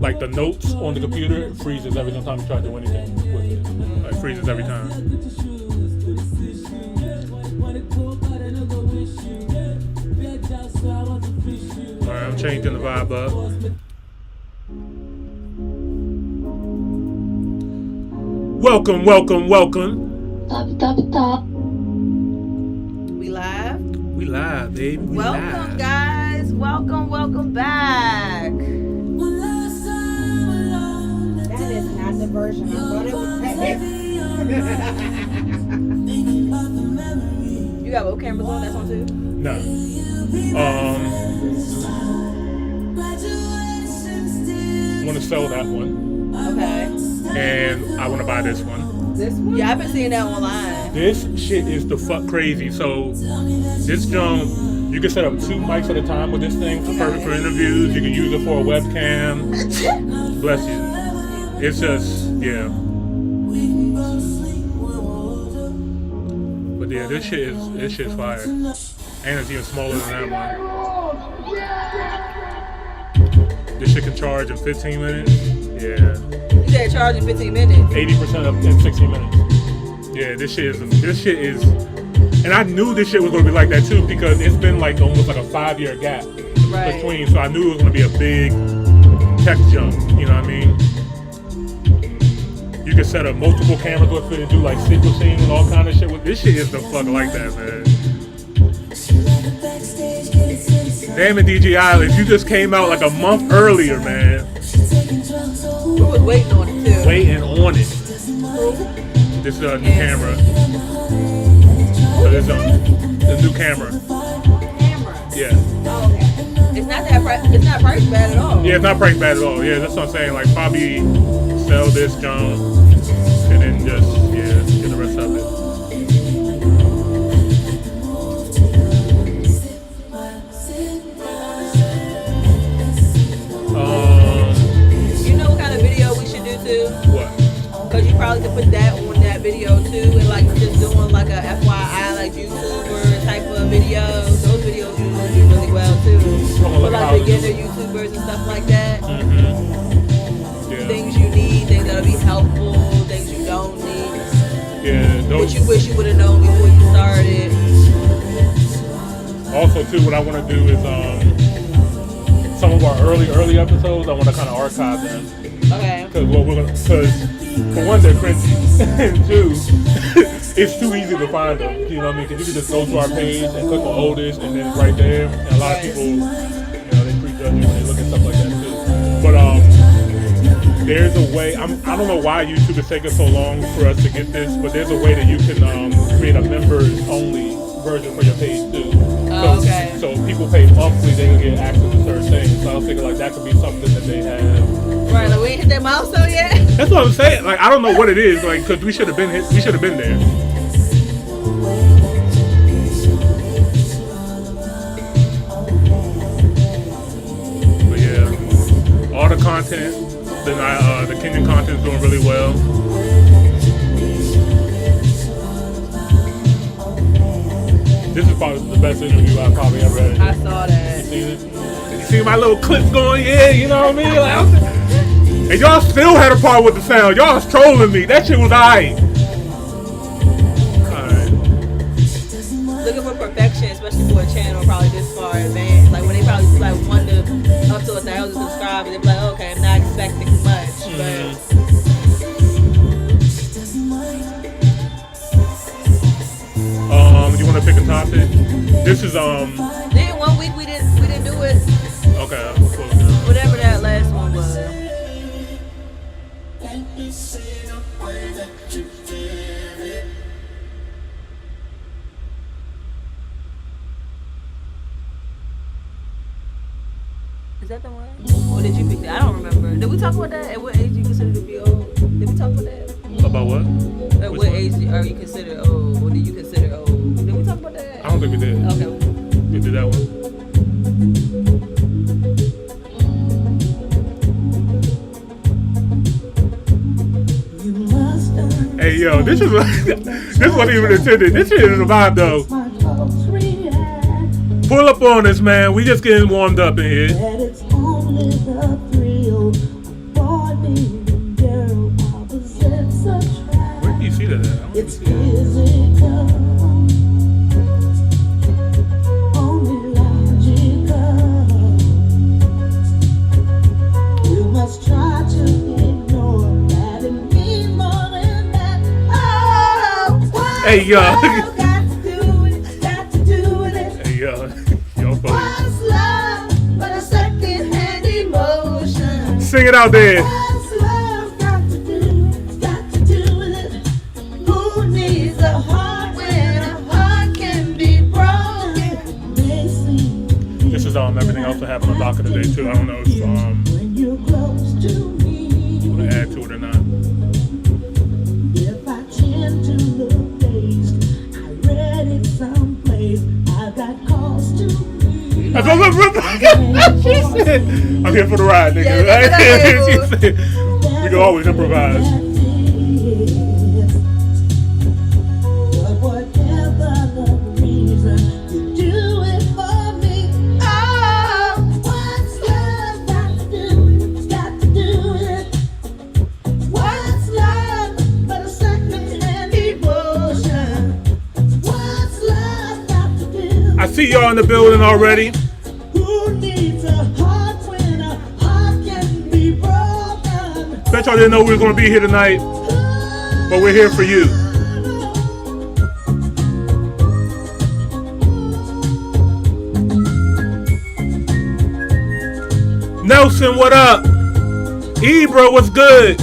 like the notes on the computer, it freezes every time you try to do anything with it. Like, it freezes every time. Alright, I'm changing the vibe up. Welcome. Top. We live? We live, baby. Welcome, guys. Welcome back. That is not the version I thought it was. You got both cameras on that one too? No. I want to sell that one, Okay. and I want to buy this one. This one? Yeah, I've been seeing that online. This shit is the fuck crazy. So this jump, you can set up 2 mics at a time with this thing. It's perfect for interviews. You can use it for a webcam. Bless you. It's just, yeah. But yeah, this shit is fire. And it's even smaller than that one. This shit can charge in 15 minutes. Yeah. You said charge in 15 minutes. 80% up in 60 minutes. Yeah, this shit is, and I knew this shit was gonna be like that too because it's been like almost like a 5-year gap between, so I knew it was gonna be a big tech jump. You know what I mean? You can set up multiple cameras with it and do like sequencing and all kind of shit. With this shit is the fuck like that, man. Damn it, DJI! If you just came out like a month earlier, man. We was waiting on it too. Waiting on it. This is a new camera. So this is the new camera. Camera. Yeah. Oh, okay. It's not priced bad at all. Yeah, it's not priced bad at all. Yeah, that's what I'm saying. Like, probably sell this junk and then just, yeah, get the rest of it. You know what kind of video we should do too? What? Because you probably could put that on that video too, and like just doing like a FYI like YouTuber type of videos. Those videos usually do really well too. For like beginner YouTubers and stuff like that. Yeah. Things you need, things that'll be helpful, things you don't need. Yeah, What those. you wish you would have known before you started. Also, too, what I want to do is, some of our early episodes, I want to kind of archive them. Okay. Because for one, they're cringy, and two, it's too easy to find them. You know what I mean? Because you can just go to our page and click on oldest, and then it's right there. And a lot of people, you know, they prejudge you when they look at stuff like that too. But there's a way. I don't know why YouTube is taking so long for us to get this, but there's a way that you can create a members only version for your page too. Okay. So if people pay monthly, they can get access to certain things. So I was thinking like that could be something that they have. Right, like we ain't hit that milestone yet. That's what I'm saying. Like I don't know what it is. Like because we should have been there. But yeah, all the content, the Kenyan content is doing really well. This is probably the best interview I've probably ever had. I saw that. You seen it? Did you see my little clips going? Yeah, you know what I mean? Like, and y'all still had a problem with the sound. Y'all was trolling me. That shit was aight. Alright. Looking for perfection, especially for a channel probably this far advanced. Like when they probably see like 1 to up to 1,000 subscribers, they be like, okay, I'm not expecting much, but. You want to pick a topic? This is Then 1 week we didn't do it. okay. I'm close now. Whatever that last one was. Is that the one? Or did you pick that? I don't remember. Did we talk about that? At what age you consider to be old? Did we talk about that? About what? At Which what one? age are you considered old? Or do you consider old? Did we talk about that? I don't think we did. Okay. We did that one. Hey yo, this wasn't even intended. This shit is a vibe though. Pull up on us, man. We just getting warmed up in here. just try to ignore that it means more than that. Oh, what's Hey, yo. love got to do with it? Got to do with it. Hey, yo, funny. What's love but a second-hand emotion? Sing it out there. What's love got to do with it? Who needs a heart when a heart can be broken? They see This is everything else that happened on Docker today too. I don't know if when you're close to me. I'm gonna add to it or not. If I tend to look dazed, I read it someplace. I got cause to be. That's what she said. I'm here for the ride, nigga. Yeah, that's what I She said, we can always improvise. But whatever the reason, you do it for me. Oh, what's love got to do with it? Got to do with it. What's love but a second-hand emotion? What's love got to do? I see y'all in the building already. Who needs a heart when a heart can be broken? Bet y'all didn't know we were gonna be here tonight, but we're here for you. Nelson, what up? Ebro, what's good?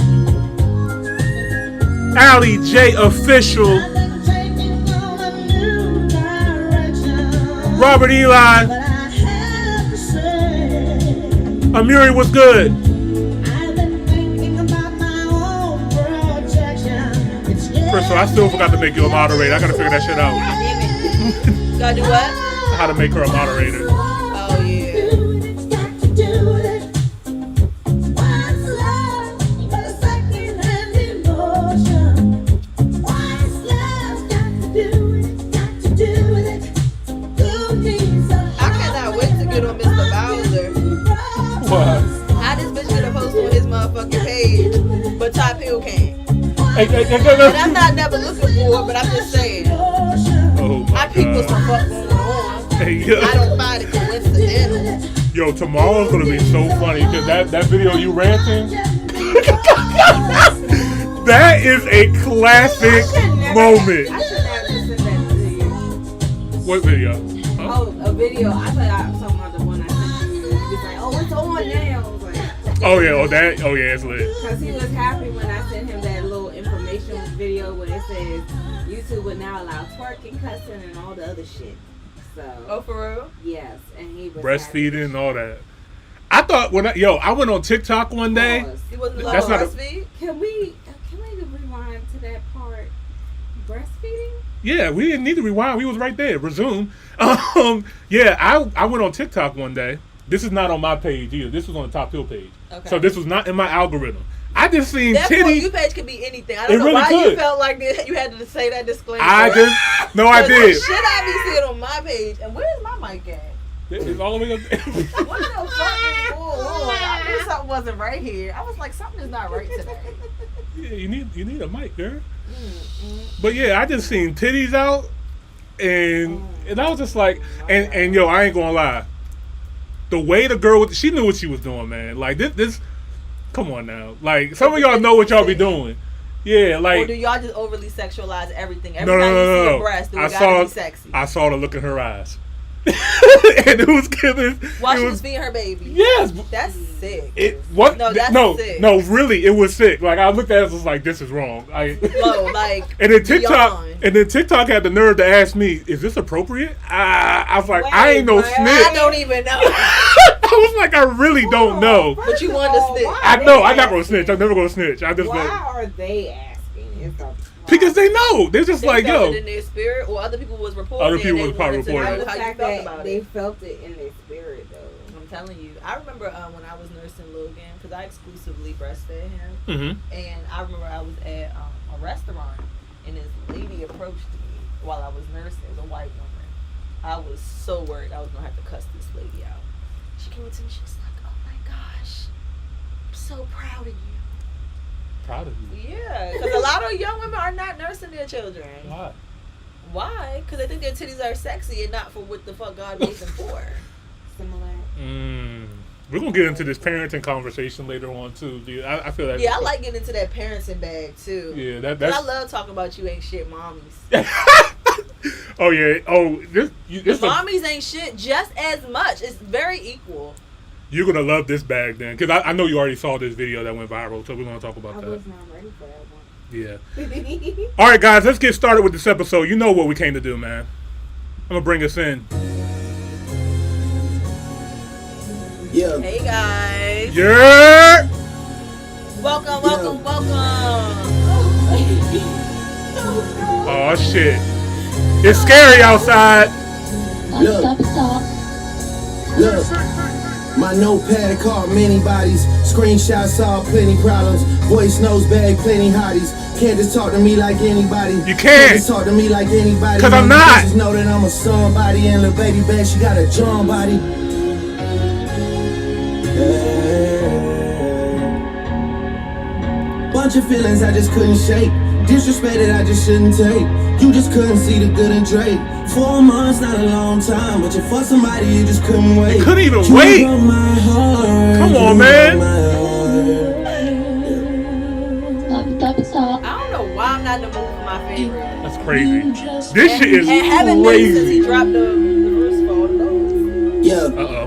Allie J Official. I've been taking on a new direction. Robert Eli. But I have to say, Amiri, what's good? I've been thinking about my own protection. It's Crystal, I still forgot to make you a moderator. I gotta figure that shit out. Damn it. Gotta do what? How to make her a moderator. Oh, yeah. Got to do with it. What's love but a second-hand emotion? What's love got to do with it? Got to do with it. Who needs a I cannot wait to get on Mr. Bowser. What? How this bitch gonna post on his motherfucking page, but Top Hill can't. Hey, And I'm not never looking for it, but I'm just saying. Oh I my peep what's the god. fuck going on. Hey, I don't find it coincidental. yo, tomorrow's gonna be so funny because that video you ranting, that is a classic moment. I should never send that to you. What video? Huh? Oh, a video. I thought I was talking about the one I sent you. He was like, oh, it's on now. I was like, Oh yeah, it's lit. because he was happy when I sent him that little information video where it says YouTube would now allow twerking, cussing, and all the other shit. So, Oh, for real? yes, and he was Breastfeeding and all that. I thought I went on TikTok one day. Pause. He wasn't That's allowed to not a- breastfeed? Can we rewind to that part? Breastfeeding? Yeah, we didn't need to rewind. We was right there. Resume. Yeah, I went on TikTok one day. This is not on my page either. This was on the Top Hill page. Okay. So this was not in my algorithm. I just seen That For titty. You page could be anything. I It don't know really why could. you felt like you had to say that disclaimer. I did. No, I did. Shit, I be seeing on my page. And where's my mic at? It's all the way up there. What the fuck is going on? I knew something wasn't right here. I was like, something is not right today. Yeah, you need a mic, girl. But yeah, I just seen titties out, and I was just like, and yo, I ain't gonna lie. The way the girl, she knew what she was doing, man. Like this, come on now. Like some of y'all know what y'all be doing. Yeah, Or like do y'all just overly sexualize everything? Every no, time you see no. a breast, do I it gotta saw, be sexy? I saw the look in her eyes, and it was killing. While it she was, was feeding her baby. yes. That's sick. It what? No, that's no, sick. no, really, it was sick. Like I looked at it, I was like, this is wrong. Low, like, And then TikTok, beyond. had the nerve to ask me, "Is this appropriate?" I was like, "I ain't no Wait, snitch." I don't even know. I was like, "I really don't know." But you wanted to snitch. I know I'm not gonna snitch. I'm never gonna snitch. I just Why go are they asking? It's a because they know. They're just They like, felt "Yo." it in their spirit, or other people was reporting. Other it, people and was they probably wanted to know reporting the how you fact felt that about they it. felt it in their spirit, though. I'm telling you. I remember when I was nursing Logan, because I exclusively breastfed him, Mm-hmm. and I remember I was at a restaurant, and this lady approached me while I was nursing. It was a white woman. I was so worried I was gonna have to cuss this lady out. She came up to me. She was like, "Oh my gosh, I'm so proud of you." Proud of you. Yeah, because a lot of young women are not nursing their children. Why? Why? Because they think their titties are sexy and not for what the fuck God made them for. Similar. We're gonna get into this parenting conversation later on too, dude. I feel that. Yeah, I like getting into that parenting bag too. Yeah, 'Cause that's. I love talking about you ain't shit mommies. Oh yeah. Oh, this Mommies ain't shit just as much. It's very equal. you're gonna love this bag then, because I know you already saw this video that went viral, so we're gonna talk about I that. was not ready for that one. Yeah. All right, guys, let's get started with this episode. You know what we came to do, man. I'm gonna bring us in. Yeah. Hey guys. Yeah. Welcome. Oh shit. It's scary outside. Look. Look. My notepad caught many bodies. Screenshots saw plenty problems. Voice notes bag plenty hotties. Can't just talk to me like anybody. You can't. just talk to me like anybody. 'Cause I'm not. Just know that I'm a somebody. And the baby bag, she got a John body. Bunch of feelings I just couldn't shake. Disrespect that I just shouldn't take. You just couldn't see the good in Drake. 4 months, not a long time, but you fuck somebody you just couldn't wait. You couldn't even You wait. broke my heart. Come on, You man. broke my heart. I don't know why I'm not in the mood for my favorite. That's crazy. This shit is And haven't been since he crazy. dropped the first photo. Yeah. Uh-oh.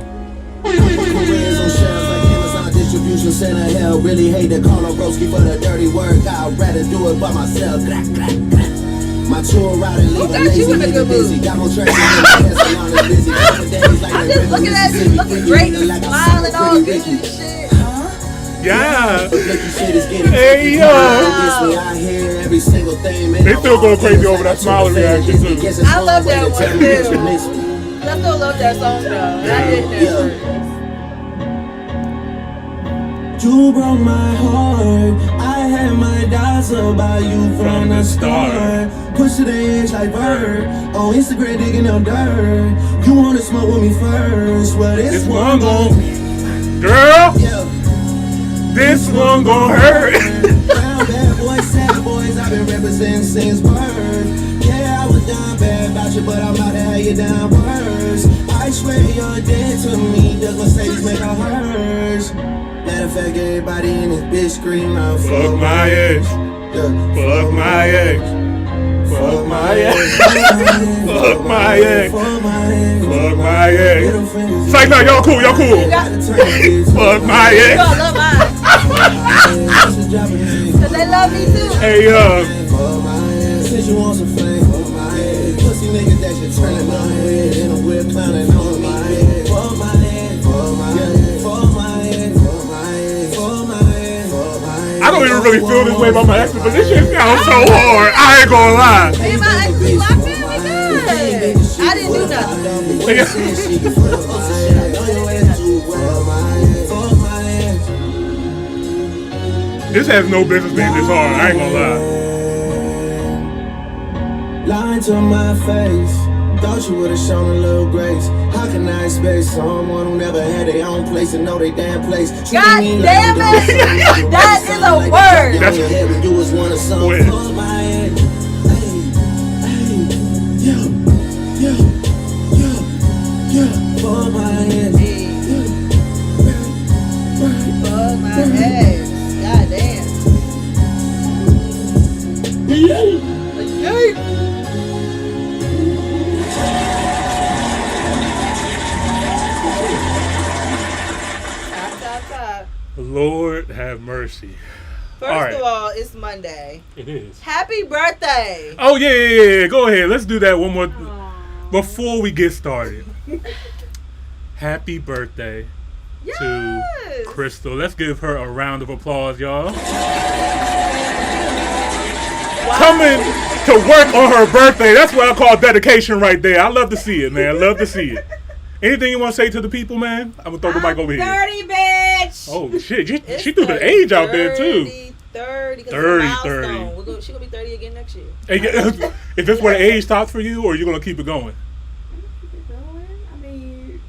Careers on shelves like Amazon distribution center. Hell, really hate to call on Broski for the dirty work. I'd rather do it by myself. My tour ride and leave a got lazy you in a nigga good busy. mood? Got more traction than the salon is busy. Couple days like I'm the just river looking at you, Mississippi. looking great, Feeling like I'm smiling all pretty good Ricky. and shit. Yeah. Look, you shit is getting Hey, tricky. yo. Against me, I hear every single thing, man. They still going crazy over that smiling reaction, too. I love that one, too. I still love that song though. And I didn't at first. You broke my heart. I had my doubts about you from the start. Push to the edge like bird. On Instagram digging up dirt. You wanna smoke with me first. Well, This one gon' girl, Yeah. this one gon' hurt. Brown bad boys, sad boys. I've been representing since birth. Yeah, I was down bad about you, but I'm about to have you down worse. I swear you're dead to me. Does mistakes make her hers? Matter of fact, everybody in this bitch scream out. Fuck my ex. Yeah. Fuck my ex. Fuck my ex. Fuck my ex. Fuck my ex. It's like, no, y'all cool, y'all cool. Fuck my You ex. all love mine. Cause they love me too. Hey, Since you want some flame, fuck my head. Pussy niggas that should turn in my head. In a whip clowning on my head. Fuck my head, fuck my head, fuck my head, fuck my head, fuck my head, fuck my head. I don't even really feel this way about my exes, but this shit sounds so hard. I ain't gonna lie. Me and my ex was locked in, we good. I didn't do nothing. This has no business being this hard. I ain't gonna lie. Lying to my face. Thought you would've shown a little grace. How can I expect someone who never had their own place and know their damn place? God damn it! That is a word. That's- your head when you was one of some. Wait. Fuck my head. Hey, yeah. Fuck my head. Fuck my head. God damn. Top. Lord have mercy. First All right. of all, it's Monday. It is. Happy birthday. Oh, yeah. Go ahead. Let's do that one more. Aw. Before we get started. Happy birthday Yes. to Crystal. Let's give her a round of applause, y'all. Wow. Coming to work on her birthday. That's what I call dedication right there. I love to see it, man. Love to see it. Anything you want to say to the people, man? I'm going to throw the mic over here. 30, bitch. Oh, shit. It's She threw the age out there, too. 30. 30. She's going to be 30 again next year. Hey, is this where the age stops for you, or are you going to keep it going? Keep it going. I mean,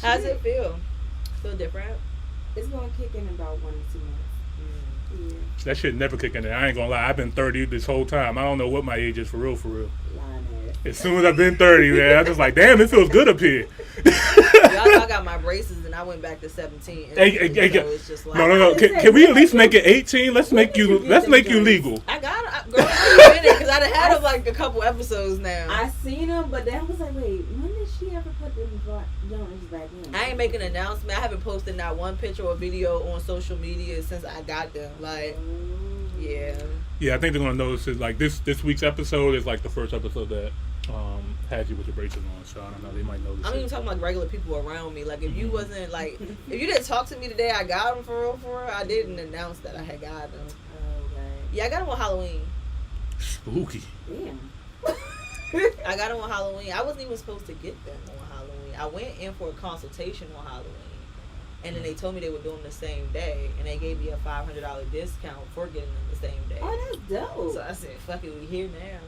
How's shit, it feel? Feel different? It's gonna kick in about 1 to 2 months. Yeah, That shit never kicking in. I ain't going to lie. I've been 30 this whole time. I don't know what my age is for real, for real. lying ass. As soon as I've been 30, man, I'm just like, damn, it feels good up here. Y'all know I got my braces and I went back to 17. Hey, So it's just like, no. Can we at least make it 18? Let's make you legal. I got it. Girl, I minute because I done had them like a couple episodes now. I seen them, but then I was like, wait, when did she ever put them Jones back in? I ain't making an announcement. I haven't posted not one picture or video on social media since I got them. Like, yeah. Yeah, I think they're gonna notice it. Like this week's episode is like the first episode that had you with your braces on. So I don't know. They might notice. I'm it. even talking like regular people around me. Like, if you wasn't like, if you didn't talk to me today, I got them for real. I didn't announce that I had got them. Okay. Yeah, I got them on Halloween. Spooky. Damn. I got them on Halloween. I wasn't even supposed to get them on Halloween. I went in for a consultation on Halloween. And then they told me they were doing the same day. And they gave me a $500 discount for getting them the same day. Oh, that's dope. So I said, fuck it, we here now.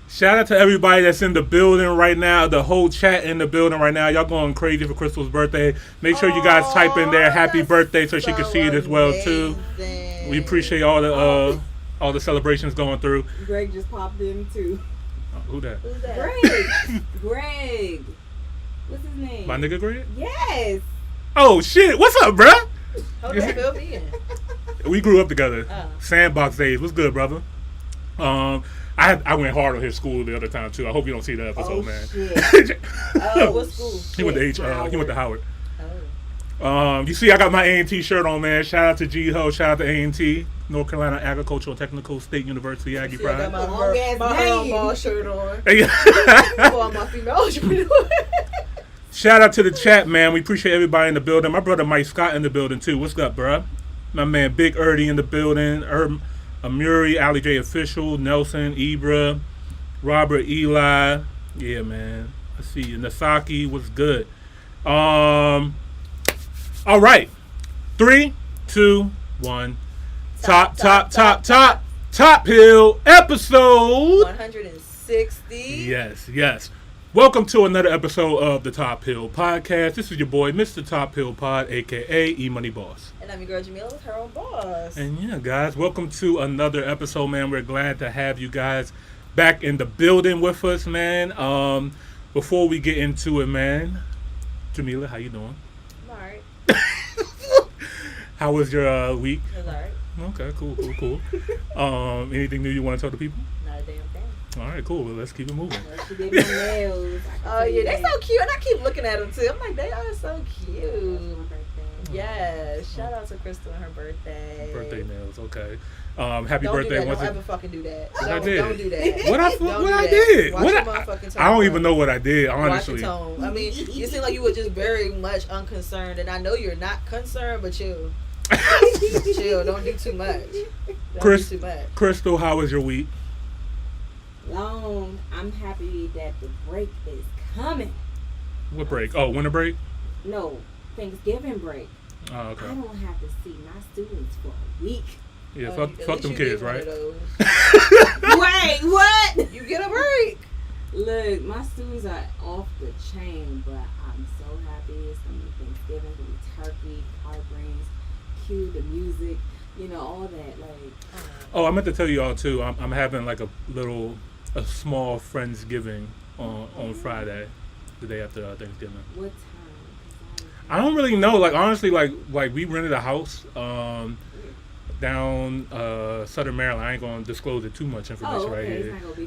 Shout out to everybody that's in the building right now. The whole chat in the building right now. Y'all going crazy for Crystal's birthday. Make sure you guys type in there happy birthday so she can see it as well too. We appreciate all the celebrations going through. Greg just popped in too. Who that? Who's that? Greg. Greg. What's his name? My nigga Greg? Yes. Oh shit! What's up, bruh? Hold on, fill me in. We grew up together. Oh. Sandbox days. What's good, brother? I went hard on his school the other time too. I hope you don't see that episode, man. Shit. Oh, what school? He went to he went to Howard. Oh. You see, I got my A&T shirt on, man. Shout out to G-Ho. Shout out to A&T, North Carolina Agricultural Technical State University, Aggie See, I got Pride. my Long ass brown name. ball shirt on. Hey, For all my female entrepreneurs. shout out to the chat, man. We appreciate everybody in the building. My brother Mike Scott in the building too. What's up, bruh? My man Big Erdy in the building. Amuri, Ali J Official, Nelson, Ibra, Robert, Eli. Yeah, man. Let's see. Nasaki was good. All right. 3, 2, 1. Top Hill episode 160. Yes. Welcome to another episode of the Top Hill Podcast. This is your boy, Mr. Top Hill Pod, aka E Money Boss. And I'm your girl Jamila with her own boss. And yeah, guys, welcome to another episode, man. We're glad to have you guys back in the building with us, man. Before we get into it, man, Jamila, how you doing? I'm alright. How was your week? It's alright. Okay, cool. Anything new you want to tell the people? Not a damn thing. All right, cool. Well, let's keep it moving. She did my nails. Oh yeah, they so cute, and I keep looking at them too. I'm like, they are so cute. birthday. Yes. Shout out to Crystal and her birthday. Birthday nails, okay. Happy Don't birthday. do that. Was Don't it? ever fucking do that. What I Don't, did? don't do that. What I Don't do did? that. Watch What your I motherfucking tone, I don't even bro. know what I did, honestly. Watch your tone. I mean, you seem like you were just very much unconcerned, and I know you're not concerned, but chill. Chill. Don't do too much. Don't do too much. Crystal, how was your week? Long. I'm happy that the break is coming. What break? Oh, winter break? No, Thanksgiving break. Oh, I okay. don't have to see my students for a week. Yeah, At fuck least them you kids, get one right? of those. Wait, what? You get a break. Look, my students are off the chain, but I'm so happy. It's gonna be Thanksgiving, it's gonna be turkey, collard greens, cue the music, all that. Like, Oh, I meant to tell you all too. I'm having like a small Friendsgiving on Friday, the day after Thanksgiving. what time? I don't really know. Like honestly, like we rented a house down Southern Maryland. I ain't gonna disclose it too much information Oh, okay. right It's here. not gonna be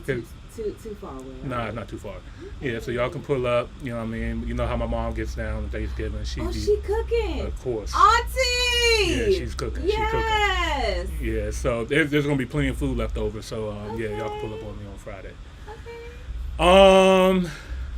too far away. Nah, it's not too far. Yeah, so y'all can pull up. You know what I mean? You know how my mom gets down on Thanksgiving. Oh, she cooking. of course. Auntie! Yeah, she's cooking. Yes! She's cooking. Yeah, so there's gonna be plenty of food left over. So yeah, y'all can pull up on me on Friday. Okay.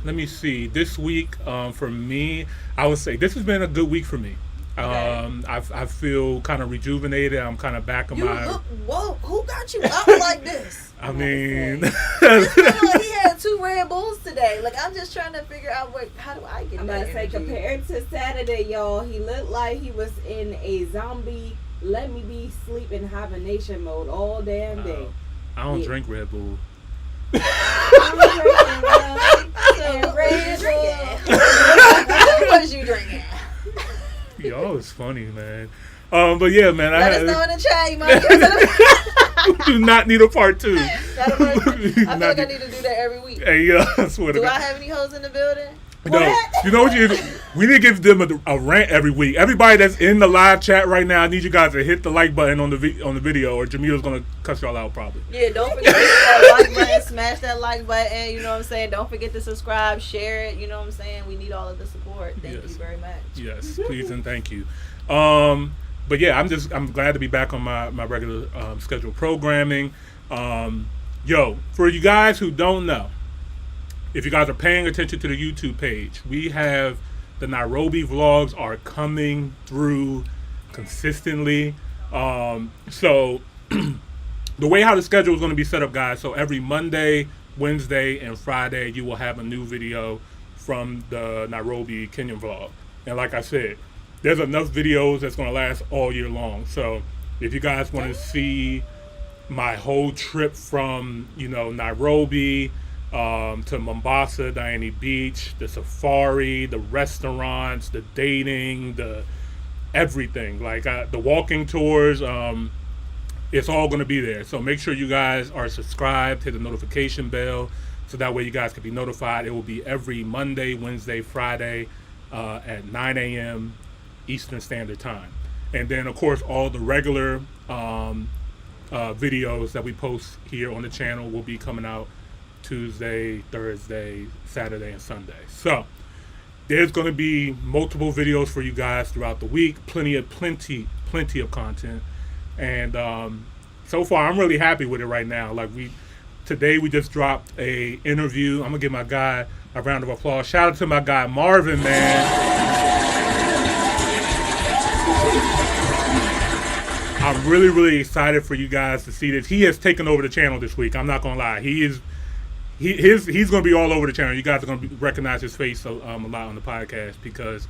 Let me see. This week, for me, I would say this has been a good week for me. I feel kind of rejuvenated. I'm kind of back on You my. look, whoa, who got you up like this? I mean, He had 2 Red Bulls today. Like, I'm just trying to figure out how do I get I'm that about to say, energy? compared to Saturday, y'all, he looked like he was in a zombie, let me be sleep in hibernation mode all damn day. I don't Yeah. drink Red Bull. I'm drinking rum and Red Bull. What was you drinking? Y'all is funny, man. But yeah, man, Let us know in the chat. You might do not need a part 2. I feel like I need to do that every week. Hey, I swear to Do God. I have any hoes in the building? No, you know what we need to give them a rant every week. Everybody that's in the live chat right now, I need you guys to hit the like button on the video, or Jamila's gonna cuss y'all out probably. Yeah, don't forget to hit that like button, smash that like button, you know what I'm saying? Don't forget to subscribe, share it, you know what I'm saying? We need all of the support. Thank you very much. Yes, please and thank you. But yeah, I'm glad to be back on my regular scheduled programming. For you guys who don't know, if you guys are paying attention to the YouTube page, we have the Nairobi vlogs are coming through consistently. So the way how the schedule is going to be set up, guys, so every Monday, Wednesday, and Friday, you will have a new video from the Nairobi Kenyan vlog. And like I said, there's enough videos that's going to last all year long. So if you guys want to see my whole trip from, Nairobi to Mombasa, Diani Beach, the safari, the restaurants, the dating, the everything, like the walking tours, it's all going to be there. So make sure you guys are subscribed, hit the notification bell, so that way you guys can be notified. It will be every Monday, Wednesday, Friday at 9 a.m. Eastern Standard Time. And then, of course, all the regular videos that we post here on the channel will be coming out Tuesday, Thursday, Saturday, and Sunday. So there's going to be multiple videos for you guys throughout the week. Plenty of content. And so far, I'm really happy with it right now. Like today we just dropped a interview. I'm gonna give my guy a round of applause. Shout out to my guy Marvin, man. I'm really, really excited for you guys to see this. He has taken over the channel this week. I'm not gonna lie. He's gonna be all over the channel. You guys are gonna recognize his face a lot on the podcast because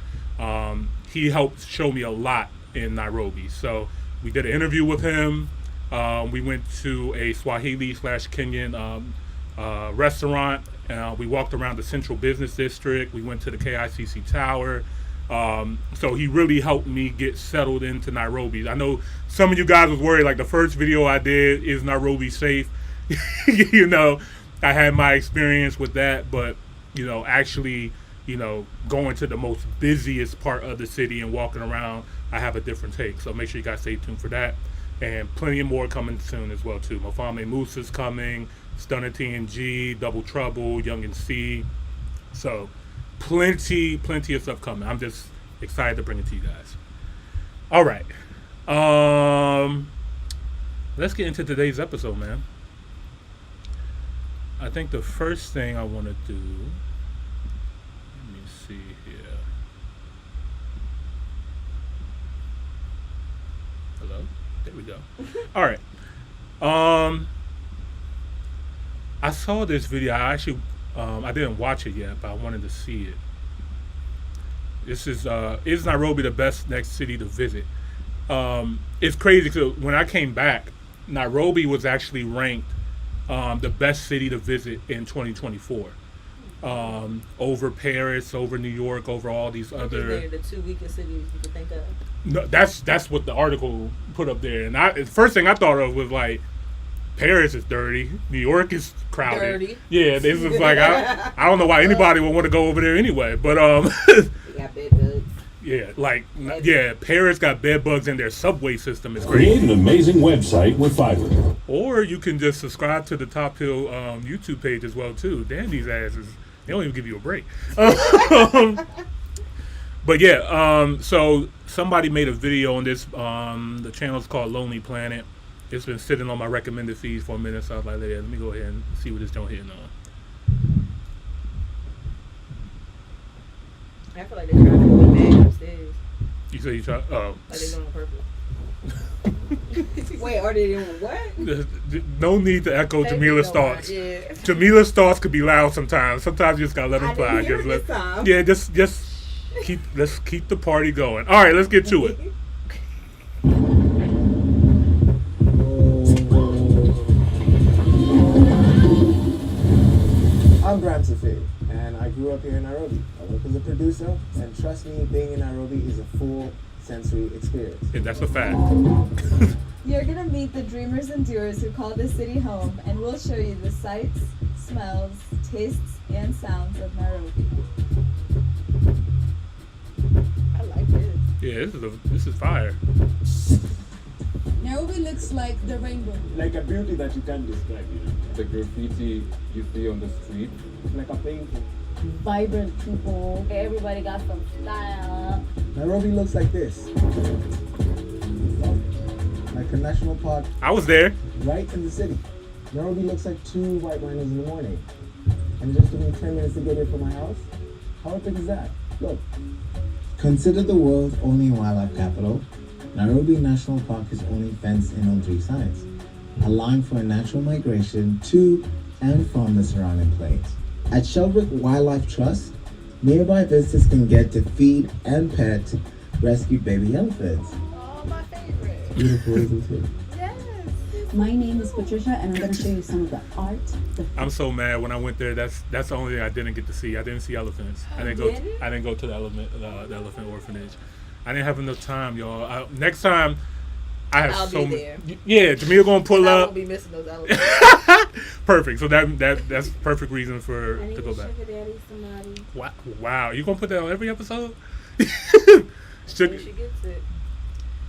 he helped show me a lot in Nairobi. So we did an interview with him. We went to a Swahili/Kenyan restaurant. We walked around the Central Business District. We went to the KICC Tower. So he really helped me get settled into Nairobi. I know some of you guys was worried, like the first video I did, is Nairobi safe? I had my experience with that, but actually going to the most busiest part of the city and walking around, I have a different take. So make sure you guys stay tuned for that. And plenty more coming soon as well too. Mofame Musa's coming, Stunner TNG, Double Trouble, Young and C. So plenty of stuff coming. I'm just excited to bring it to you guys. All right. Let's get into today's episode, man. I think the first thing I want to do, let me see here. Hello? There we go. All right. I saw this video. I actually, I didn't watch it yet, but I wanted to see it. This is Nairobi the best next city to visit? It's crazy because when I came back, Nairobi was actually ranked the best city to visit in 2024, over Paris, over New York, over all these other. The two weakest cities you could think of. No, that's what the article put up there, and the first thing I thought of was like, Paris is dirty, New York is crowded. Dirty. Yeah, this is like I don't know why anybody would want to go over there anyway, but You got bed bugs. Yeah, Paris got bed bugs in their subway system. It's Create crazy. an amazing website with Fiverr. Or you can just subscribe to the Top Hill YouTube page as well too. Damn, these asses, they don't even give you a break. But yeah, so somebody made a video on this. The channel's called Lonely Planet. It's been sitting on my recommended feeds for a minute, so I was like, let me go ahead and see what this joint hitting on. I feel like they're trying to be mad upstairs. You say you try? Oh. Like they're doing it on purpose. Wait, are they doing what? No need to echo Jamila's thoughts. Yeah. Jamila's thoughts could be loud sometimes. Sometimes you just gotta let them I fly. didn't hear it this time. Yeah, just let's keep the party going. All right, let's get to it. I'm Graham Safir, and I grew up here in Nairobi. I work as a producer, and trust me, being in Nairobi is a full sensory experience. Yeah, that's a fact. You're gonna meet the dreamers and doers who call this city home, and we'll show you the sights, smells, tastes, and sounds of Nairobi. Yeah, this is fire. Nairobi looks like the rainbow. Like a beauty that you can't describe, you know. The graffiti you see on the street. Like a painting. Vibrant people. Everybody got some style. Nairobi looks like this. Like a national park I was there. right in the city. Nairobi looks like 2 white miners in the morning. And it just took me 10 minutes to get here from my house. How epic is that? Look. Consider the world's only wildlife capital. Nairobi National Park is only fenced in on 3 sides, allowing for a natural migration to and from the surrounding plains. At Shelbrick Wildlife Trust, nearby visitors can get to feed and pet rescued baby elephants. Oh, my favorite. Beautiful, isn't it? My name is Patricia, and I'm going to show you some of the art. I'm so mad when I went there. That's the only thing I didn't get to see. I didn't see elephants. I didn't go to the elephant orphanage. I didn't have enough time, y'all. Next time, I have I'll so be many. there. Yeah, Jamil gonna pull I up. won't be missing those elephants. Perfect. So that's perfect reason I to need go a back. sugar daddy, somebody. Wow, you gonna put that on every episode? When Sugar, she gets it.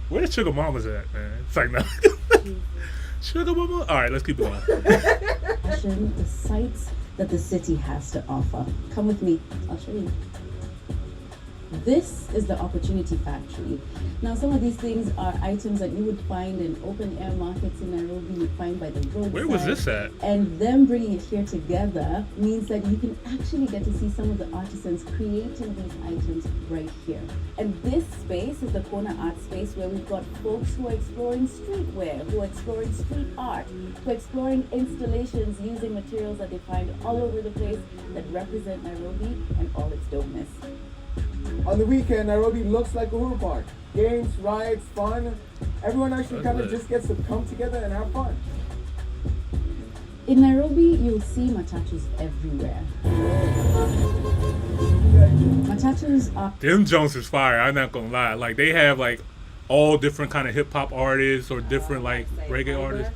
where the sugar mamas at, man? It's like no. Sugar mama. All right, let's keep going. Passion, the sights that the city has to offer. Come with me, I'll show you. This is the Opportunity Factory. Now, some of these things are items that you would find in open air markets in Nairobi, you'd find by the roadside. Where was this at? And them bringing it here together means that you can actually get to see some of the artisans creating these items right here. And this space is the Corner Art Space, where we've got folks who are exploring streetwear, who are exploring street art, who are exploring installations using materials that they find all over the place that represent Nairobi and all its dopeness. On the weekend, Nairobi looks like Uhuru Park. Games, rides, fun. Everyone actually kind of just gets to come together and have fun. In Nairobi, you'll see matatus everywhere. Matatus are Them Jones is fire. I'm not gonna lie. Like they have like all different kind of hip hop artists or different like reggae artists.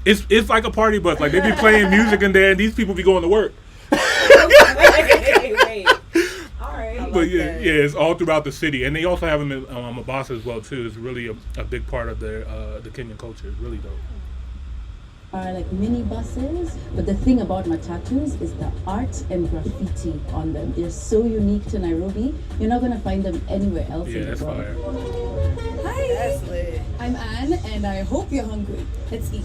It's like a party bus. Like they be playing music in there, and these people be going to work. Wait. All right. But yeah, it's all throughout the city, and they also have them in Mombasa as well too. It's really a big part of their the Kenyan culture. It's really dope. are like mini buses, but the thing about matatus is the art and graffiti on them. They're so unique to Nairobi. You're not gonna find them anywhere else Yeah, in that's the world. fire. Hi, That's lit. I'm Anne, and I hope you're hungry. Let's eat.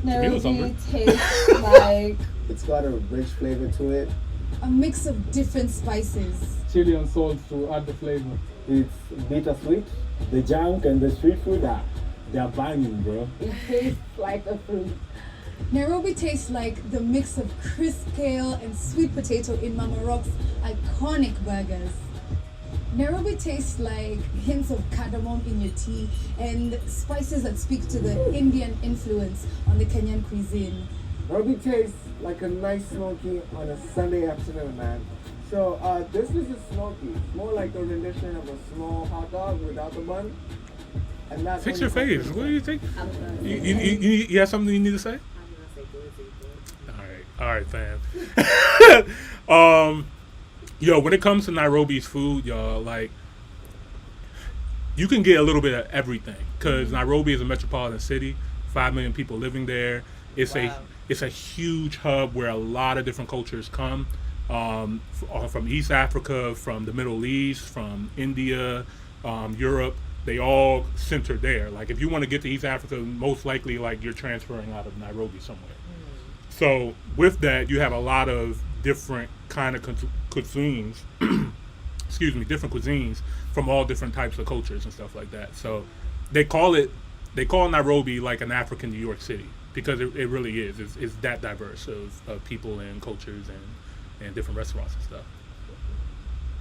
Camille's hungry. Nairobi tastes like It's got a rich flavor to it. a mix of different spices. Chili and salt to add the flavor. It's bittersweet. The junk and the street food they're banging, bro. It tastes like a fruit. Nairobi tastes like the mix of crisp kale and sweet potato in Mama Rock's iconic burgers. Nairobi tastes like hints of cardamom in your tea and spices that speak to the Indian influence on the Kenyan cuisine. Nairobi tastes like a nice smoky on a Sunday afternoon, man. So this is a smoky. It's more like a rendition of a small hot dog without the bun. And that's Fix when your you face. put What do you think? I'm gonna say You have something you need to say? I'm gonna say glizzy. All right, fam. Yo, when it comes to Nairobi's food, y'all, like, you can get a little bit of everything because Nairobi is a metropolitan city, 5 million people living there. It's a huge hub where a lot of different cultures come, from East Africa, from the Middle East, from India, Europe. They all center there. Like, if you want to get to East Africa, most likely, like, you're transferring out of Nairobi somewhere. So with that, you have a lot of different kind of cuisines, different cuisines from all different types of cultures and stuff like that. So they call Nairobi like an African New York City because it really is. It's that diverse of people and cultures and different restaurants and stuff.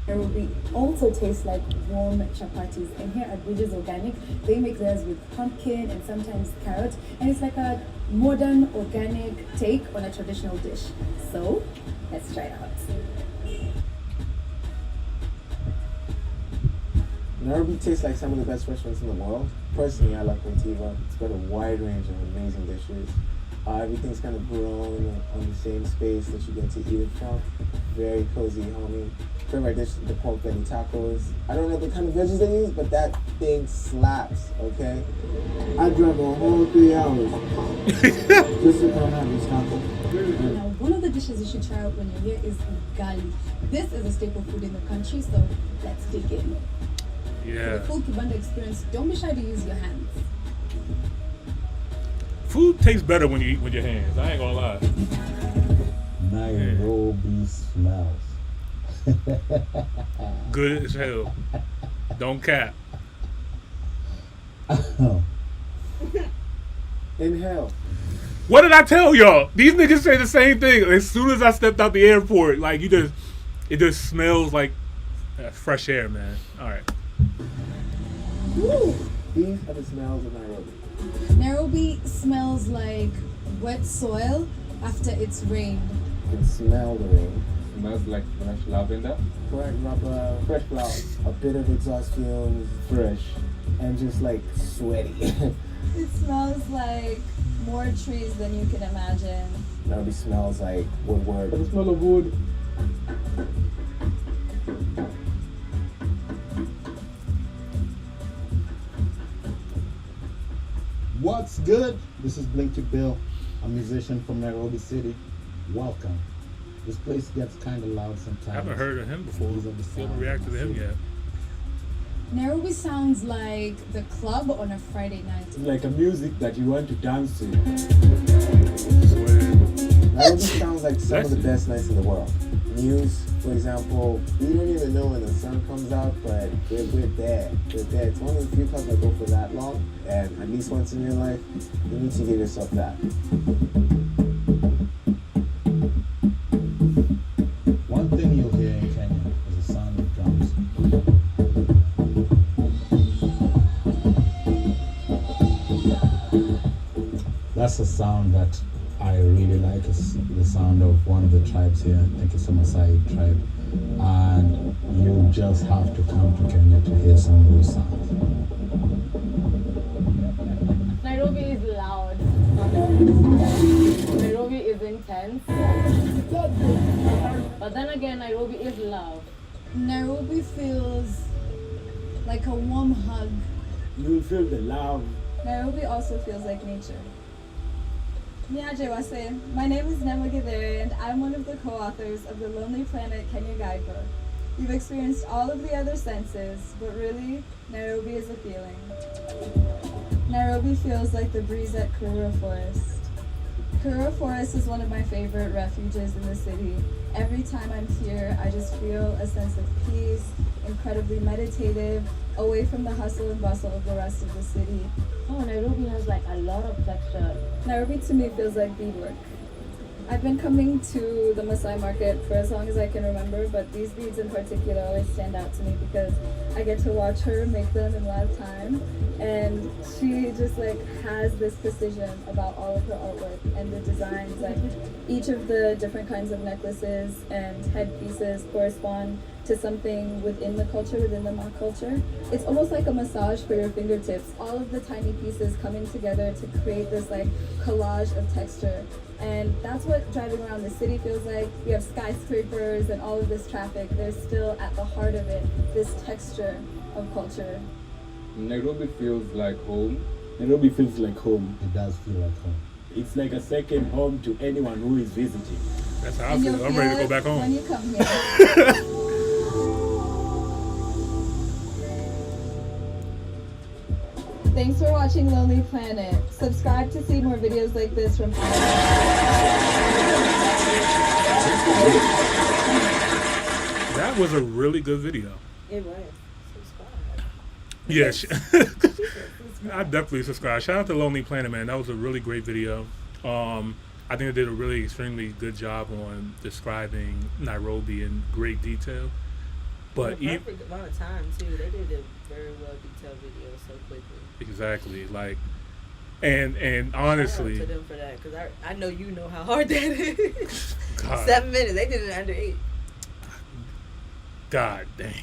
Nairobi also tastes like warm chapatis, and here at Bridges Organic, they make theirs with pumpkin and sometimes carrot, and it's like a modern organic take on a traditional dish. So let's try it out. Nairobi tastes like some of the best restaurants in the world. Personally, I like Motiva. It's got a wide range of amazing dishes. Everything's kind of grown on the same space that you get to eat it from. Very cozy, homey. favorite dish, the pork belly tacos. I don't know the kind of veggies they use, but that thing slaps, okay? I drove a whole 3 hours just to come have this taco. Now, one of the dishes you should try out when you're here is ugali. This is a staple food in the country, so let's dig in. For Yeah. the full Kibanda experience, don't be shy to use your hands. Food tastes better when you eat with your hands. I ain't gonna lie. Nairobi smells. Good as hell. Don't cap. Inhale. What did I tell y'all? These niggas say the same thing. As soon as I stepped out the airport, like it just smells like fresh air, man. All right. These are the smells of Nairobi. Nairobi smells like wet soil after it's rained. You can smell the rain. Smells like fresh lavender. Fresh rubber, fresh flowers, a bit of exhaust fumes, fresh, and just like sweaty. It smells like more trees than you can imagine. Nairobi smells like woodwork. The smell of wood. What's good? This is Blinky Bill, a musician from Nairobi City. Welcome. This place gets kind of loud sometimes. I haven't heard of him before. These are the Haven't sounds reacted to of him the yet. Nairobi sounds like the club on a Friday night. It's like a music that you want to dance to. Swear. Nairobi sounds like some of the That's- best nights in the world. Muse, for example, we don't even know when the sun comes out, but we're there. We're there. It's one of the few clubs that go for that long, and at least once in your life, you need to give yourself that. One thing you'll hear in Kenya is the sound of drums. That's a sound that I really like. It's the sound of one of the tribes here. I think it's a Maasai tribe. And you just have to come to Kenya to hear some of those sounds. Nairobi is loud. Nairobi is intense. But then again, Nairobi is love. Nairobi feels like a warm hug. You will feel the love. Nairobi also feels like nature. Niaje Wase, my name is Nema Githere and I'm one of the co-authors of the Lonely Planet Kenya Guidebook. You've experienced all of the other senses, but really, Nairobi is a feeling. Nairobi feels like the breeze at Karura Forest. Karura Forest is one of my favorite refuges in the city. Every time I'm here, I just feel a sense of peace, incredibly meditative, away from the hustle and bustle of the rest of the city. Oh, Nairobi has like a lot of texture. Nairobi to me feels like beadwork. I've been coming to the Maasai market for as long as I can remember, but these beads in particular always stand out to me because I get to watch her make them in live time, and she just like has this precision about all of her artwork and the designs. Like each of the different kinds of necklaces and headpieces correspond to something within the culture, within the Ma culture. It's almost like a massage for your fingertips. All of the tiny pieces coming together to create this like collage of texture. And that's what driving around the city feels like. We have skyscrapers and all of this traffic. There's still at the heart of it this texture of culture. Nairobi feels like home. Nairobi feels like home. It does feel like home. It's like a second home to anyone who is visiting. That's how I And you'll feel. I'm feel ready to go it back when home. you come here. Thanks for watching Lonely Planet. Subscribe to see more videos like this from That was a really good video. It was. Subscribe. Yes. I definitely subscribe. Shout out to Lonely Planet, man. That was a really great video. I think they did a really extremely good job on describing Nairobi in great detail. But In a perfect amount of time too. They did a very well detailed video so quickly. exactly, like, and Shout honestly, out to them for that, because I know you know how hard that is. God, 7 minutes. They did it under 8. God dang.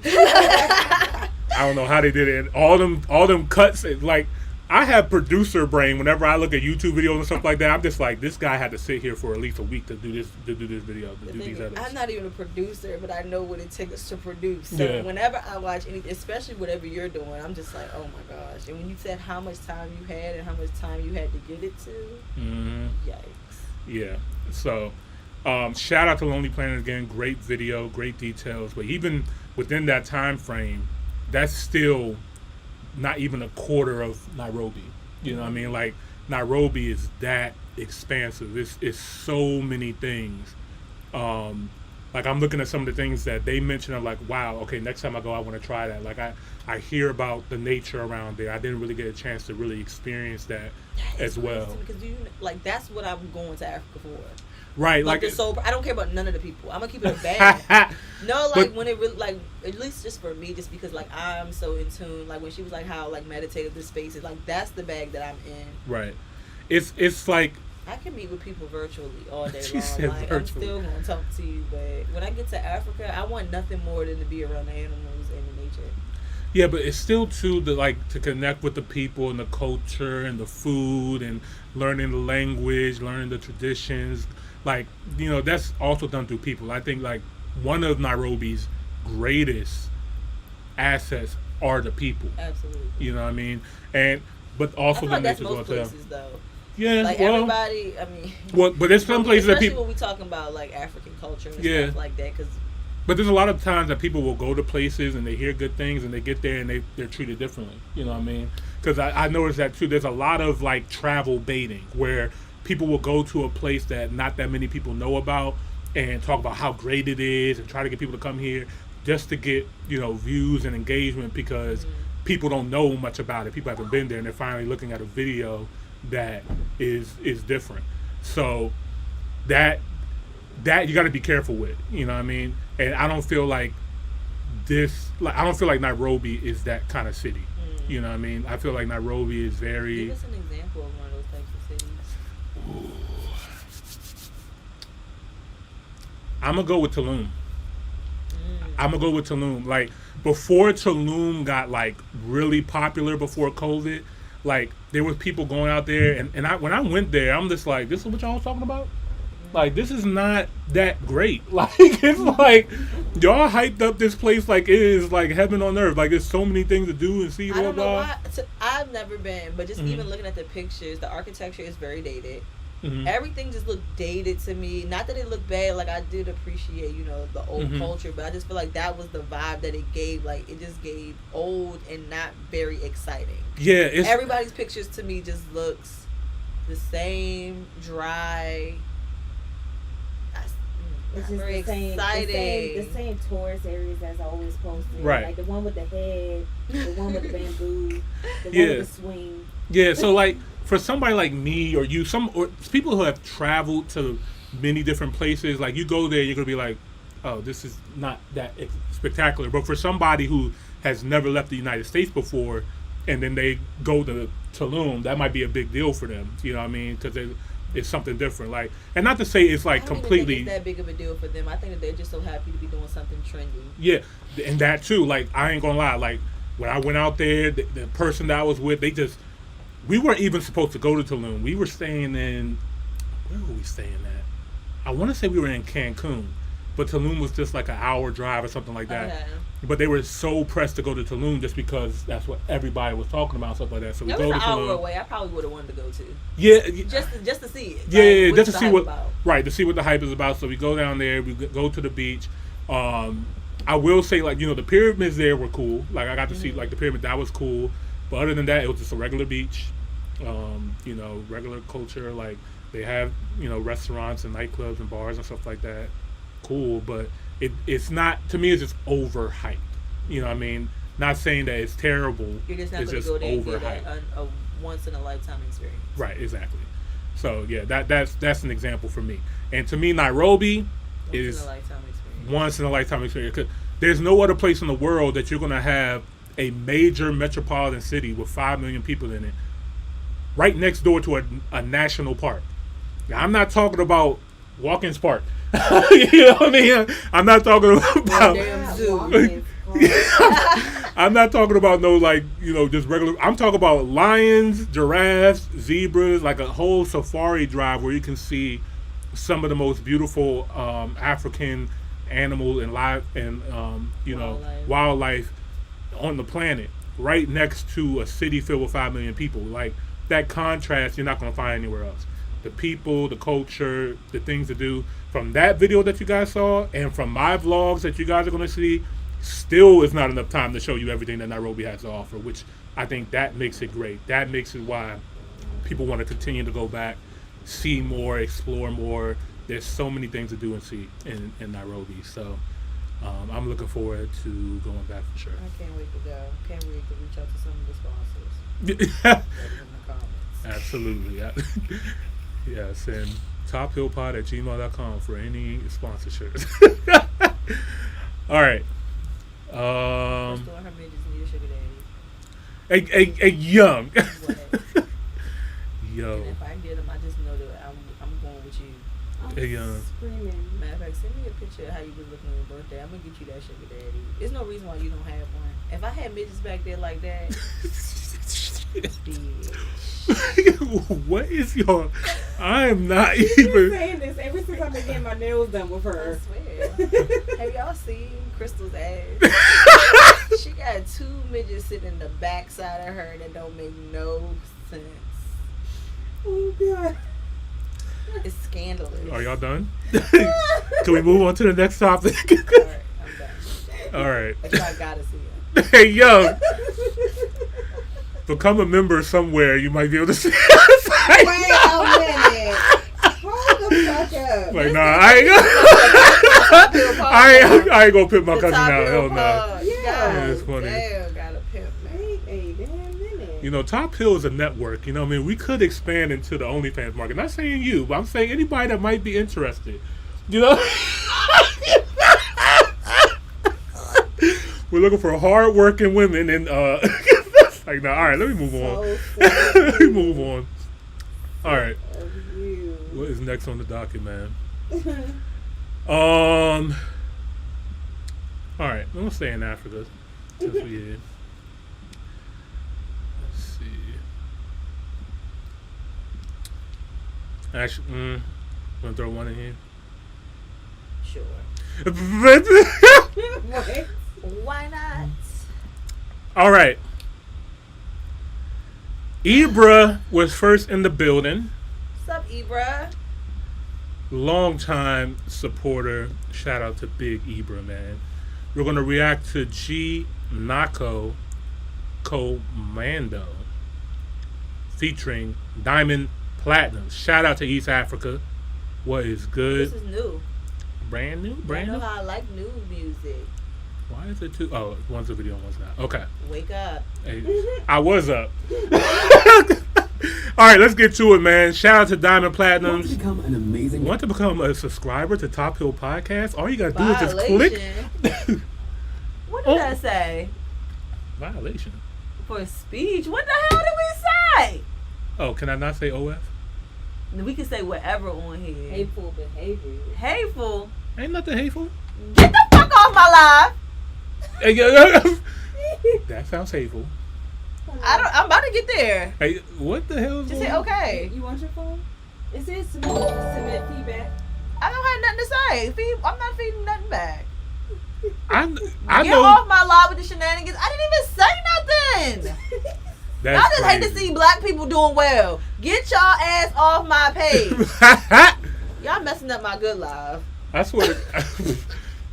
I don't know how they did it. And all them cuts, like, I have producer brain whenever I look at YouTube videos and stuff like that. I'm just like, this guy had to sit here for at least a week to do this video, to do these edits. I'm not even a producer, but I know what it takes to produce. So Yeah. whenever I watch anything, especially whatever you're doing, I'm just like, oh my gosh. And when you said how much time you had and how much time you had to get it to, yikes. Yeah. So, shout out to Lonely Planet again. Great video, great details. But even within that time frame, that's still not even a quarter of Nairobi. You know what I mean? Like, Nairobi is that expansive. It's so many things. Like, I'm looking at some of the things that they mentioned. I'm like, wow, okay, next time I go, I want to try that. Like, I hear about the nature around there. I didn't really get a chance to really experience that as well. Because like, that's what I'm going to Africa for. Right, like like I don't care about none of the people. I'm gonna keep it a bag. No, like But- when it really, like, at least just for me, just because like I'm so in tune. Like when she was like how like meditative this space is, like that's the bag that I'm in. right. It's like I can meet with people virtually all day She long. said Like virtually. I'm still gonna talk to you, but when I get to Africa, I want nothing more than to be around the animals and the nature. yeah, but it's still too to connect with the people and the culture and the food and learning the language, learning the traditions. Like, you know, that's also done through people. I think like one of Nairobi's greatest assets are the people. Absolutely. You know what I mean? But I also feel the like that's nature most as well. places though. Yeah, Like well, everybody, I mean. well, but there's some places that especially people. when we talking about like African culture and Yeah. stuff like that, because. But there's a lot of times that people will go to places and they hear good things and they get there and they're treated differently. You know what I mean? Because I noticed that too. There's a lot of like travel baiting where people will go to a place that not that many people know about and talk about how great it is and try to get people to come here just to get, you know, views and engagement because people don't know much about it. People haven't been there and they're finally looking at a video that is different. So that you got to be careful with, you know what I mean? And I don't feel like I don't feel like Nairobi is that kind of city. You know what I mean? I feel like Nairobi is very. Give us an example of one of those types of cities. I'm gonna go with Tulum. Like before Tulum got like really popular before COVID, like there was people going out there, and when I went there, I'm just like, this is what y'all was talking about. Like, this is not that great. Like, it's like, y'all hyped up this place like it is like heaven on earth. Like, there's so many things to do and see. I don't know blah. why. I've never been, but just even looking at the pictures, the architecture is very dated. Everything just looked dated to me. Not that it looked bad. Like, I did appreciate, you know, the old culture, but I just feel like that was the vibe that it gave. Like, it just gave old and not very exciting. Yeah, it's Everybody's pictures to me just looks the same, dry. It's just Very the same, exciting. the same tourist areas as always posted. Right. Like the one with the head, the one with the bamboo, the one Yeah. with the swing. Yeah, so like for somebody like me or you, or people who have traveled to many different places, like you go there, you're gonna be like, oh, this is not that spectacular. But for somebody who has never left the United States before, and then they go to Tulum, that might be a big deal for them. You know what I mean? Because it's something different. Like, and not to say it's like I don't completely. even think it's that big of a deal for them. I think that they're just so happy to be doing something trendy. Yeah, and that too. Like, I ain't gonna lie. Like, when I went out there, the person that I was with, we weren't even supposed to go to Tulum. We were staying in, where were we staying at? I want to say we were in Cancun, but Tulum was just like an hour drive or something like that. Okay. But they were so pressed to go to Tulum just because that's what everybody was talking about, stuff like that. So we It go was to an hour Tulum. away. I probably would have wanted to go to. Yeah, Just to see it. yeah, Like, just what's to the see hype what about? right to see what the hype is about. So we go down there, we go to the beach. I will say, like, you know, the pyramids there were cool. Like, I got to see like the pyramid, that was cool. But other than that, it was just a regular beach. You know, regular culture. Like, they have, you know, restaurants and nightclubs and bars and stuff like that. Cool, but it's not, to me, it's just overhyped. You know what I mean? Not saying that it's terrible. You're just not it's going to just go there and overhyped. get a once in a lifetime experience. Right, exactly. So yeah, that's an example for me. And to me, Nairobi is Once in a lifetime experience. once in a lifetime experience. 'Cause there's no other place in the world that you're gonna have a major metropolitan city with 5 million people in it, right next door to a national park. Now, I'm not talking about Watkins Park. You know what I mean? I'm not talking about. Damn zoo. Watkins I'm not talking about no like just regular. I'm talking about lions, giraffes, zebras, like a whole safari drive where you can see some of the most beautiful African animals and wildlife on the planet, right next to a city filled with 5 million people. Like that contrast, you're not going to find anywhere else. The people, the culture, the things to do. From that video that you guys saw, and from my vlogs that you guys are going to see, still is not enough time to show you everything that Nairobi has to offer, which I think that makes it great. That makes it why people want to continue to go back, see more, explore more. There's so many things to do and see in Nairobi. So I'm looking forward to going back for sure. I can't wait to go. Can't wait to reach out to some of the sponsors. In the comments. Absolutely. Yes, and tophillpod@gmail.com for any sponsorships. All right. Crystal and her midgets need a sugar daddy. A young. Yo. And if I get them, I just know that I'm going with you. A young. Screaming. Matter of fact, send me a picture of how you was looking on your birthday. I'm gonna get you that sugar daddy. There's no reason why you don't have one. If I had midgets back there like that, What is your? I am not She's been even. saying this ever since I've been getting my nails done with I her. swear. Have y'all seen Crystal's ass? She got 2 midgets sitting in the back side of her that don't make no sense. Oh God. It's scandalous. Are y'all done? Can we move on to the next topic? Alright, I'm done. All right. But y'all gotta see it. Hey, yo. Become a member somewhere. You might be able to see. Wait a minute. Hold the fuck up. Like, nah, I ain't gonna pimp my cousin out. Hell no. Yeah. It's funny. Damn, got a pimp, man. Wait a damn minute. Top Hill is a network. I mean, we could expand into the OnlyFans market. Not saying you, but I'm saying anybody that might be interested. We're looking for hard-working women, and like, nah, all right, let me move on. Let me move on. All right. What is next on the docket, man? All right, I'm gonna stay in Africa since we here. Let's see. Actually, wanna throw one in here? Sure. What? Why not? All right. Ibra was first in the building. What's up, Ibra? Longtime supporter. Shout out to Big Ibra, man. We're going to react to G Nako Commando featuring Diamond Platinum. Shout out to East Africa. What is good? This is new. Brand new? Brand I know new? how I like new music. Why is it two? Oh, one's a video and one's not. Okay. Wake up. Hey, I was up. All right, let's get to it, man. Shout out to Diamond Platinum. Want to become an amazing... Want to become a subscriber to Top Hill Podcast? All you gotta do is just click. What did I say? Violation. For speech? What the hell did we say? Oh, can I not say OF? We can say whatever on here. Hateful behavior. Hateful? Ain't nothing hateful. Get the fuck off my live. Hey, that sounds hateful. I'm about to get there. Hey, what the hell is Just going hit on? okay. You want your phone? It says submit feedback. I don't have nothing to say. I'm not feeding nothing back. I Get know. off my live with the shenanigans. I didn't even say nothing. That's I just hate to crazy. see black people doing well. Get y'all ass off my page. Y'all messing up my good live. I swear to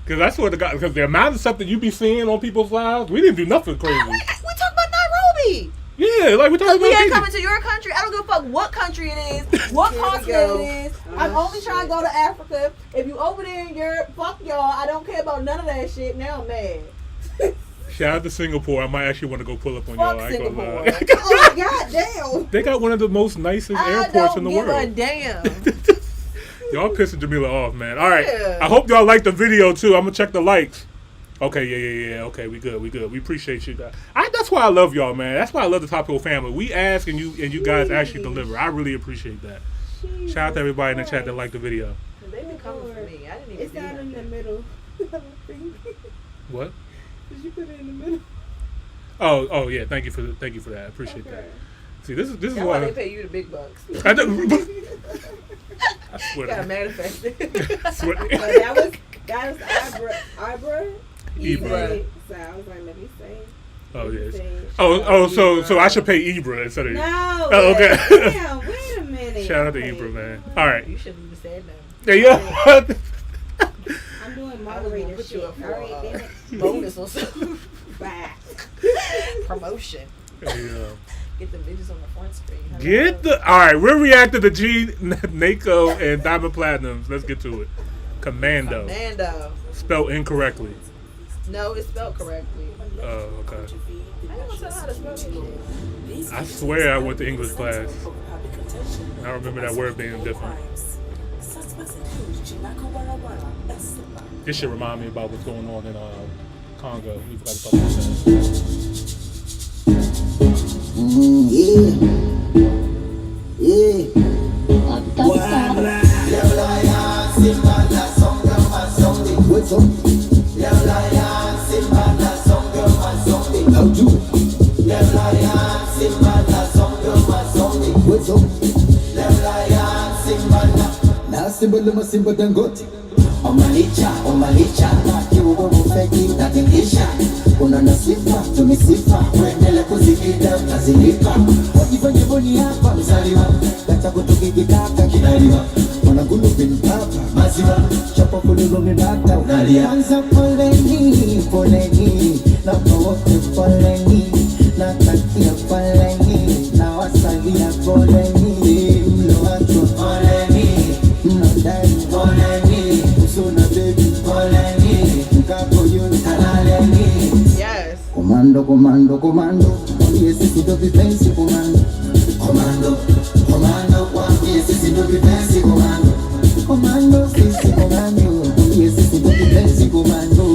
because I swear to God, because the amount of stuff that you be seeing on people's lives, we didn't do nothing crazy. We talk about Nairobi. Yeah, like we're talking We about ain't people. coming to your country. I don't give a fuck what country it is, what Here we continent go. it is. I'm only trying to go to Africa. If you over there in Europe, fuck y'all. I don't care about none of that shit. Now I'm mad. Shout out to Singapore. I might actually want to go pull up on Fuck y'all. I ain't gonna Singapore. lie. Oh, goddamn. They got one of the most nicest airports in the world. I don't give a damn. Y'all pissing Jamila off, man. All right. Yeah. I hope y'all like the video too. I'm gonna check the likes. Okay, yeah. Okay, we good. We appreciate you guys. That's why I love y'all, man. That's why I love the Top Hill family. We ask and you guys actually deliver. I really appreciate that. Shout out to everybody in the chat that liked the video. They been coming for me. I didn't even It's do down in the nothing. middle. What? Did you put it in the middle? Oh yeah. Thank you for that. I appreciate that. See, this is That's why why they pay you the big bucks. I swear. Gotta manifest it. Swear. But that was Ibra. Ibra. So I was like, let me say. Oh yes. say So I should pay Ibra instead of. No. Oh, okay. Damn, wait a minute. Shout out to Ibra, man. All right. You shouldn't even said that. There you go. I'm doing I was moderator gonna put shit. you up for All right, damn it. bonus or something. Bye. Promotion. There you go. Get the bitches on the front screen. All right, we're reacting to G, Nako, and Diamond Platinums. Let's get to it. Commando. Commando. Spelled incorrectly. No, it's spelled correctly. Oh, okay. I don't know how to spell this shit. I swear I went to English class. I remember that word being different. This should remind me about what's going on in Congo. We forgot to talk about Simba Dangote. Omalicha, kiugo mufeki natingisha. Unana sifa, tumisifa, kuendele kuzikida, nazilipa. Wajifanye boni hapa, mzaliwa, kata kutukikitaka kinaliwa. Wanagulu papa, maziwa, chapa kuligo mibata, unalia. Anza poleni, na mawote poleni, na katia poleni, na wasalia poleni, mlo watu poleni. Yes. Comando, yes, it's the defense, commando, yes, it's the defense, commando, sisi comando, yes, it's the defense, commando,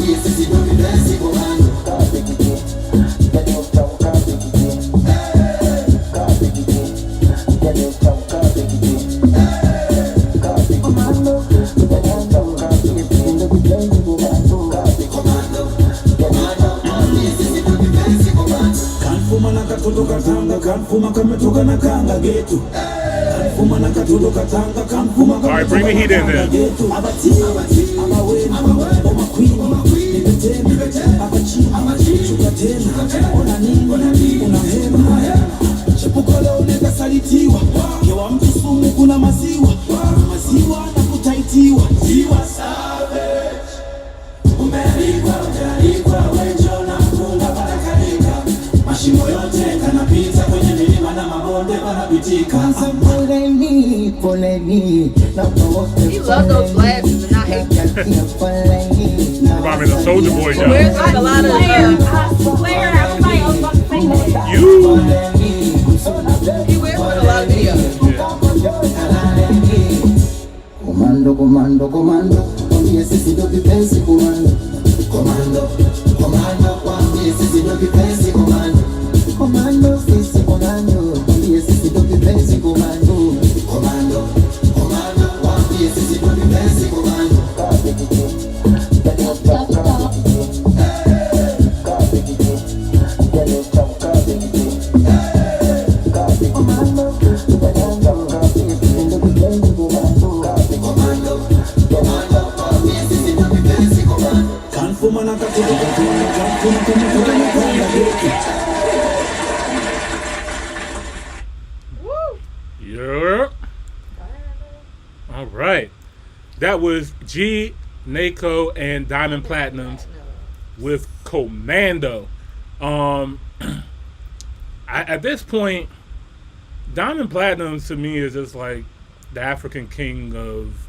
yes, it's the defense, All right, bring the heat in there. He loves those glasses and I hate them. Remind me of the Soldier Boy, y'all. Where's like a lot of Swear, everybody else about to say that. You. he wears with a lot of videos. Comando, yes, it's the defense, commando, yes, it's the defense, commando, sisi comando, yes, it's the defense, commando, yes, it's the defense, Yeah. All right. That was G, Nako, and Diamond Platinums with Commando. At this point, Diamond Platinums to me is just like the African king of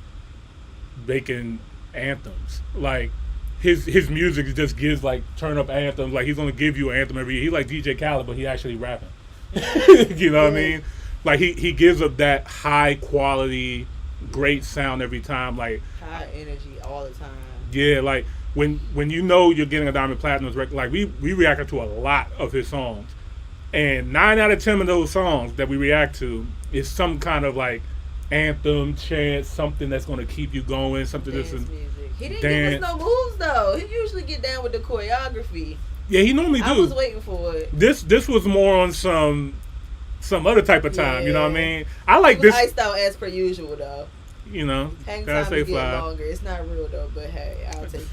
making anthems. Like his music just gives like turn up anthems. Like he's gonna give you an anthem every year. He like DJ Khaled, but he actually rapping. You know what I mean? Like he gives up that high quality, great sound every time. Like High energy all the time. yeah, like when you know you're getting a Diamond Platinums record, like we reacted to a lot of his songs, and 9 out of 10 of those songs that we react to is some kind of like anthem, chant, something that's going to keep you going, something Dance that's music. He didn't dance. give us no moves though. He usually get down with the choreography. Yeah, he normally I do. was waiting for it. This was more on some other type of time. You know what I Yeah. mean? I like He was this. iced out as per usual though. You know, Hang gotta time stay is getting fly. longer. It's not real though, but hey, I'll take it.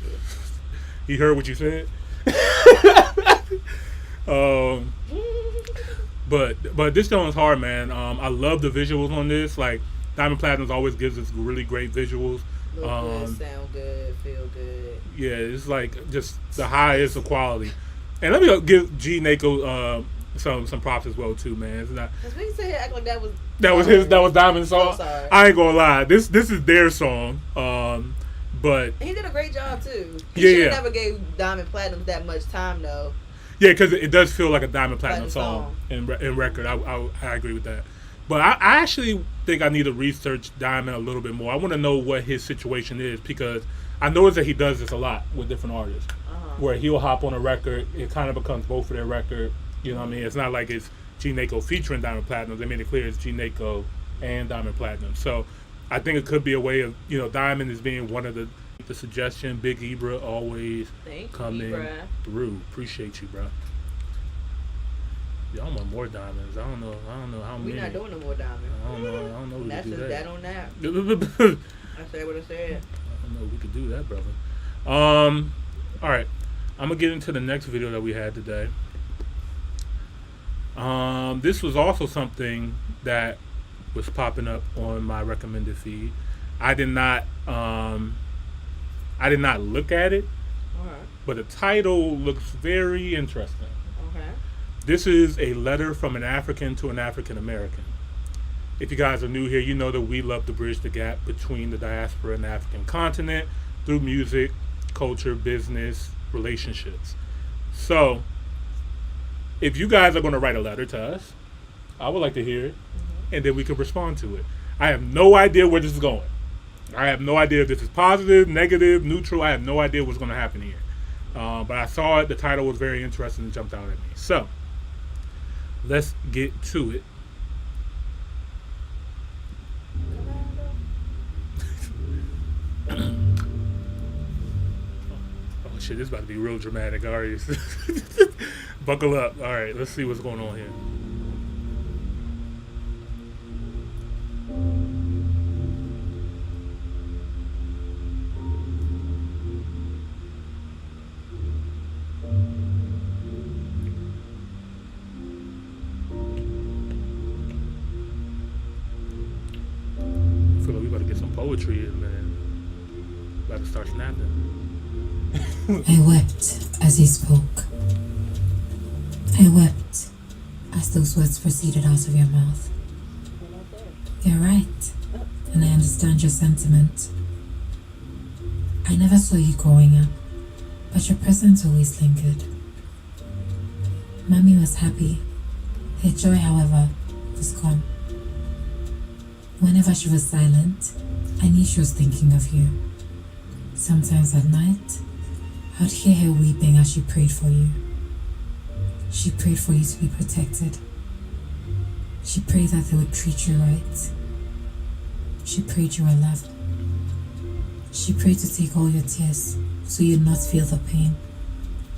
He heard what you said. But this song is hard, man. I love the visuals on this. Like Diamond Platnumz always gives us really great visuals. Look good, sound good, feel good. Yeah, it's like just the highest of quality. And let me give G Nako some props as well too, man. It's not Cause we say act like that was Diamond's song. I'm sorry. I ain't gonna lie, this is their song. But He did a great job too. He Yeah, should yeah. never gave Diamond Platnumz that much time though. yeah, because it does feel like a Diamond Platinum Platinum song in record. I agree with that. But I actually think I need to research Diamond a little bit more. I want to know what his situation is because I notice that he does this a lot with different artists, where he'll hop on a record. It kind of becomes both of their record. You know what I mean? It's not like it's G Nako featuring Diamond Platnumz. They made it clear it's G Nako and Diamond Platnumz. So I think it could be a way of, Diamond is being one of the suggestion. Big Ibra always coming through. Appreciate you, bro. Y'all want more diamonds. I don't know how many. We're not doing no more diamonds. I don't know. We That's could do just that. that on that. I said what I said. I don't know. We could do that, brother. All right. I'm gonna get into the next video that we had today. This was also something that was popping up on my recommended feed. I did not look at it, but the title looks very interesting. Okay. This is a letter from an African to an African American. If you guys are new here, you know that we love to bridge the gap between the diaspora and the African continent through music, culture, business, relationships. So, if you guys are going to write a letter to us, I would like to hear it, and then we can respond to it. I have no idea where this is going. I have no idea if this is positive, negative, neutral. I have no idea what's going to happen here. But I saw it. The title was very interesting and jumped out at me. So, let's get to it. Oh shit, this is about to be real dramatic. All right. Buckle up. All right, let's see what's going on here. I feel like we about to get some poetry in, man. About to start snapping. I wept as he spoke. I wept as those words proceeded out of your mouth. You're right, and I understand your sentiment. I never saw you growing up, but your presence always lingered. Mommy was happy. Her joy, however, was gone. Whenever she was silent, I knew she was thinking of you. Sometimes at night, I'd hear her weeping as she prayed for you. She prayed for you to be protected. She prayed that they would treat you right. She prayed you were loved. She prayed to take all your tears so you'd not feel the pain.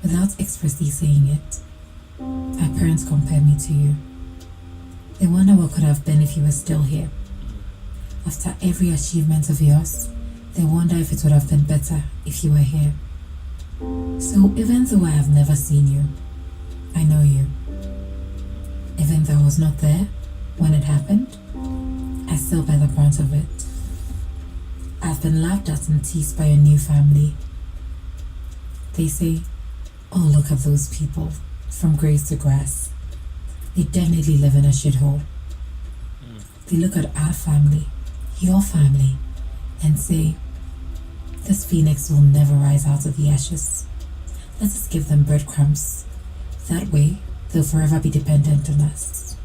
Without expressly saying it, our parents compared me to you. They wonder what could have been if you were still here. After every achievement of yours, they wonder if it would have been better if you were here. So even though I have never seen you, I know you. Even though I was not there when it happened, I still bear the brunt of it. I've been laughed at and teased by your new family. They say, oh, look at those people, from grace to grass. They definitely live in a shithole. They look at our family, your family, and say, this phoenix will never rise out of the ashes. Let us give them breadcrumbs. That way, they'll forever be dependent on us.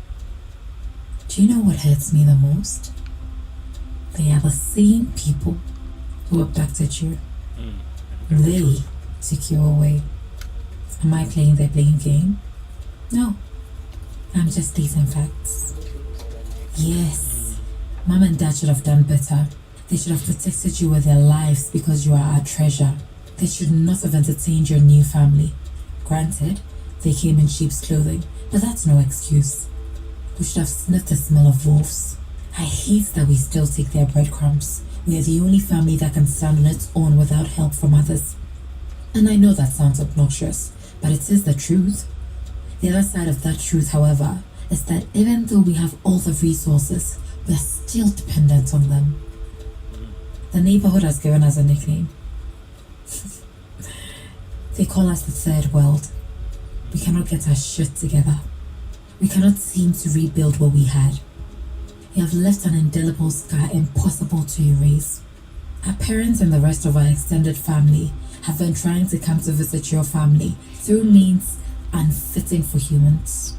Do you know what hurts me the most? They are the same people who abducted you. They took you away. Am I playing their blame game? No. I'm just stating facts. Yes, Mom and Dad should have done better. They should have protected you with their lives because you are our treasure. They should not have entertained your new family. Granted, they came in sheep's clothing, but that's no excuse. We should have sniffed the smell of wolves. I hate that we still take their breadcrumbs. We are the only family that can stand on its own without help from others. And I know that sounds obnoxious, but it is the truth. The other side of that truth, however, is that even though we have all the resources, we're still dependent on them. The neighborhood has given us a nickname. They call us the third world. We cannot get our shit together. We cannot seem to rebuild what we had. We have left an indelible scar impossible to erase. Our parents and the rest of our extended family have been trying to come to visit your family through means unfitting for humans.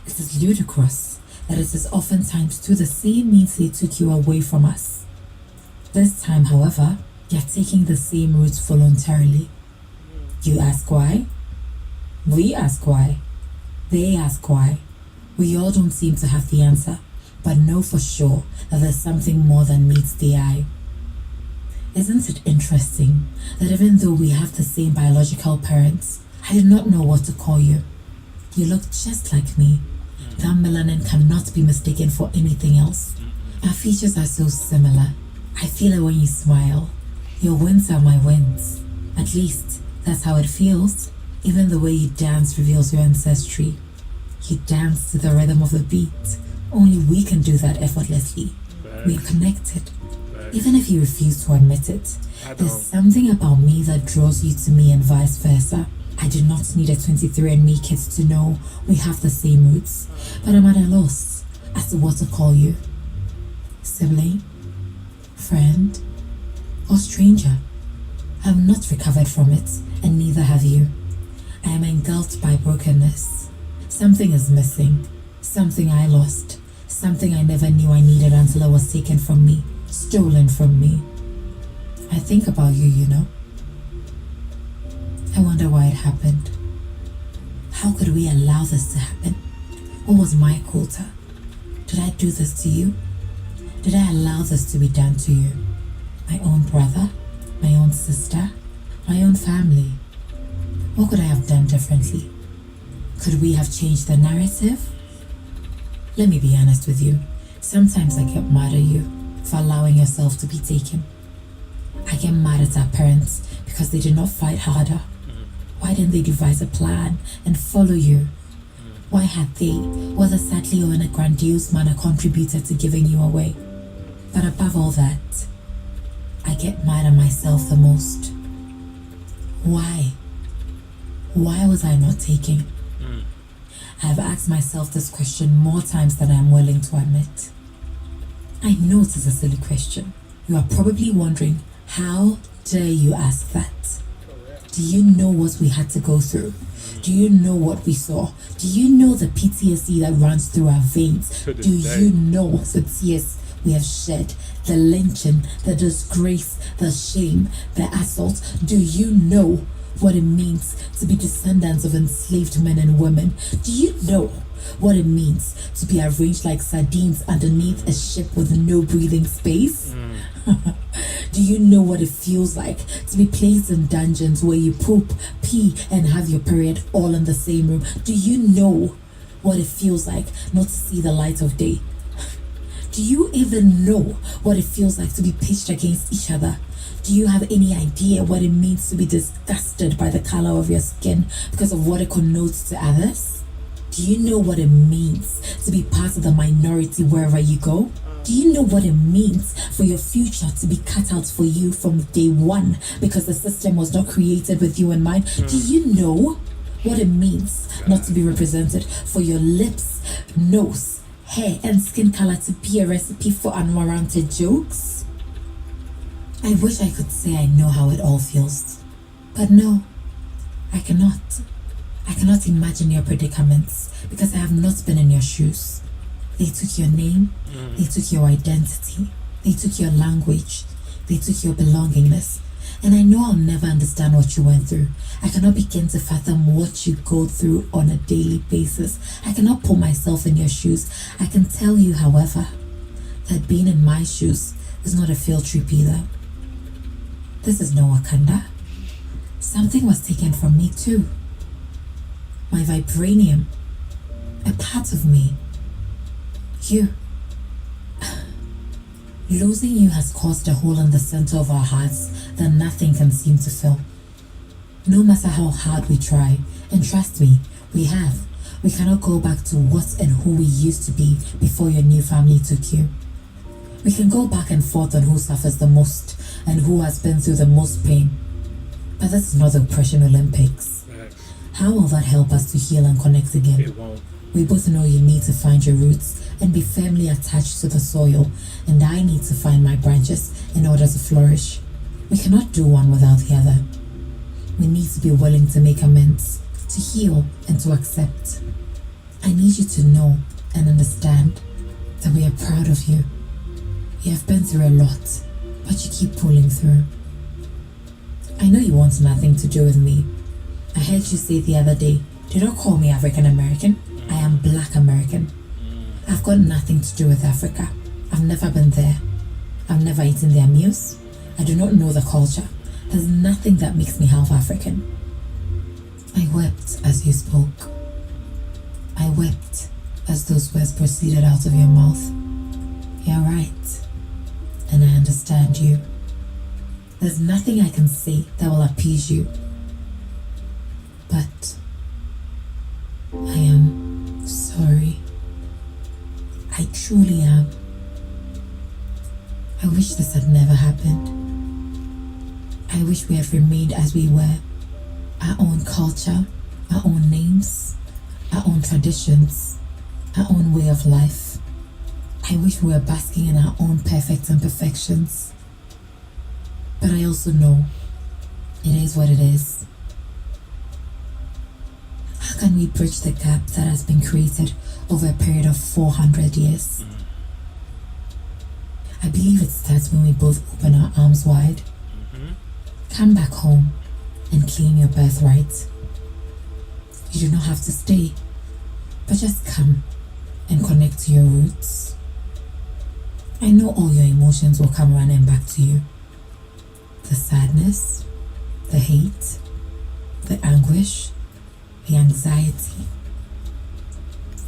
It is ludicrous that it is oftentimes through the same means they took you away from us. This time, however, you're taking the same route voluntarily. You ask why? We ask why. They ask why. We all don't seem to have the answer, but know for sure that there's something more than meets the eye. Isn't it interesting that even though we have the same biological parents, I did not know what to call you. You look just like me. That melanin cannot be mistaken for anything else. Our features are so similar. I feel it when you smile. Your wins are my wins. At least, that's how it feels. Even the way you dance reveals your ancestry. You dance to the rhythm of the beat. Only we can do that effortlessly. We're connected. Even if you refuse to admit it, there's something about me that draws you to me and vice versa. I do not need a 23andMe kit to know we have the same roots, but I'm at a loss as to what to call you. Sibling, friend, or stranger. I have not recovered from it, and neither have you. I am engulfed by brokenness. Something is missing. Something I lost. Something I never knew I needed until it was taken from me. Stolen from me. I think about you, you know. I wonder why it happened. How could we allow this to happen? What was my quota? Did I do this to you? Did I allow this to be done to you? My own brother? My own sister? My own family? What could I have done differently? Could we have changed the narrative? Let me be honest with you. Sometimes I get mad at you for allowing yourself to be taken. I get mad at our parents because they did not fight harder. Why didn't they devise a plan and follow you? Why had they, whether sadly or in a grandiose manner, contributed to giving you away? But above all that, I get mad at myself the most. Why? Why was I not taking? I have asked myself this question more times than I am willing to admit. I know it is a silly question. You are probably wondering, how dare you ask that? Do you know what we had to go through? Do you know what we saw? Do you know the PTSD that runs through our veins? Do you know the tears we have shed? The lynching, the disgrace, the shame, the assault? Do you know what it means to be descendants of enslaved men and women? Do you know what it means to be arranged like sardines underneath a ship with no breathing space? Do you know what it feels like to be placed in dungeons where you poop, pee, and have your period all in the same room? Do you know what it feels like not to see the light of day? Do you even know what it feels like to be pitched against each other? Do you have any idea what it means to be disgusted by the color of your skin because of what it connotes to others? Do you know what it means to be part of the minority wherever you go? Do you know what it means for your future to be cut out for you from day one because the system was not created with you in mind? Do you know what it means not to be represented, for your lips, nose, hair, and skin color to be a recipe for unwarranted jokes? I wish I could say I know how it all feels, but no, I cannot. I cannot imagine your predicaments because I have not been in your shoes. They took your name, they took your identity, they took your language, they took your belongingness. And I know I'll never understand what you went through. I cannot begin to fathom what you go through on a daily basis. I cannot put myself in your shoes. I can tell you, however, that being in my shoes is not a field trip either. This is no Wakanda. Something was taken from me too. My vibranium. A part of me. You. Losing you has caused a hole in the center of our hearts that nothing can seem to fill. No matter how hard we try, and trust me, we cannot go back to what and who we used to be before your new family took you. We can go back and forth on who suffers the most and who has been through the most pain. But this is not the Oppression Olympics. How will that help us to heal and connect again? It won't. We both know you need to find your roots and be firmly attached to the soil, and I need to find my branches in order to flourish. We cannot do one without the other. We need to be willing to make amends, to heal, and to accept. I need you to know and understand that we are proud of you. You have been through a lot, but you keep pulling through. I know you want nothing to do with me. I heard you say the other day, do not call me African American. I am Black American. I've got nothing to do with Africa. I've never been there. I've never eaten their meals. I do not know the culture. There's nothing that makes me half African. I wept as you spoke. I wept as those words proceeded out of your mouth. You're right. And I understand you. There's nothing I can say that will appease you. But I am sorry. I truly am. I wish this had never happened. I wish we had remained as we were. Our own culture, our own names, our own traditions, our own way of life. I wish we were basking in our own perfect imperfections. But I also know it is what it is. How can we bridge the gap that has been created over a period of 400 years? I believe it starts when we both open our arms wide. Come back home and claim your birthright. You do not have to stay, but just come and connect to your roots. I know all your emotions will come running back to you. The sadness, the hate, the anguish, the anxiety.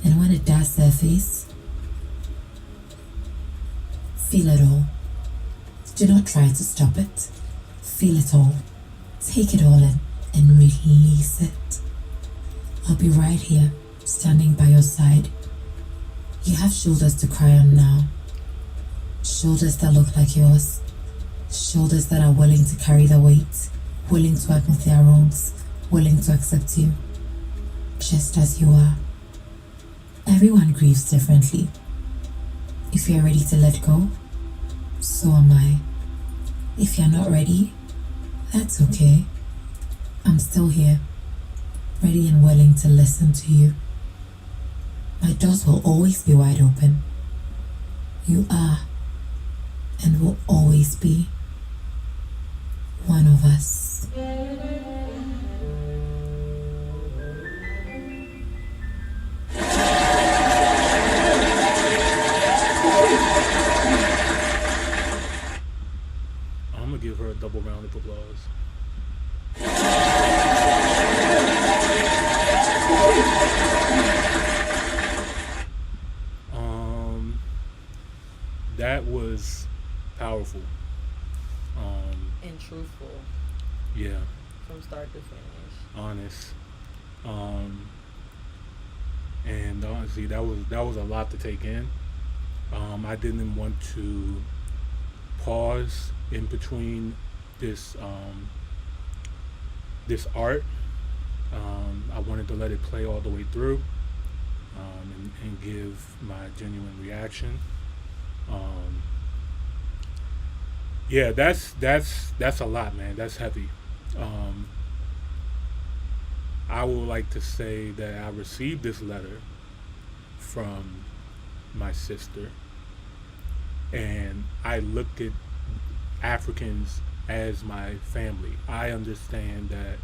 And when it does surface, feel it all. Do not try to stop it. Feel it all. Take it all in and release it. I'll be right here, standing by your side. You have shoulders to cry on now. Shoulders that look like yours. Shoulders that are willing to carry the weight, willing to admit their wrongs, willing to accept you, just as you are. Everyone grieves differently. If you're ready to let go, so am I. If you're not ready, that's okay. I'm still here, ready and willing to listen to you. My doors will always be wide open. You are and will always be one of us. I'm gonna give her a double round of applause. That was powerful. And truthful. Yeah. From start to finish. Honest. And honestly, that was a lot to take in. I didn't want to pause in between this this art. I wanted to let it play all the way through, and give my genuine reaction. Yeah, that's a lot, man. That's heavy. I would like to say that I received this letter from my sister, and I look at Africans as my family. I understand that,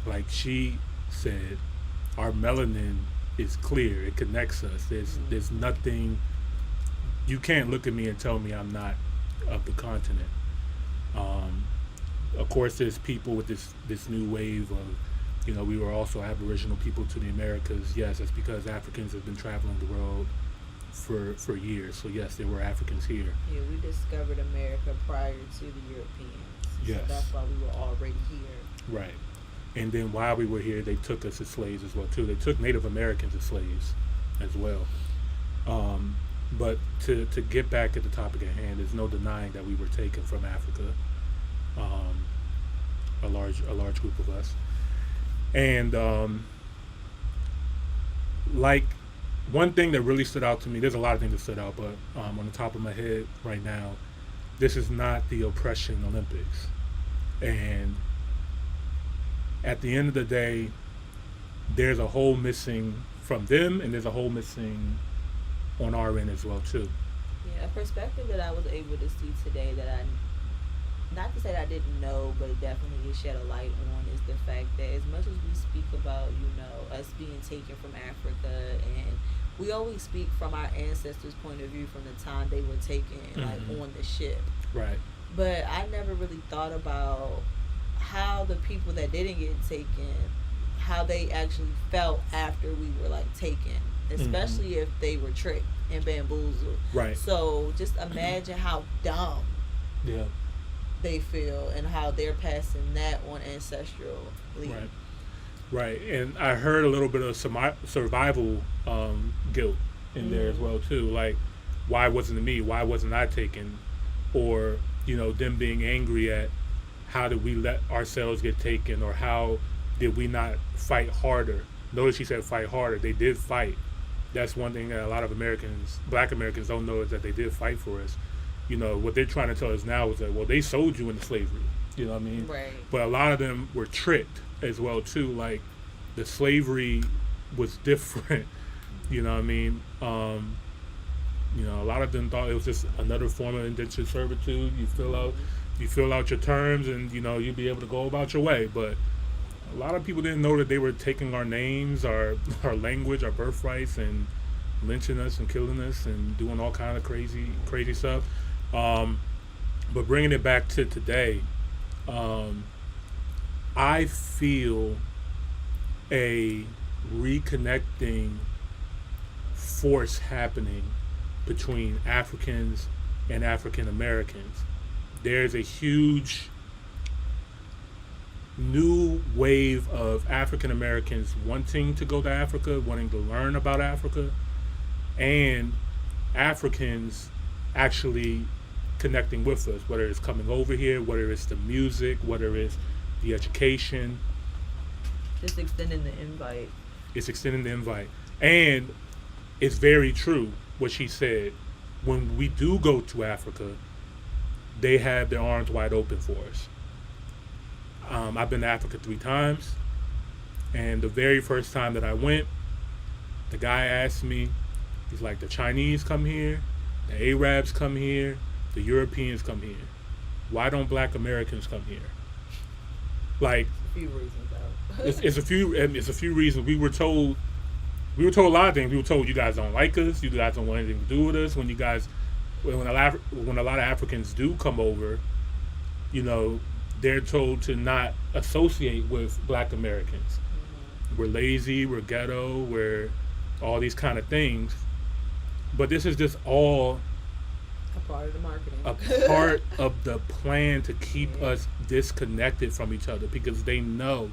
like she said, our melanin is clear. It connects us. There's nothing you can't look at me and tell me I'm not of the continent. Of course, there's people with this new wave of, you know, we were also Aboriginal people to the Americas. Yes, that's because Africans have been traveling the world for years. So yes, there were Africans here. Yeah, we discovered America prior to the Europeans. Yes. So that's why we were already here. Right. And then while we were here, they took us as slaves as well too. They took Native Americans as slaves as well. But to get back at the topic at hand, there's no denying that we were taken from Africa, a large group of us. And like one thing that really stood out to me, there's a lot of things that stood out, but on the top of my head right now, this is not the oppression Olympics. And at the end of the day, there's a hole missing from them, and there's a hole missing on our end as well too. Yeah, a perspective that I was able to see today that not to say that I didn't know, but it definitely shed a light on, is the fact that as much as we speak about, you know, us being taken from Africa, and we always speak from our ancestors' point of view from the time they were taken, like on the ship. Right. But I never really thought about how the people that didn't get taken, how they actually felt after we were like taken, especially if they were tricked and bamboozled. Right. So just imagine how dumb they feel and how they're passing that on ancestrally. Right. And I heard a little bit of survival guilt in there as well too. Like, why wasn't it me? Why wasn't I taken? Or, you know, them being angry at how did we let ourselves get taken, or how did we not fight harder? Notice she said fight harder. They did fight. That's one thing that a lot of Americans, Black Americans, don't know, is that they did fight for us. You know, what they're trying to tell us now is that, well, they sold you into slavery. You know what I mean? Right. But a lot of them were tricked as well too. Like, the slavery was different. You know what I mean? You know, a lot of them thought it was just another form of indentured servitude. You fill out your terms, and you know, you'd be able to go about your way. But a lot of people didn't know that they were taking our names, our language, our birthrights, and lynching us and killing us and doing all kind of crazy stuff. But bringing it back to today, I feel a reconnecting force happening between Africans and African Americans. There's a huge new wave of African Americans wanting to go to Africa, wanting to learn about Africa, and Africans actually connecting with us, whether it's coming over here, whether it's the music, whether it's the education. Just extending the invite. It's extending the invite. And it's very true what she said. When we do go to Africa, they have their arms wide open for us. I've been to Africa 3 times, and the very first time that I went, the guy asked me, he's like, the Chinese come here, the Arabs come here, the Europeans come here. Why don't Black Americans come here? Like, a few reasons though. it's a few reasons. We were told a lot of things. We were told, you guys don't like us, you guys don't want anything to do with us. When a lot of Africans do come over, you know, they're told to not associate with Black Americans. We're lazy, we're ghetto, we're all these kind of things. But this is just all a part of the marketing. A part of the plan to keep us disconnected from each other, because they know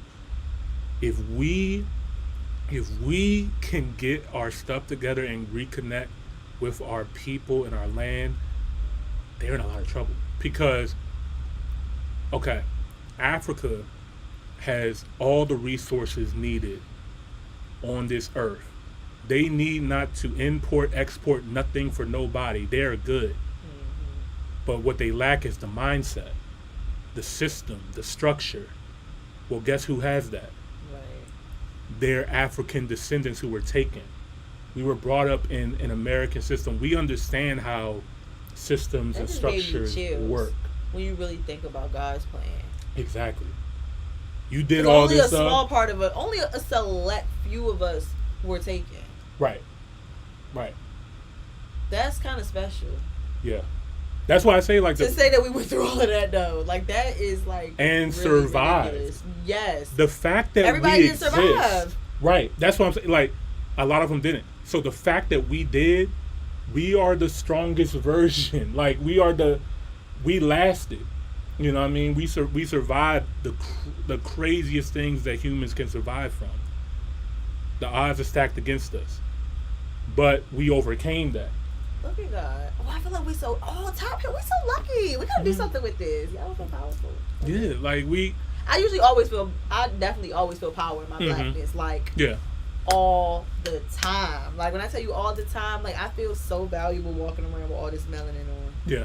if we can get our stuff together and reconnect with our people and our land, they're in a lot of trouble. Because, okay, Africa has all the resources needed on this earth. They need not to import, export nothing for nobody. They're good. But what they lack is the mindset, the system, the structure. Well, guess who has that? They're African descendants who were taken. We were brought up in an American system. We understand how systems and structures work. When you really think about God's plan. Exactly. You did all this stuff. Only a small part of it. Only a select few of us were taken. Right. That's kind of special. Yeah. That's why I say like To say that we went through all of that though, like that is like and really survive. ridiculous. Yes. The fact that everybody we didn't exist, survive. right? That's what I'm saying. Like a lot of them didn't. So the fact that we did, we are the strongest version. Like we lasted. You know what I mean? We survived the craziest things that humans can survive from. The odds are stacked against us, but we overcame that. Look at God. Oh, I feel like we so top here. We so lucky. We gotta do something with this. Y'all so powerful. Yeah, like I definitely always feel power in my blackness. Like yeah. all the time. Like when I tell you all the time, like I feel so valuable walking around with all this melanin on. Yeah.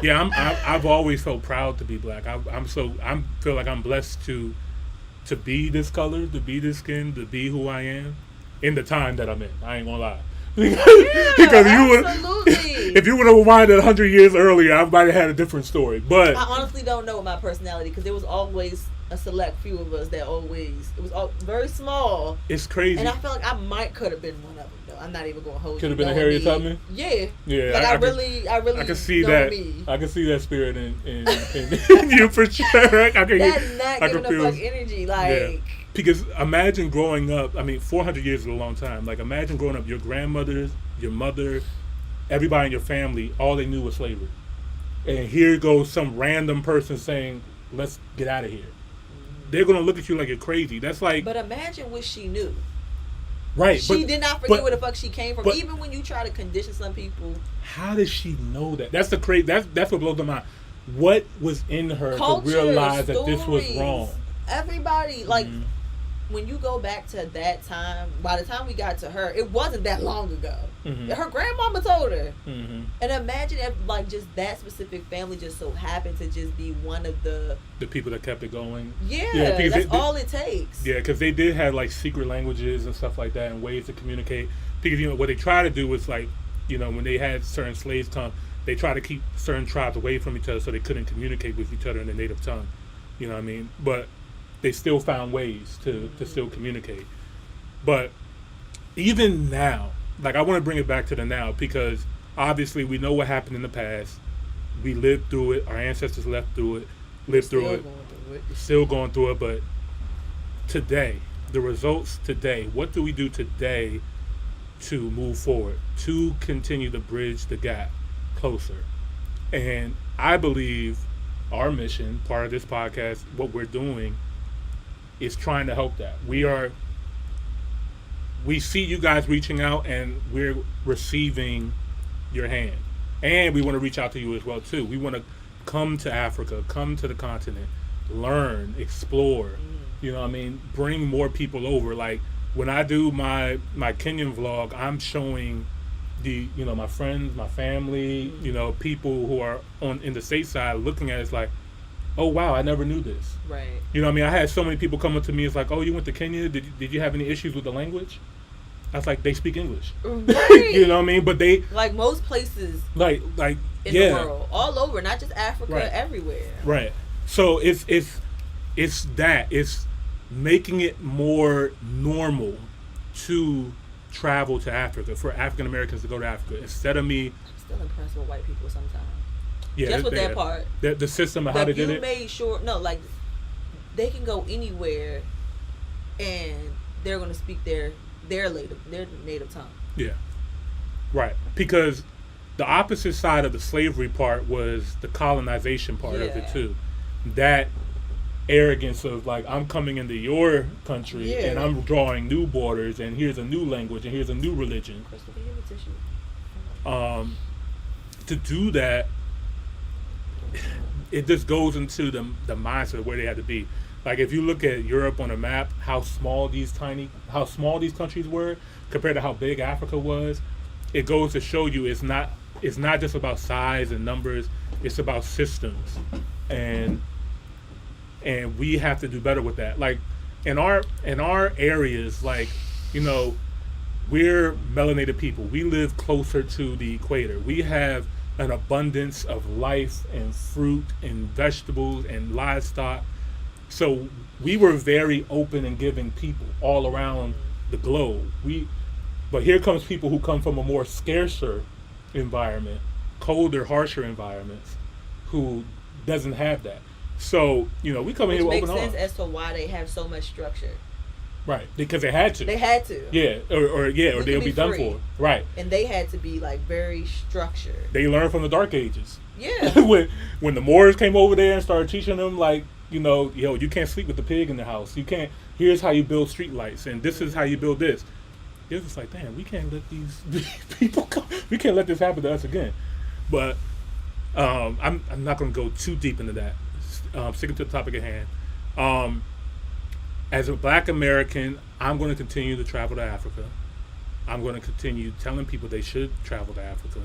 Yeah, I've always felt proud to be black. I feel like I'm blessed to be this color, to be this skin, to be who I am in the time that I'm in. I ain't gonna lie. Because if you would have reminded 100 years earlier, I might have had a different story. But I honestly don't know my personality because there was always a select few of us that it was all very small. It's crazy. And I felt like I could have been one of them. though. I'm not even gonna hold. Could you. have been a Harriet Tubman. Yeah. Yeah. Like I really. I can see know that. Me. I can see that spirit in you for sure. That's not giving a fuck energy. Like. Yeah. Because imagine growing up. I mean, 400 years is a long time. Like imagine growing up. Your grandmothers, your mother, everybody in your family, all they knew was slavery. And here goes some random person saying, "Let's get out of here." They're gonna look at you like you're crazy. That's like. But imagine what she knew. Right. She did not forget where the fuck she came from. Even when you try to condition some people. How does she know that? That's the crazy. That's what blows my mind. What was in her Culture, to realize that stories, this was wrong? Everybody like. When you go back to that time, by the time we got to her, it wasn't that long ago. Mm-hmm. Her grandmama told her. Mm-hmm. And imagine if, like, just that specific family just so happened to just be one of the people that kept it going. Yeah, that's all it takes. Yeah, because they did have, like, secret languages and stuff like that and ways to communicate. Because, you know, what they try to do was, like, you know, when they had certain slaves come, they try to keep certain tribes away from each other so they couldn't communicate with each other in their native tongue. You know what I mean? But they still found ways to still communicate. But even now, like I want to bring it back to the now because obviously we know what happened in the past. We lived through it. Our ancestors lived through it. Still going through it. But today, the results today, what do we do today to move forward, to continue to bridge the gap closer? And I believe our mission, part of this podcast, what we're doing is trying to help that. We see you guys reaching out and we're receiving your hand. And we want to reach out to you as well too. We want to come to Africa, come to the continent, learn, explore, you know what I mean? Bring more people over. Like when I do my Kenyan vlog, I'm showing my friends, my family, people who are in the stateside looking at it like, oh wow, I never knew this. Right. You know what I mean? I had so many people coming to me. It's like, oh, you went to Kenya? Did you have any issues with the language? I was like, they speak English. Right. You know what I mean? But they like most places like in the world, all over, not just Africa, everywhere. Right. So it's making it more normal to travel to Africa for African Americans to go to Africa instead of me. I'm still impressed with white people sometimes. Yeah, just with that part. The system of how they did it. You made sure, they can go anywhere, and they're going to speak their native tongue. Yeah, right. Because the opposite side of the slavery part was the colonization part of it too. That arrogance of like, I'm coming into your country and I'm drawing new borders, and here's a new language, and here's a new religion. Crystal, can you give me tissue? To do that, it just goes into the mindset of where they had to be. Like if you look at Europe on a map, how small these countries were compared to how big Africa was, it goes to show you it's not just about size and numbers, it's about systems. And we have to do better with that. Like in our areas, like, we're melanated people. We live closer to the equator. We have an abundance of life and fruit and vegetables and livestock. So we were very open and giving people all around the globe. But here comes people who come from a more scarcer environment, colder, harsher environments, who doesn't have that. So, you know, we come in Which here with makes open sense arms. as to why they have so much structure. Right, because they had to. They had to. Yeah, or they'll could be done free. for. Right. And they had to be like very structured. They learned from the Dark Ages. Yeah. when the Moors came over there and started teaching them, like, you know, yo, you can't sleep with the pig in the house. You can't. Here's how you build street lights, and this is how you build this. It was like, damn, we can't let these people come. We can't let this happen to us again. But I'm not going to go too deep into that. Sticking to the topic at hand. As a Black American, I'm going to continue to travel to Africa. I'm going to continue telling people they should travel to Africa.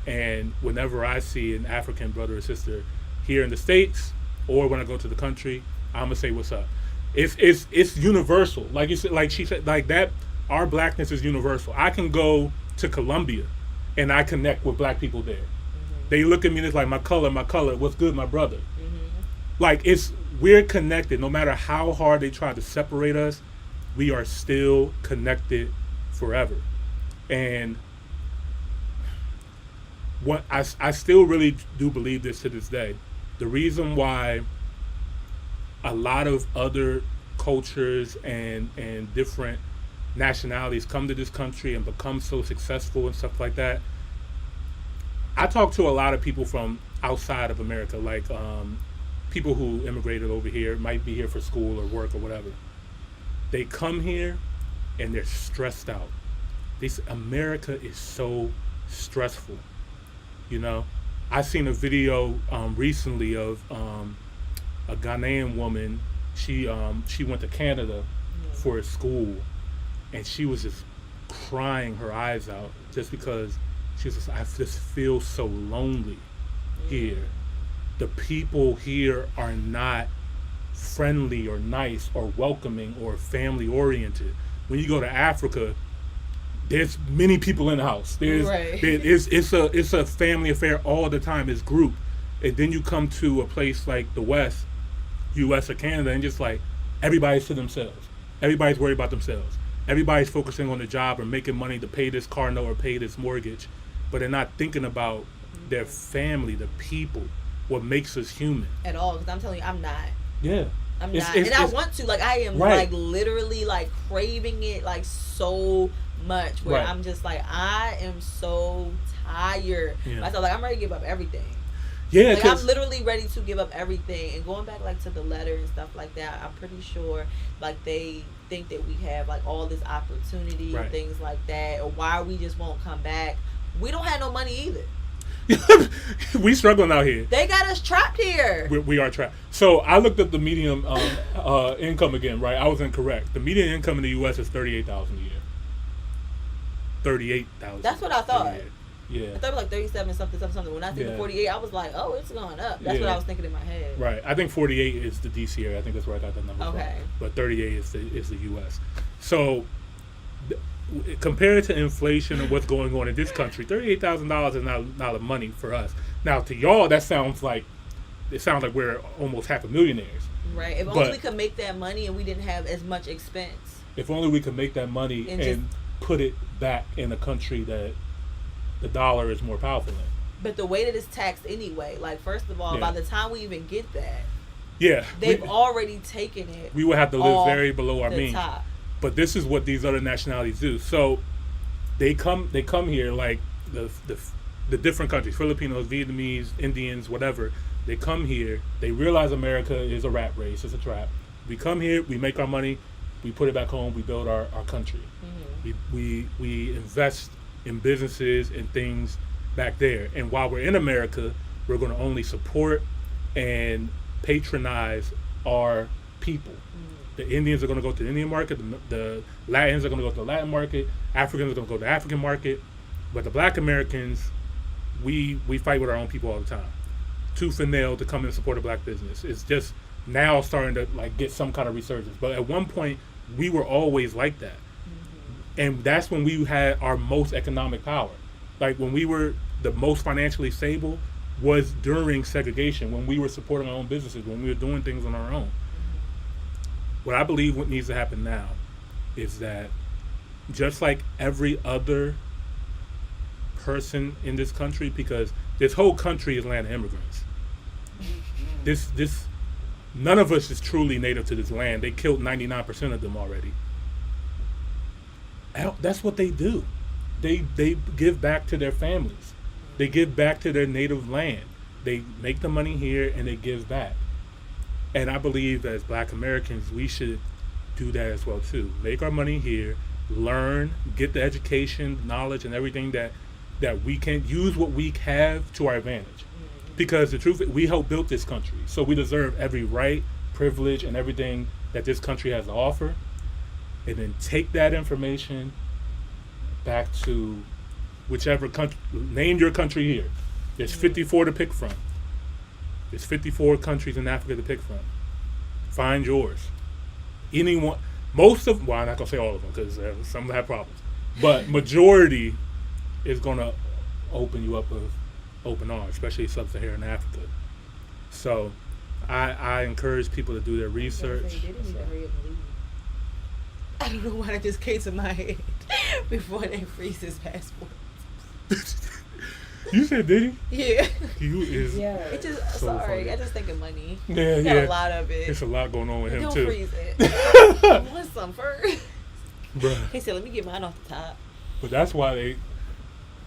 And whenever I see an African brother or sister here in the States, or when I go to the country, I'm gonna say what's up. It's universal. Like you said, like she said, like that. Our blackness is universal. I can go to Colombia, and I connect with Black people there. Mm-hmm. They look at me and it's like my color. What's good, my brother? Mm-hmm. Like we're connected. No matter how hard they try to separate us, we are still connected forever. And what I still really do believe this to this day. The reason why a lot of other cultures and different nationalities come to this country and become so successful and stuff like that. I talk to a lot of people from outside of America, like people who immigrated over here, might be here for school or work or whatever. They come here and they're stressed out. America is so stressful. You know, I seen a video recently of a Ghanaian woman. She went to Canada for school, and she was just crying her eyes out just because she was just, I just feel so lonely here. The people here are not friendly or nice or welcoming or family oriented. When you go to Africa, there's many people in the house. It's a family affair all the time. It's group. And then you come to a place like the West, US or Canada, and just like everybody's to themselves. Everybody's worried about themselves. Everybody's focusing on the job or making money to pay this car note or pay this mortgage, but they're not thinking about their family, the people, what makes us human. At all, because I'm telling you, I'm not. Yeah. I'm not. And I want to. Like, I am, like, literally, like, craving it, like, so much, where I'm just like, I am so tired. Yeah. Like, I'm ready to give up everything. Yeah, like, I'm literally ready to give up everything. And going back, like, to the letter and stuff like that, I'm pretty sure, like, they think that we have, like, all this opportunity and things like that, or why we just won't come back. We don't have no money either. We struggling out here. They got us trapped here. We are trapped. So I looked up the median income again, right? I was incorrect. The median income in the U.S. is $38,000 a year. $38,000. That's what I thought. Yeah. I thought it was like 37 something. When I see 48, I was like, oh, it's going up. That's what I was thinking in my head. Right. I think 48 is the DC area. I think that's where I got that number from. But 38 is the U.S. So compared to inflation and what's going on in this country, $38,000 is not a lot of money for us. Now, to y'all, it sounds like we're almost half a millionaires. Right. If only we could make that money and we didn't have as much expense. If only we could make that money and put it back in a country that the dollar is more powerful in. But the way that it's taxed anyway, like, first of all, by the time we even get that, they've already taken it. We would have to live very below our means. Top. But this is what these other nationalities do. So they come here, like the different countries, Filipinos, Vietnamese, Indians, whatever. They come here. They realize America is a rat race. It's a trap. We come here. We make our money. We put it back home. We build our country. Mm-hmm. We invest in businesses and things back there. And while we're in America, we're going to only support and patronize our people. The Indians are going to go to the Indian market. The Latins are going to go to the Latin market. Africans are going to go to the African market. But the Black Americans, we fight with our own people all the time, tooth and nail, to come and support a Black business. It's just now starting to, like, get some kind of resurgence. But at one point, we were always like that. Mm-hmm. And that's when we had our most economic power. Like, when we were the most financially stable was during segregation, when we were supporting our own businesses, when we were doing things on our own. What I believe what needs to happen now is that just like every other person in this country, because this whole country is land of immigrants. This none of us is truly native to this land. They killed 99% of them already. That's what they do. They give back to their families. They give back to their native land. They make the money here and they give back. And I believe as Black Americans, we should do that as well too. Make our money here, learn, get the education, knowledge, and everything that we can use what we have to our advantage. Because the truth is, we helped build this country, so we deserve every right, privilege, and everything that this country has to offer. And then take that information back to whichever country. Name your country here. There's 54 to pick from. There's 54 countries in Africa to pick from. Find yours. Anyone, most of, well, I'm not gonna say all of them because some of them have problems, but majority is gonna open you up with open arms, especially sub-Saharan Africa. So, I encourage people to do their research. I don't know why that just came to my head before they freeze his passport. You said Diddy? Yeah. You is It just so sorry, funny. I just think of money. Yeah, Got yeah. a lot of it. It's a lot going on with him Don't too. freeze it. I want some first. Bruh. He said, "Let me get mine off the top." But that's why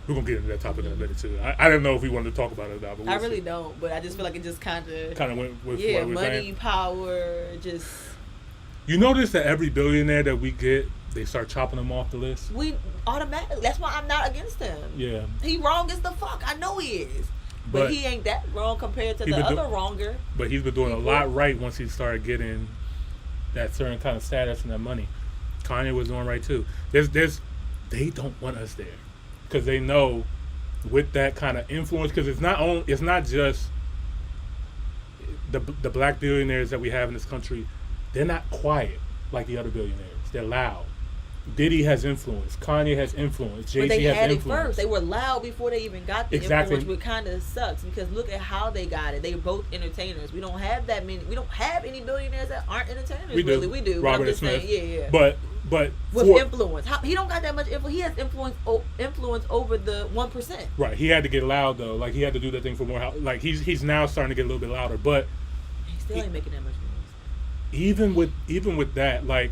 we're gonna get into that topic in a minute too. I didn't know if we wanted to talk about it now, but I really don't, but I just feel like it just kind of went with yeah, what we're money, saying. power, just You notice that every billionaire that we get, they start chopping them off the list. we automatically. That's why I'm not against him. Yeah. He wrong as the fuck. I know he is, but he ain't that wrong compared to he the been other do- wronger. But he's been doing a lot right once he started getting that certain kind of status and that money. Kanye was doing right too. They don't want us there because they know with that kind of influence. Because it's not just the black billionaires that we have in this country. They're not quiet like the other billionaires. They're loud. Diddy has influence. Kanye has influence. Jay-Z But they has had influence. it first. They were loud before they even got the Exactly. influence, which kind of sucks because look at how they got it. They were both entertainers. We don't have that many. We don't have any billionaires that aren't entertainers. We do. Really, we do. Robert I'm just Smith. saying, yeah. But with for- influence, he don't got that much influence. He has influence over the 1%. Right, he had to get loud though. Like he had to do that thing for more. Like he's now starting to get a little bit louder. But He still ain't making that much noise. even with that, like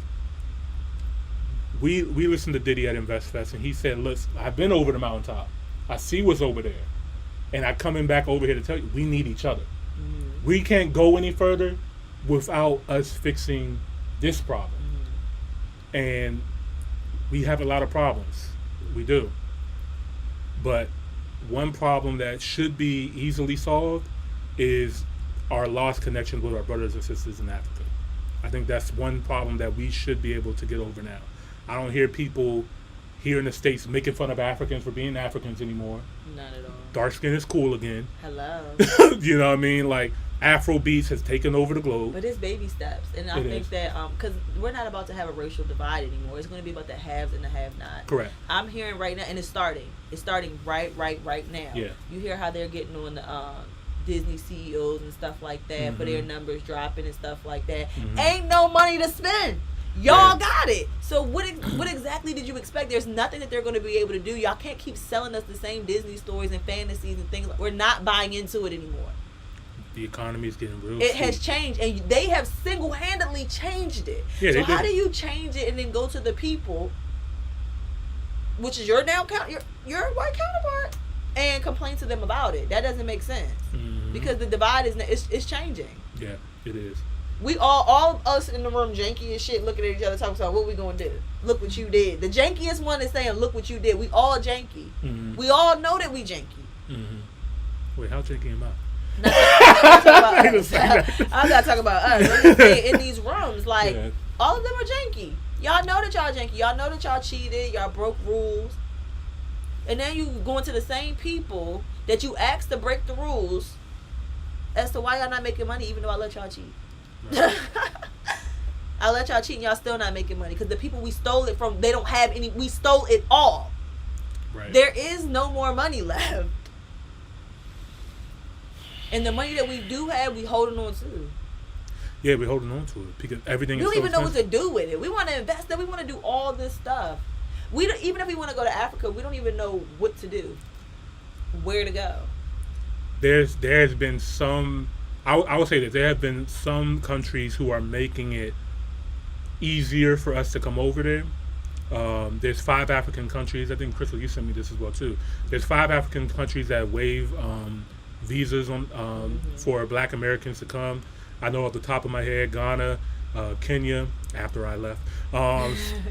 we listened to Diddy at InvestFest, and he said, "Look, I've been over the mountaintop. I see what's over there, and I'm coming back over here to tell you we need each other. Mm-hmm. We can't go any further without us fixing this problem." And we have a lot of problems. We do. But one problem that should be easily solved is our lost connection with our brothers and sisters in Africa. I think that's one problem that we should be able to get over now. I don't hear people here in the States making fun of Africans for being Africans anymore. Not at all. Dark skin is cool again. Hello. You know what I mean? Like, Afro beats has taken over the globe. But it's baby steps, and I It think is. that because we're not about to have a racial divide anymore. It's going to be about the haves and the have-nots. Correct. I'm hearing right now, and it's starting. It's starting right now. Yeah. You hear how they're getting on the Disney CEOs and stuff like that for their numbers dropping and stuff like that. Ain't no money to spend. Y'all got it. So what exactly did you expect? There's nothing that they're going to be able to do. Y'all can't keep selling us the same Disney stories and fantasies and things. We're not buying into it anymore. The economy is getting real. It has changed, and they have single-handedly changed it. Yeah, so they how did. do you change it and then go to the people, which is your white counterpart, and complain to them about it? That doesn't make sense because the divide is changing. Yeah, it is. We all of us in the room janky as shit, looking at each other, talking about what we gonna do. Look what you did. The jankiest one is saying, "Look what you did." We all janky. We all know that we janky. Wait, how janky am I? I'm not talking about us. I'm just saying in these rooms, like all of them are janky. Y'all know that y'all janky. Y'all know that y'all cheated. Y'all broke rules. And then you go into the same people that you asked to break the rules as to why y'all not making money, even though I let y'all cheat. Right. I let y'all cheat and y'all still not making money because the people we stole it from, they don't have any. We stole it all. Right. There is no more money left. And the money that we do have, we holding on to. Yeah, we're holding on to it because everything We is don't so even know what expensive. to do with it. We want to invest it. We want to do all this stuff. We don't, even if we want to go to Africa, we don't even know what to do. where to go. There has been some. I would say that there have been some countries who are making it easier for us to come over there. There's 5 African countries. I think Crystal, you sent me this as well too. There's 5 African countries that waive visas on for Black Americans to come. I know off the top of my head, Ghana, Kenya. After I left,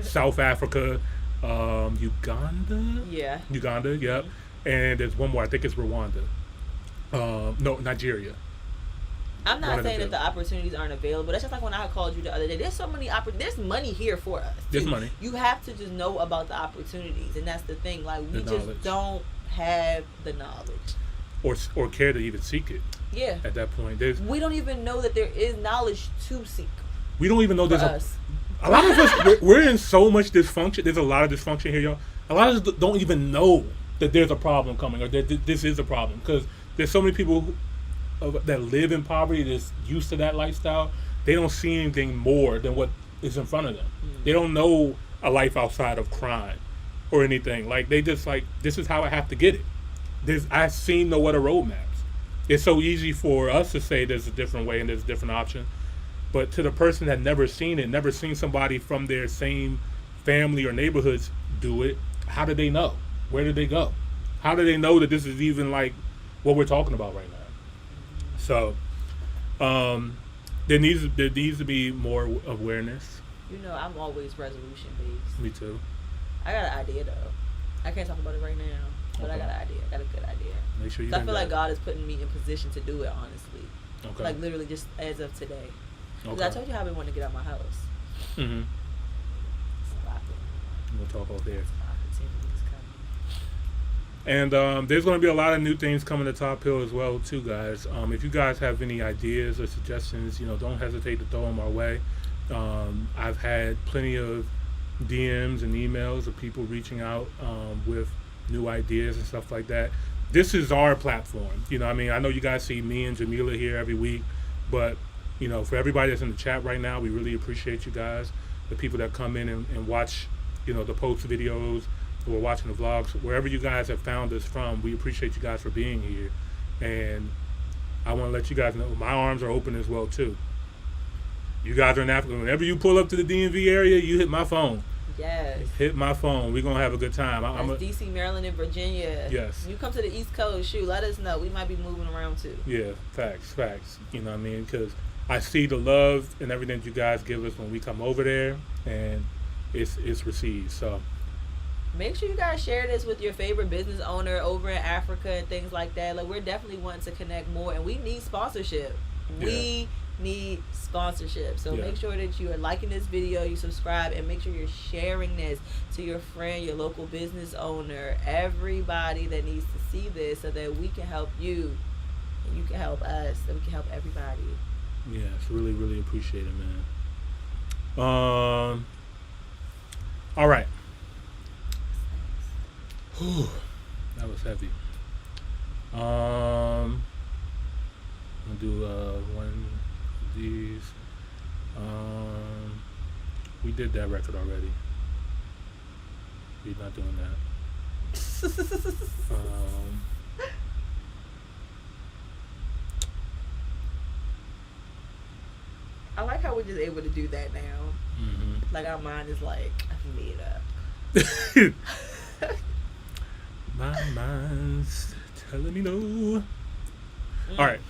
South Africa, Uganda. Yeah. Uganda. Yep. And there's one more. I think it's Rwanda. No, Nigeria. I'm not saying that the opportunities aren't available. That's just like when I called you the other day. There's so many opportunities. There's money here for us. There's money. You have to just know about the opportunities, and that's the thing. Like we just don't have the knowledge, or care to even seek it. Yeah. At that point, we don't even know that there is knowledge to seek. We don't even know there's a lot of us. We're in so much dysfunction. There's a lot of dysfunction here, y'all. A lot of us don't even know that there's a problem coming or that this is a problem because there's so many people that live in poverty that's used to that lifestyle. They don't see anything more than what is in front of them. They don't know a life outside of crime or anything. Like they just like, this is how I have to get it. I've seen no other roadmaps. It's so easy for us to say there's a different way and there's a different option. But to the person that never seen it, never seen somebody from their same family or neighborhoods do it, how do they know? Where did they go? How do they know that this is even like what we're talking about right now? So there needs to be more awareness. You know, I'm always resolution based. Me too. I got an idea though. I can't talk about it right now, but I got an idea. I got a good idea. Make sure you. So I feel like God is putting me in position to do it. Honestly, okay. Like literally just as of today. Because Okay. I told you how I've been wanting to get out of my house. Mm-hmm. So We'll talk off there. opportunities coming. And there's going to be a lot of new things coming to Top Hill as well, too, guys. If you guys have any ideas or suggestions, don't hesitate to throw them our way. I've had plenty of DMs and emails of people reaching out with new ideas and stuff like that. This is our platform. I know you guys see me and Jamila here every week, but for everybody that's in the chat right now, we really appreciate you guys. The people that come in and watch, the post videos or watching the vlogs, wherever you guys have found us from, we appreciate you guys for being here. And I want to let you guys know my arms are open as well too. You guys are in Africa. Whenever you pull up to the DMV area, you hit my phone. Yes. Hit my phone. We're going to have a good time. That's DC, Maryland, and Virginia. Yes. You come to the East Coast, shoot, let us know. We might be moving around too. Yeah, facts. You know what I mean? Because I see the love and everything you guys give us when we come over there, and it's received. So make sure you guys share this with your favorite business owner over in Africa and things like that. Like, we're definitely wanting to connect more, and we need sponsorship. We need sponsorship. So make sure that you are liking this video, you subscribe, and make sure you're sharing this to your friend, your local business owner, everybody that needs to see this, so that we can help you and you can help us and we can help everybody. Yes, really, really appreciate it, man. All right. Whew, that was heavy. I'm gonna do one of these. We did that record already. We're not doing that. I like how we're just able to do that now. Mm-hmm. Like, our mind is like, I made it up. My mind's telling me no. All right.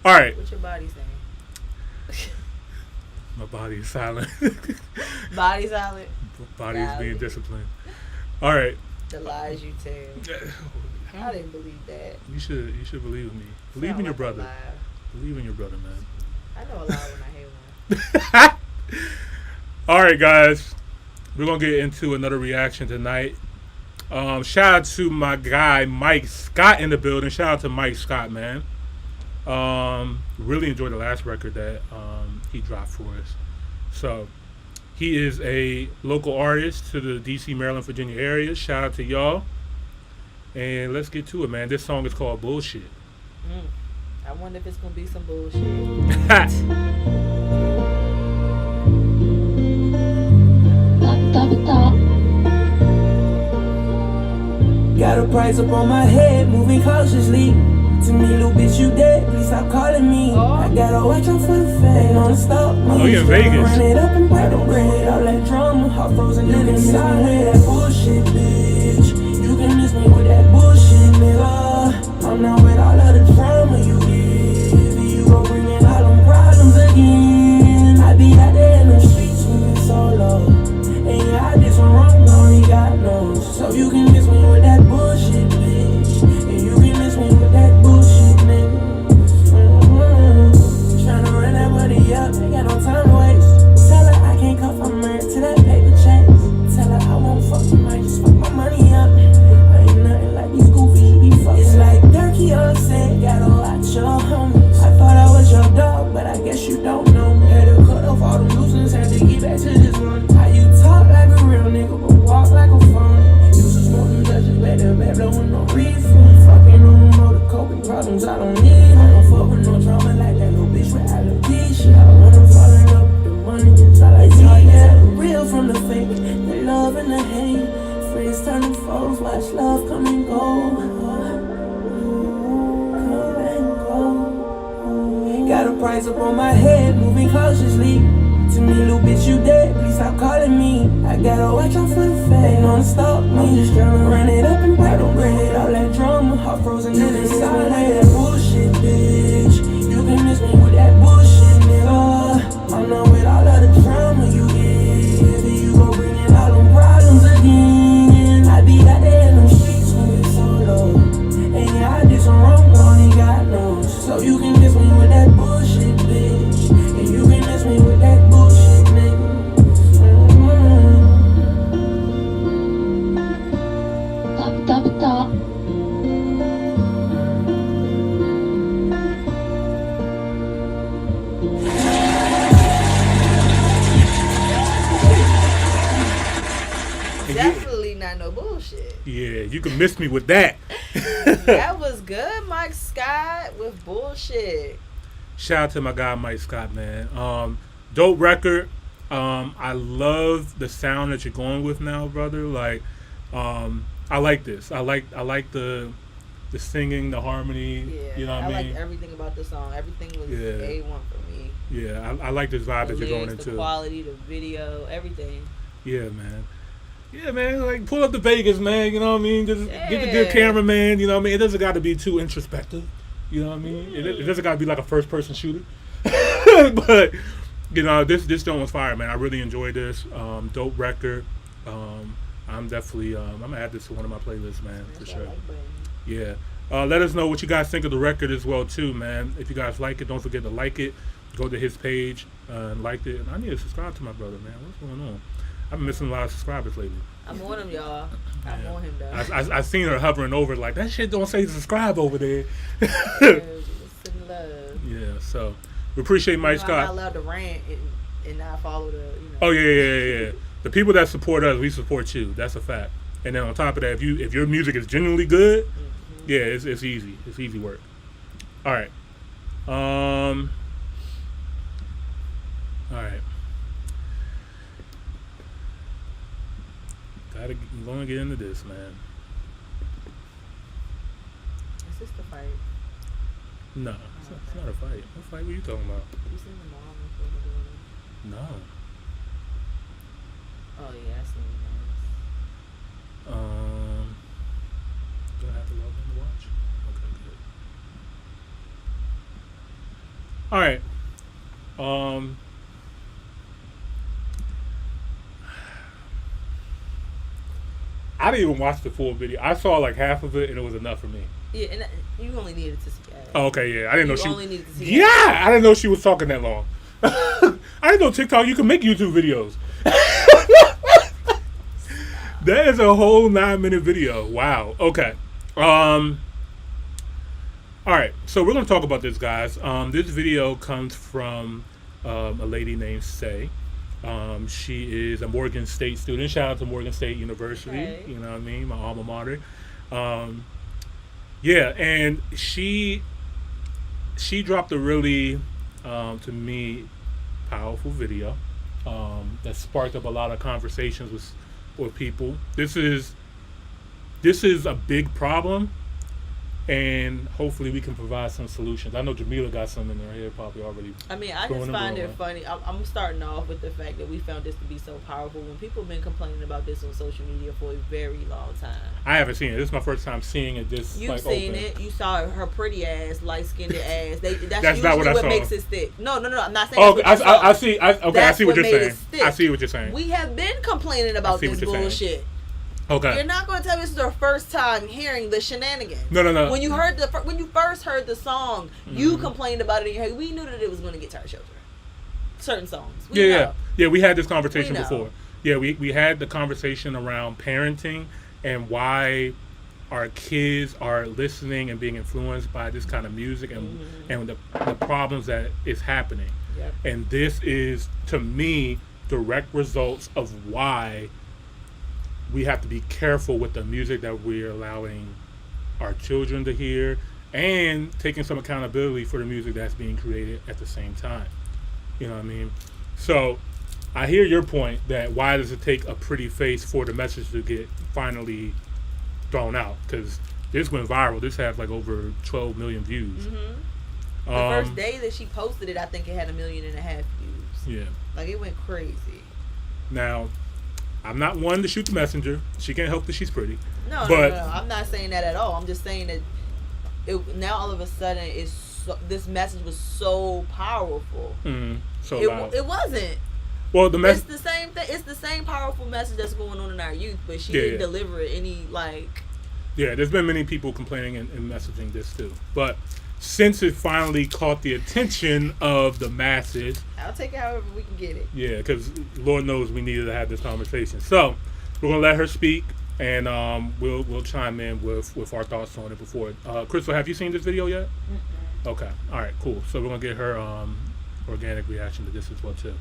All right. What's your body saying? My body is silent. Body silent. Body is being disciplined. All right. The lies you tell. I didn't believe that. You should believe in me. Believe in your brother. Believe in your brother, man. I know a lie when I hear one. All right, guys. We're going to get into another reaction tonight. Shout out to my guy, Mike Scott, in the building. Shout out to Mike Scott, man. Really enjoyed the last record that he dropped for us. So, he is a local artist to the DC, Maryland, Virginia area. Shout out to y'all. And let's get to it, man. This song is called Bullshit. I wonder if it's going to be some bullshit. Got a price up on my head, moving cautiously. To me, little bitch, you dead. Please stop calling me. I gotta watch out for the fed. Ain't gonna stop me. Oh, yeah, Vegas. Run it up and break the bread. All that drama, hot frozen in inside with that bullshit, bitch. You can miss me with that bullshit, nigga. I'm not with all of the drama you give. You gon' bring in all them problems again. I be out there in the streets moving solo. And yeah, I did some wrong, only God knows. So you can miss me with that bullshit, bitch. And you can miss me with that bullshit, nigga. Tryna run that money up, ain't got no time to waste. Tell her I can't cuff, I'm married to that paper chase. Tell her I won't fuck, you might just fuck my money up. I ain't nothing like these goofies you be fucking. It's like Durkee on set, gotta watch your homies. I thought I was your dog, but I guess you don't know me. Had to cut off all the loose ends, had to get back to this one. How you talk like a real nigga, but walk like a phony. Used to smoke them Dutchess back there, back blowing no reefer. Fucking on them motor coping problems, I don't need. I don't fuck with no drama like that, no bitch with alopecia. I wanna fall in love with the money, it's all I need. Yeah, real from the fake, the love and the hate. Friends turning foes, watch love come and go. Got a price up on my head, moving cautiously. To me, little bitch, you dead. Please stop calling me. I gotta watch out for the fed. Ain't gonna stop me. I'm just tryna run it up and break the bread. All that drama, hot frozen in inside. That bullshit, bitch. You can miss me with that bullshit, nigga. I'm not with all of the drama you give. You gon' bring in all them problems again. I be out there in them streets moving solo. And yeah, I did some wrong, only God knows. So you can miss me with that bullshit, bitch. And you can miss me with that bullshit, nigga. Top. Definitely not no bullshit. Yeah, you can miss me with that. That was good, Mike Scott, with bullshit. Shout out to my guy Mike Scott, man. Dope record. I love the sound that you're going with now, brother. Like, I like this. I like the singing, the harmony. Yeah, you know what I mean? like everything about the song. Everything was Yeah. A1 for me. Yeah, I like this vibe The that you're going lyrics, into. the quality, the video, everything. Yeah, man. Yeah, man. Like, pull up to Vegas, man. You know what I mean? Just get a good Yeah. cameraman. You know what I mean? It doesn't got to be too introspective. You know what I mean? It doesn't got to be like a first-person shooter. But you know, this joint was fire, man. I really enjoyed this. Dope record. I'm definitely I'm gonna add this to one of my playlists, man, for sure. Yeah. Let us know what you guys think of the record as well, too, man. If you guys like it, don't forget to like it. Go to his page and like it. And I need to subscribe to my brother, man. What's going on? I've been missing a lot of subscribers lately. I'm on him, y'all. I'm on him, though. I seen her hovering over like, that shit don't say subscribe over there. Send love. Yeah, so we appreciate Mike Scott. I'm not allowed to rant and not follow the, you know. Oh yeah. The people that support us, we support you. That's a fact. And then on top of that, if your music is genuinely good, yeah, it's easy. It's easy work. All right. All right. I'm gonna get into this, man. Is this the fight? No, it's not a fight. What fight were you talking about? You seen the mom and No. Oh yeah, I seen that. Do I have to log in to watch? Okay, good. All right. I didn't even watch the full video. I saw like half of it, and it was enough for me. Yeah, and you only needed to see that. Oh, okay, yeah. I didn't know You she. only needed to see Yeah, that. I didn't know she was talking that long. I didn't know TikTok you can make YouTube videos. That is a whole 9-minute video. Wow. Okay. All right. So we're gonna talk about this, guys. This video comes from a lady named Say. She is a Morgan State student. Shout out to Morgan State University. Okay. You know what I mean? My alma mater. Yeah, and she dropped a really, to me, powerful video that sparked up a lot of conversations with people. This is this is a big problem, and hopefully we can provide some solutions. I know Jamila got some in her head probably already. I mean, I just find it funny. I'm starting off with the fact that we found this to be so powerful when people have been complaining about this on social media for a very long time. I haven't seen it. This is my first time seeing it. You've seen it. You saw her pretty ass, light-skinned ass. That's not usually what I saw. makes it stick. No. I'm not saying. Oh, I see. I see what you're saying. I see what you're saying. We have been complaining about this bullshit. Okay. You're not going to tell me this is our first time hearing the shenanigans. No. When you first heard the song, you complained about it in your head. We knew that it was going to get to our children. Certain songs. Yeah. We had this conversation before. Yeah, we had the conversation around parenting and why our kids are listening and being influenced by this kind of music and the problems that is happening. Yep. And this is, to me, direct results of why we have to be careful with the music that we're allowing our children to hear and taking some accountability for the music that's being created at the same time. You know what I mean? So I hear your point that why does it take a pretty face for the message to get finally thrown out? Because this went viral. This had like over 12 million views. The first day that she posted it, I think it had 1.5 million views. Yeah. Like, it went crazy. Now, I'm not one to shoot the messenger. She can't help that she's pretty. No. I'm not saying that at all. I'm just saying that now all of a sudden this message was so powerful. So loud. It wasn't. Well, it's the same thing. It's the same powerful message that's going on in our youth, but she didn't deliver it any like. Yeah, there's been many people complaining and messaging this too, but since it finally caught the attention of the masses, I'll take it however we can get it. Yeah, because Lord knows we needed to have this conversation. So we're gonna let her speak, and we'll chime in with our thoughts on it before. Crystal, have you seen this video yet? Okay, all right, cool. So we're gonna get her organic reaction to this as well too.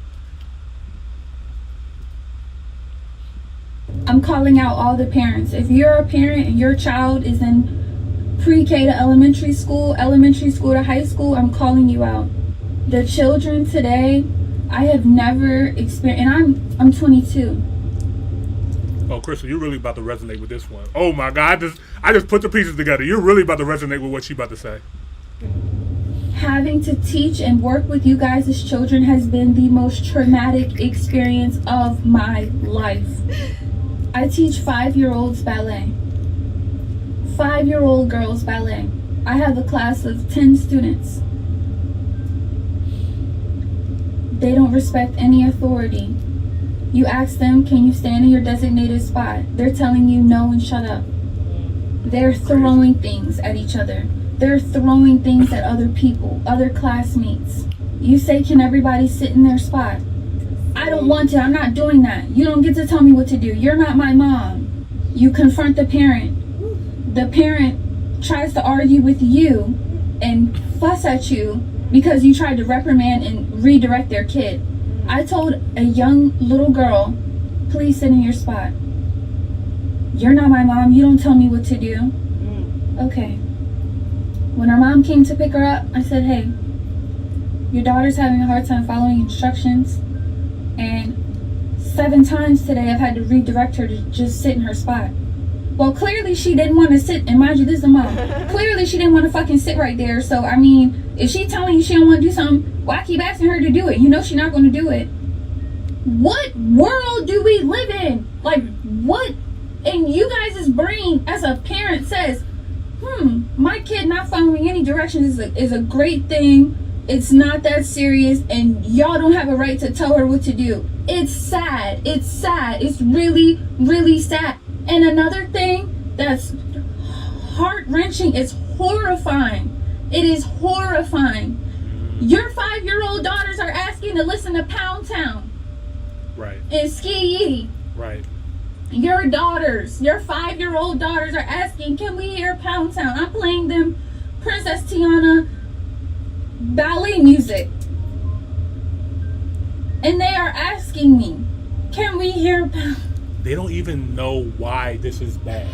I'm calling out all the parents. If you're a parent and your child is in pre-K to elementary school to high school, I'm calling you out. The children today, I have never experienced, and I'm 22. Oh, Crystal, you're really about to resonate with this one. Oh my God, I just put the pieces together. You're really about to resonate with what she's about to say. Having to teach and work with you guys as children has been the most traumatic experience of my life. I teach 5-year-olds ballet. 5-year-old girls ballet. I have a class of 10 students. They don't respect any authority. You ask them, can you stand in your designated spot? They're telling you no and shut up. They're throwing things at each other. They're throwing things at other people, other classmates. You say, can everybody sit in their spot? I don't want to. I'm not doing that. You don't get to tell me what to do. You're not my mom. You confront the parent. The parent tries to argue with you and fuss at you because you tried to reprimand and redirect their kid. I told a young little girl, please sit in your spot. You're not my mom. You don't tell me what to do. Okay. When her mom came to pick her up, I said, hey, your daughter's having a hard time following instructions. And 7 times today I've had to redirect her to just sit in her spot. Well, clearly she didn't want to sit, and mind you, this is a mom. Clearly she didn't want to fucking sit right there. So, I mean, if she telling you she don't want to do something, why keep asking her to do it? You know she's not going to do it. What world do we live in? Like, what in you guys' brain as a parent says, my kid not following any directions is a great thing. It's not that serious, and y'all don't have a right to tell her what to do. It's sad. It's sad. It's really, really sad. And another thing that's heart-wrenching is horrifying. It is horrifying. Your 5-year-old daughters are asking to listen to Pound Town. Right. And Ski Yee. Right. Your daughters, your 5-year-old daughters are asking, can we hear Pound Town? I'm playing them Princess Tiana ballet music. And they are asking me, can we hear Pound? They don't even know why this is bad.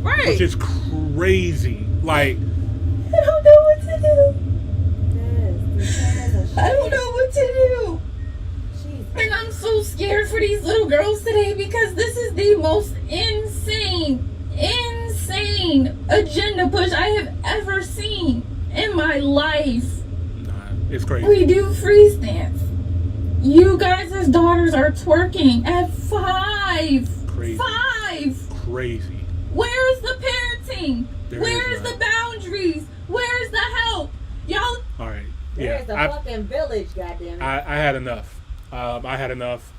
Right. Which is crazy. Like, I don't know what to do. I don't know what to do. And I'm so scared for these little girls today because this is the most insane agenda push I have ever seen in my life. Nah, it's crazy. We do freeze dance. You guys' daughters are twerking at 5. Crazy. 5. Crazy. Where's the parenting? There Where's is the none. boundaries? Where's the help? Y'all. All right. There's a fucking village, goddammit. I had enough. I had enough.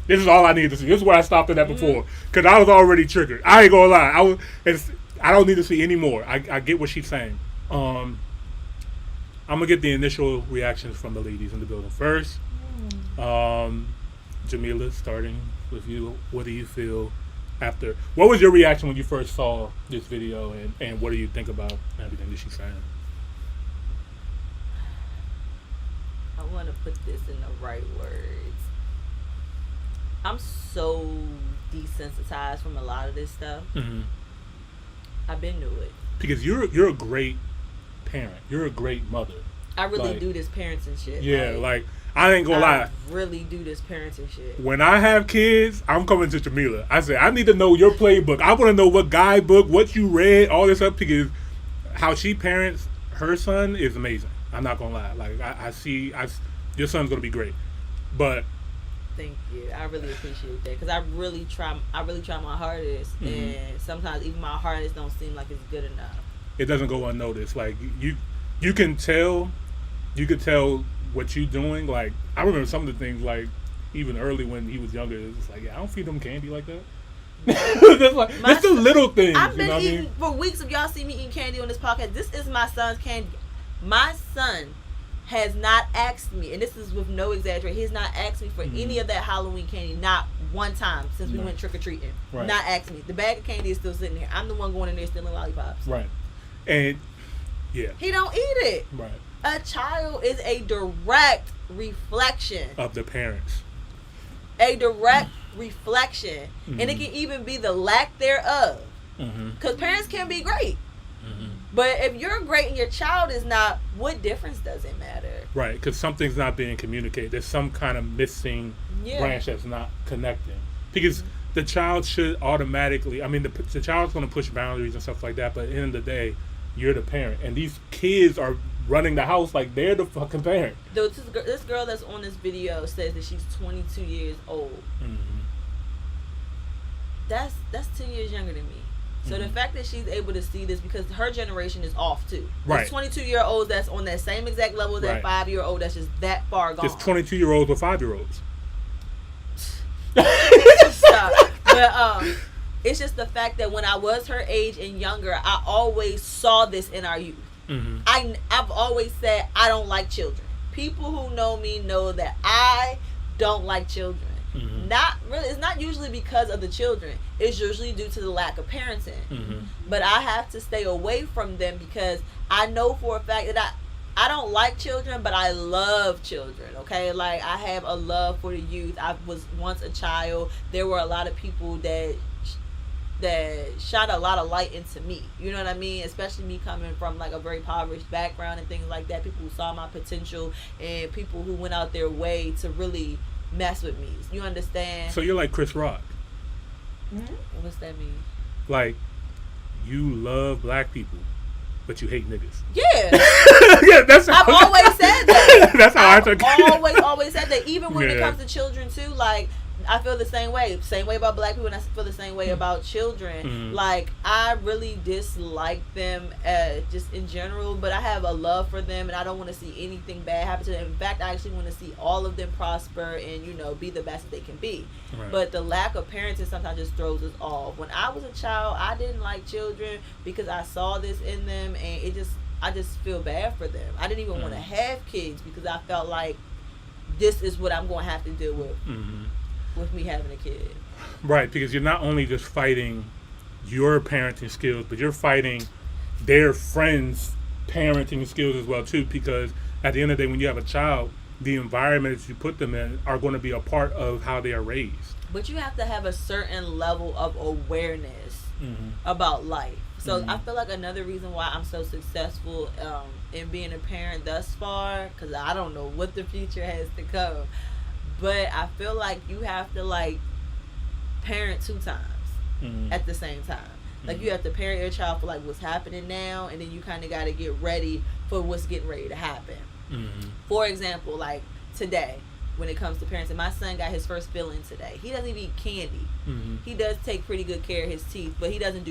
This is all I needed to see. This is where I stopped it at before, because I was already triggered. I ain't gonna lie. I don't need to see any more. I get what she's saying. I'm gonna get the initial reactions from the ladies in the building first. Jamila, starting with you. What do you feel after? What was your reaction when you first saw this video, and what do you think about everything that she's saying? I want to put this in the right words. I'm so desensitized from a lot of this stuff. Mm-hmm. I've been to it. Because you're a great parent. You're a great mother. I really Like, do this parenting shit. Yeah, like I ain't gonna lie. Really do this parenting shit. When I have kids, I'm coming to Jamila. I say, I need to know your playbook. I want to know what guidebook, what you read, all this stuff, because how she parents her son is amazing. I'm not gonna lie. Like I see, your son's gonna be great. But Thank you. I really appreciate that because I really try my hardest, and sometimes even my hardest don't seem like it's good enough. it doesn't go unnoticed. Like you can tell, what you doing. Like I remember some of the things, like even early when he was younger, it was like, yeah, I don't feed them candy like that. That's the little things. I've been you know what eating I mean? for weeks. If y'all see me eating candy on this podcast, this is my son's candy. My son has not asked me, and this is with no exaggeration, he's not asked me for any of that Halloween candy, not one time since we went trick-or-treating. Right. Not asked me. The bag of candy is still sitting there. I'm the one going in there stealing lollipops. Right. And yeah. He don't eat it. Right. A child is a direct reflection Of the parents. a direct reflection, and it can even be the lack thereof. Because parents can be great, but if you're great and your child is not, what difference does it matter? Right, because something's not being communicated. There's some kind of missing branch that's not connecting. Because the child should automatically, I mean, the child's going to push boundaries and stuff like that, but at the end of the day, you're the parent. And these kids are running the house like they're the fucking parent. This girl that's on this video says that she's 22 years old. That's 10 years younger than me. So the fact that she's able to see this, because her generation is off too. Right. There's 22-year-olds that's on that same exact level as that 5-year-old that's just that far gone. There's 22-year-olds with 5-year-olds. Stop. But it's just the fact that when I was her age and younger, I always saw this in our youth. I've always said I don't like children. People who know me know that I don't like children. Not really. It's not usually because of the children. It's usually due to the lack of parenting. But I have to stay away from them because I know for a fact that I don't like children, but I love children. Okay, like I have a love for the youth. I was once a child. There were a lot of people that shot a lot of light into me. You know what I mean? Especially me coming from like a very impoverished background and things like that. People who saw my potential and people who went out their way to really mess with me. You understand? So you're like Chris Rock. What's that mean? Like, you love black people, but you hate niggas. Yeah. Yeah, that's I've always said that. That's how I took it. always said that. Even when it comes to children too, like I feel the same way. Same way about black people, and I feel the same way about children. Like I really dislike them, just in general. But I have a love for them, and I don't want to see anything bad happen to them. In fact, I actually want to see all of them prosper and be the best that they can be. Right. But the lack of parenting sometimes just throws us off. When I was a child, I didn't like children because I saw this in them, and I just feel bad for them. I didn't even want to have kids because I felt like this is what I'm going to have to deal with. With me having a kid. Right, because you're not only just fighting your parenting skills, but you're fighting their friends' parenting skills as well too, because at the end of the day, when you have a child, the environment that you put them in are going to be a part of how they are raised. But you have to have a certain level of awareness about life. So I feel like another reason why I'm so successful in being a parent thus far, because I don't know what the future has to come, but I feel like you have to like parent 2 times at the same time. Like, you have to parent your child for like what's happening now, and then you kind of got to get ready for what's getting ready to happen. For example, like today, when it comes to parenting, my son got his first filling today. He doesn't even eat candy. He does take pretty good care of his teeth, but he doesn't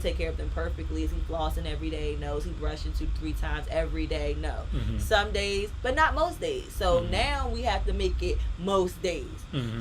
take care of them perfectly. Is he flossing every day? No. Is he brushing 2-3 times every day? No. Some days, but not most days. So now we have to make it most days.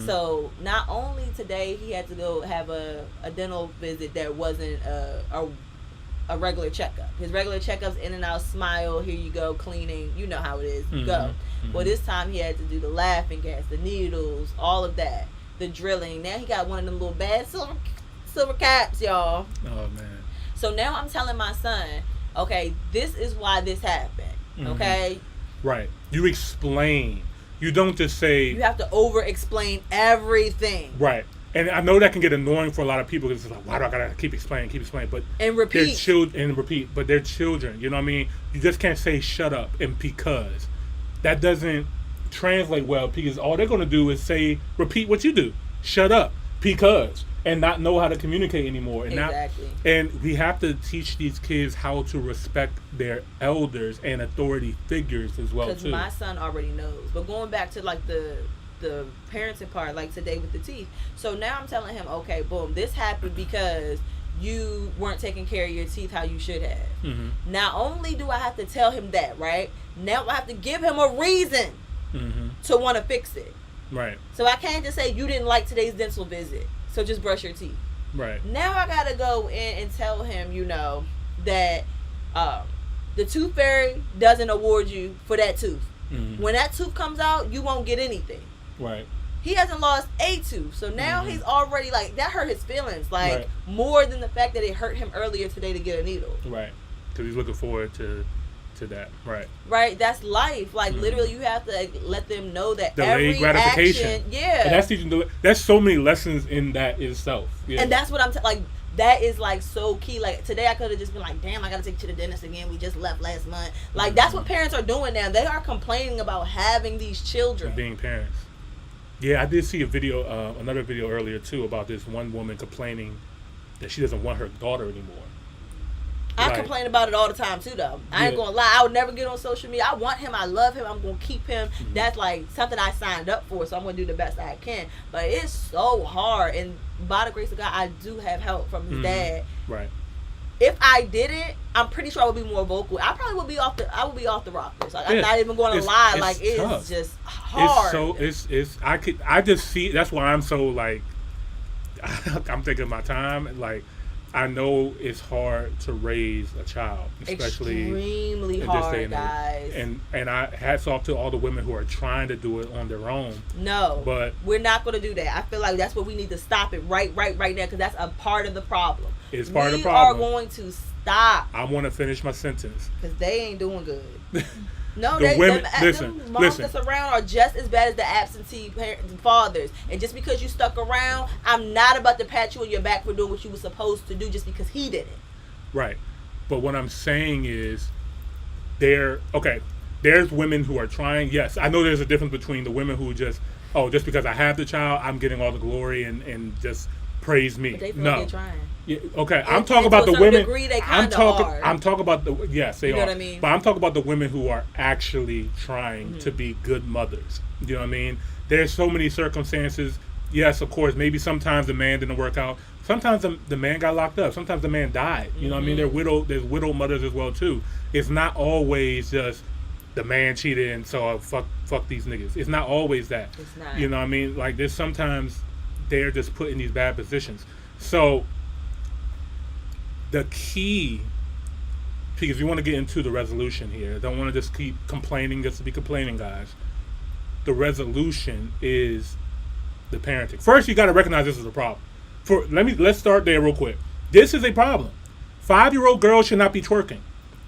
So not only today he had to go have a dental visit that wasn't a regular checkup. His regular checkups, in and out, smile, here you go, cleaning, you know how it is, go. Well, this time he had to do the laughing gas, the needles, all of that, the drilling. Now he got one of them little bad silver caps, y'all. Oh man. So now I'm telling my son, okay, this is why this happened. Okay. Right. You explain. You don't just say. You have to over explain everything. Right. And I know that can get annoying for a lot of people because it's like, why do I gotta keep explaining? But and repeat. They're children and repeat, but they're children. You know what I mean? You just can't say shut up and because. That doesn't translate well because all they're gonna do is say repeat what you do. Shut up because, and not know how to communicate anymore. And exactly. And we have to teach these kids how to respect their elders and authority figures as well too. Because my son already knows. But going back to like the parenting part, like today with the teeth. So now I'm telling him, okay, boom, this happened because you weren't taking care of your teeth how you should have. Not only do I have to tell him that, right? Now I have to give him a reason to want to fix it. Right. So I can't just say you didn't like today's dental visit, so just brush your teeth. Right. Now I gotta go in and tell him, you know, that the tooth fairy doesn't award you for that tooth. When that tooth comes out, you won't get anything. Right. He hasn't lost a tooth, so now he's already like that hurt his feelings like more than the fact that it hurt him earlier today to get a needle. Right. Because he's looking forward to that. Right. Right. That's life. Like literally, you have to like, let them know that delayed every gratification. action, yeah. And that's teaching. That's so many lessons in that itself. Yeah. And that's what I'm like. That is like so key. Like today, I could have just been like, "Damn, I gotta take you to the dentist again. We just left last month." Like that's what parents are doing now. They are complaining about having these children, and being parents. Yeah, I did see a video, another video earlier too, about this one woman complaining that she doesn't want her daughter anymore. I complain about it all the time too, though. I ain't gonna lie. I would never get on social media. I want him. I love him. I'm gonna keep him. That's like something I signed up for, so I'm gonna do the best I can. But it's so hard, and by the grace of God, I do have help from his dad. Right. If I didn't, I'm pretty sure I would be more vocal. I probably would be off the rockers. Like, I'm not even going to lie. Like it's tough. Just hard. It's I just see. That's why I'm so like. I'm taking my time. Like, I know it's hard to raise a child, especially extremely in hard, this day and guys. age. And I hats off to all the women who are trying to do it on their own. No, but we're not going to do that. I feel like that's what we need to stop it right now, because that's a part of the problem. It's part of the We problem. are going to stop. I want to finish my sentence because they ain't doing good. No, them moms that's around are just as bad as the absentee fathers. And just because you stuck around, I'm not about to pat you on your back for doing what you were supposed to do just because he didn't. Right. But what I'm saying is, there's women who are trying. Yes, I know there's a difference between the women who just because I have the child, I'm getting all the glory and just praise me. But they feel like they're trying. Yeah, okay, I'm talking about the women. I'm talking about the yes, they you know are. What I mean? But I'm talking about the women who are actually trying to be good mothers. You know what I mean? There's so many circumstances. Yes, of course. Maybe sometimes the man didn't work out. Sometimes the man got locked up. Sometimes the man died. You know what I mean? There's widowed mothers as well too. It's not always just the man cheated and so fuck these niggas. It's not always that. It's not. You know what I mean? Like there's sometimes they're just put in these bad positions. So the key, because we want to get into the resolution here. I don't want to just keep complaining just to be complaining, guys. The resolution is the parenting. First, you got to recognize this is a problem. Let's start there real quick. This is a problem. 5-year-old girls should not be twerking.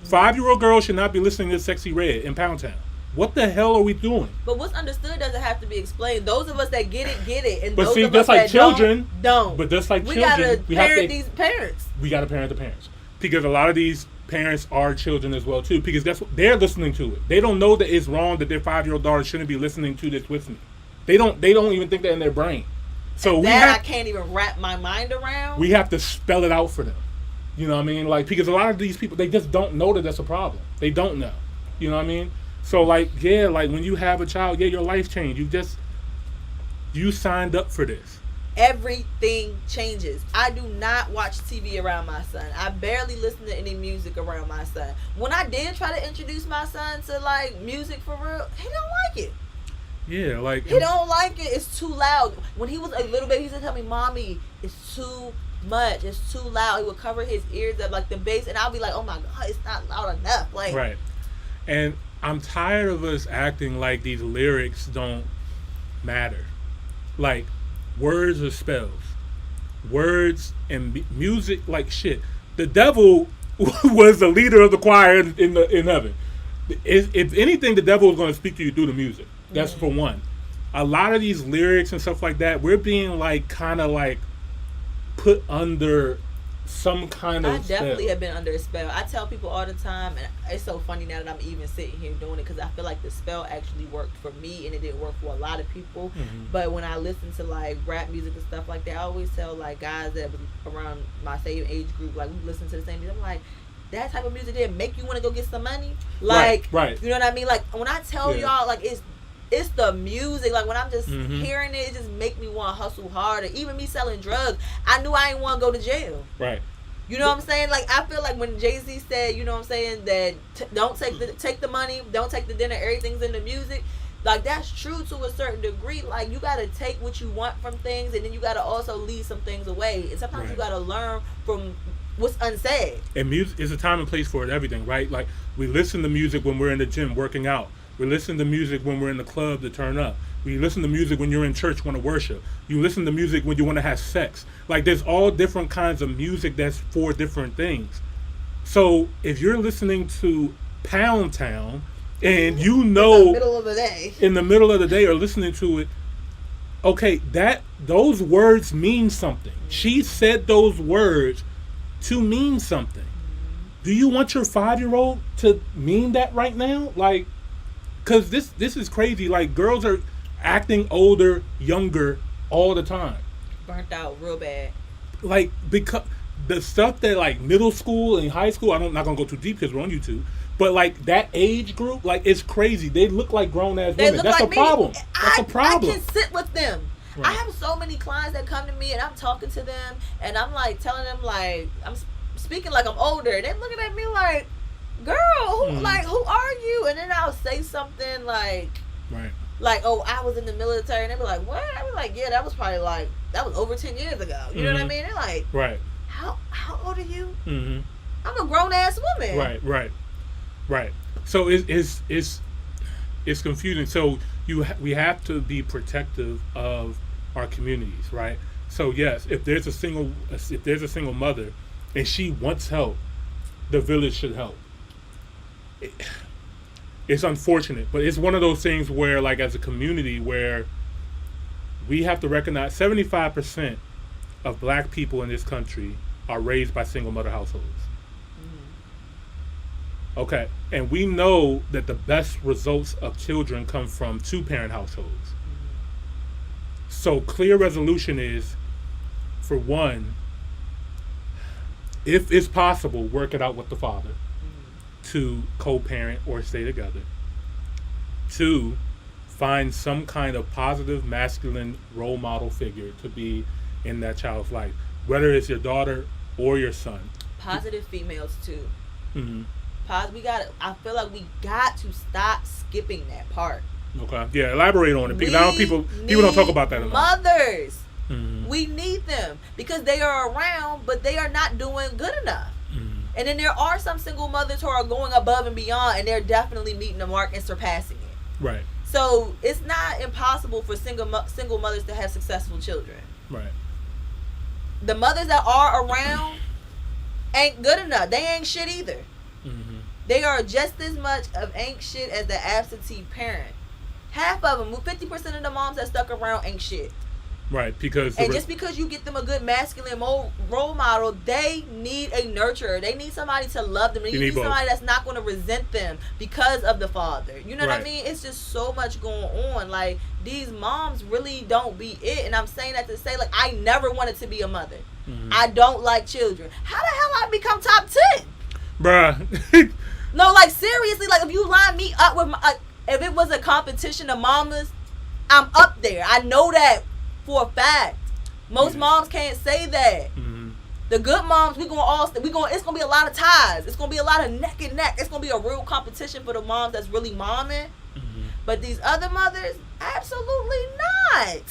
5-year-old girls should not be listening to Sexy Red in Pound Town. What the hell are we doing? But what's understood doesn't have to be explained. Those of us that get it, and but those see, of just us like that children, don't. But just like we children, we gotta parent these parents. We gotta parent the parents because a lot of these parents are children as well too. Because that's what they're listening to it. They don't know that it's wrong that their 5-year-old daughter shouldn't be listening to this with me. They don't even think that in their brain. So I can't even wrap my mind around. We have to spell it out for them. You know what I mean? Like, because a lot of these people, they just don't know that that's a problem. They don't know. You know what I mean? So, like, yeah, like, when you have a child, yeah, your life changed. You signed up for this. Everything changes. I do not watch TV around my son. I barely listen to any music around my son. When I did try to introduce my son to, like, music for real, he don't like it. Yeah, like... He don't like it. It's too loud. When he was a little baby, he used to tell me, Mommy, it's too much. It's too loud. He would cover his ears up, like, the bass, and I'll be like, oh, my God, it's not loud enough. Like, right. And I'm tired of us acting like these lyrics don't matter. Like, words are spells. Words and music, like shit. The devil was the leader of the choir in heaven. If anything, the devil is going to speak to you through the music. That's for one. A lot of these lyrics and stuff like that, we're being like kind of like put under some kind of I definitely spell. have been under a spell. I tell people all the time, and it's so funny now that I'm even sitting here doing it, because I feel like the spell actually worked for me, and it didn't work for a lot of people. Mm-hmm. But when I listen to like rap music and stuff like that, I always tell like guys that was around my same age group, like we listen to the same music. I'm like, that type of music didn't make you want to go get some money. Like, right. You know what I mean? Like when I tell y'all, like it's the music. Like when I'm just hearing it just make me want to hustle harder. Even me selling drugs, I knew I didn't want to go to jail. Right. You know what I'm saying? Like I feel like when Jay-Z said, you know what I'm saying, that don't take the money, don't take the dinner, everything's in the music. Like that's true to a certain degree. Like you gotta take what you want from things, and then you gotta also leave some things away. And sometimes you gotta learn from what's unsaid. And music is a time and place for it, everything, right? Like we listen to music when we're in the gym working out. We listen to music when we're in the club to turn up. We listen to music when you're in church want to worship. You listen to music when you want to have sex. Like there's all different kinds of music that's for different things. So if you're listening to Pound Town and you know in the middle of the day or listening to it, okay, those words mean something. She said those words to mean something. Do you want your 5-year-old to mean that right now? Like, because this is crazy. Like, girls are acting older, younger all the time. Burnt out real bad. Like, because the stuff that, like, middle school and high school, I'm not going to go too deep because we're on YouTube, but, like, that age group, like, it's crazy. They look like grown-ass women. That's like a problem. That's a problem. I can sit with them. Right. I have so many clients that come to me, and I'm talking to them, and I'm, like, telling them, like, I'm speaking like I'm older. They're looking at me like, girl, who are you? And then I'll say something like, oh, I was in the military, and they be like, what? I be like, yeah, that was probably like, that was over 10 years ago. You know what I mean? They're like, how old are you? Mm-hmm. I'm a grown ass woman. Right. So it's confusing. So we have to be protective of our communities, right? So yes, if there's a single mother, and she wants help, the village should help. It's unfortunate, but it's one of those things where, like, as a community, where we have to recognize 75% of black people in this country are raised by single mother households. Okay, and we know that the best results of children come from 2-parent households. So clear resolution is, for one, if it's possible, work it out with the father to co-parent or stay together. 2, find some kind of positive masculine role model figure to be in that child's life, whether it's your daughter or your son. Positive females too. Mm-hmm. I feel like we got to stop skipping that part. Okay. Yeah, elaborate on it, because people don't talk about that enough. Mothers. Mm-hmm. We need them because they are around, but they are not doing good enough. Mm-hmm. And then there are some single mothers who are going above and beyond, and they're definitely meeting the mark and surpassing it. Right. So it's not impossible for single mothers to have successful children. Right. The mothers that are around ain't good enough. They ain't shit either. Mm-hmm. They are just as much of ain't shit as the absentee parent. Half of them, 50% of the moms that stuck around ain't shit. Right, because... And just because you get them a good masculine role model, they need a nurturer. They need somebody to love them. They need somebody that's not going to resent them because of the father. You know what I mean? It's just so much going on. Like, these moms really don't be it. And I'm saying that to say, like, I never wanted to be a mother. Mm-hmm. I don't like children. How the hell might become top 10. Bruh. No, like seriously, like if you line me up with if it was a competition of mamas, I'm up there. I know that for a fact. Most moms can't say that. Mm-hmm. The good moms, it's gonna be a lot of ties. It's gonna be a lot of neck and neck. It's gonna be a real competition for the moms that's really momming. Mm-hmm. But these other mothers, absolutely not.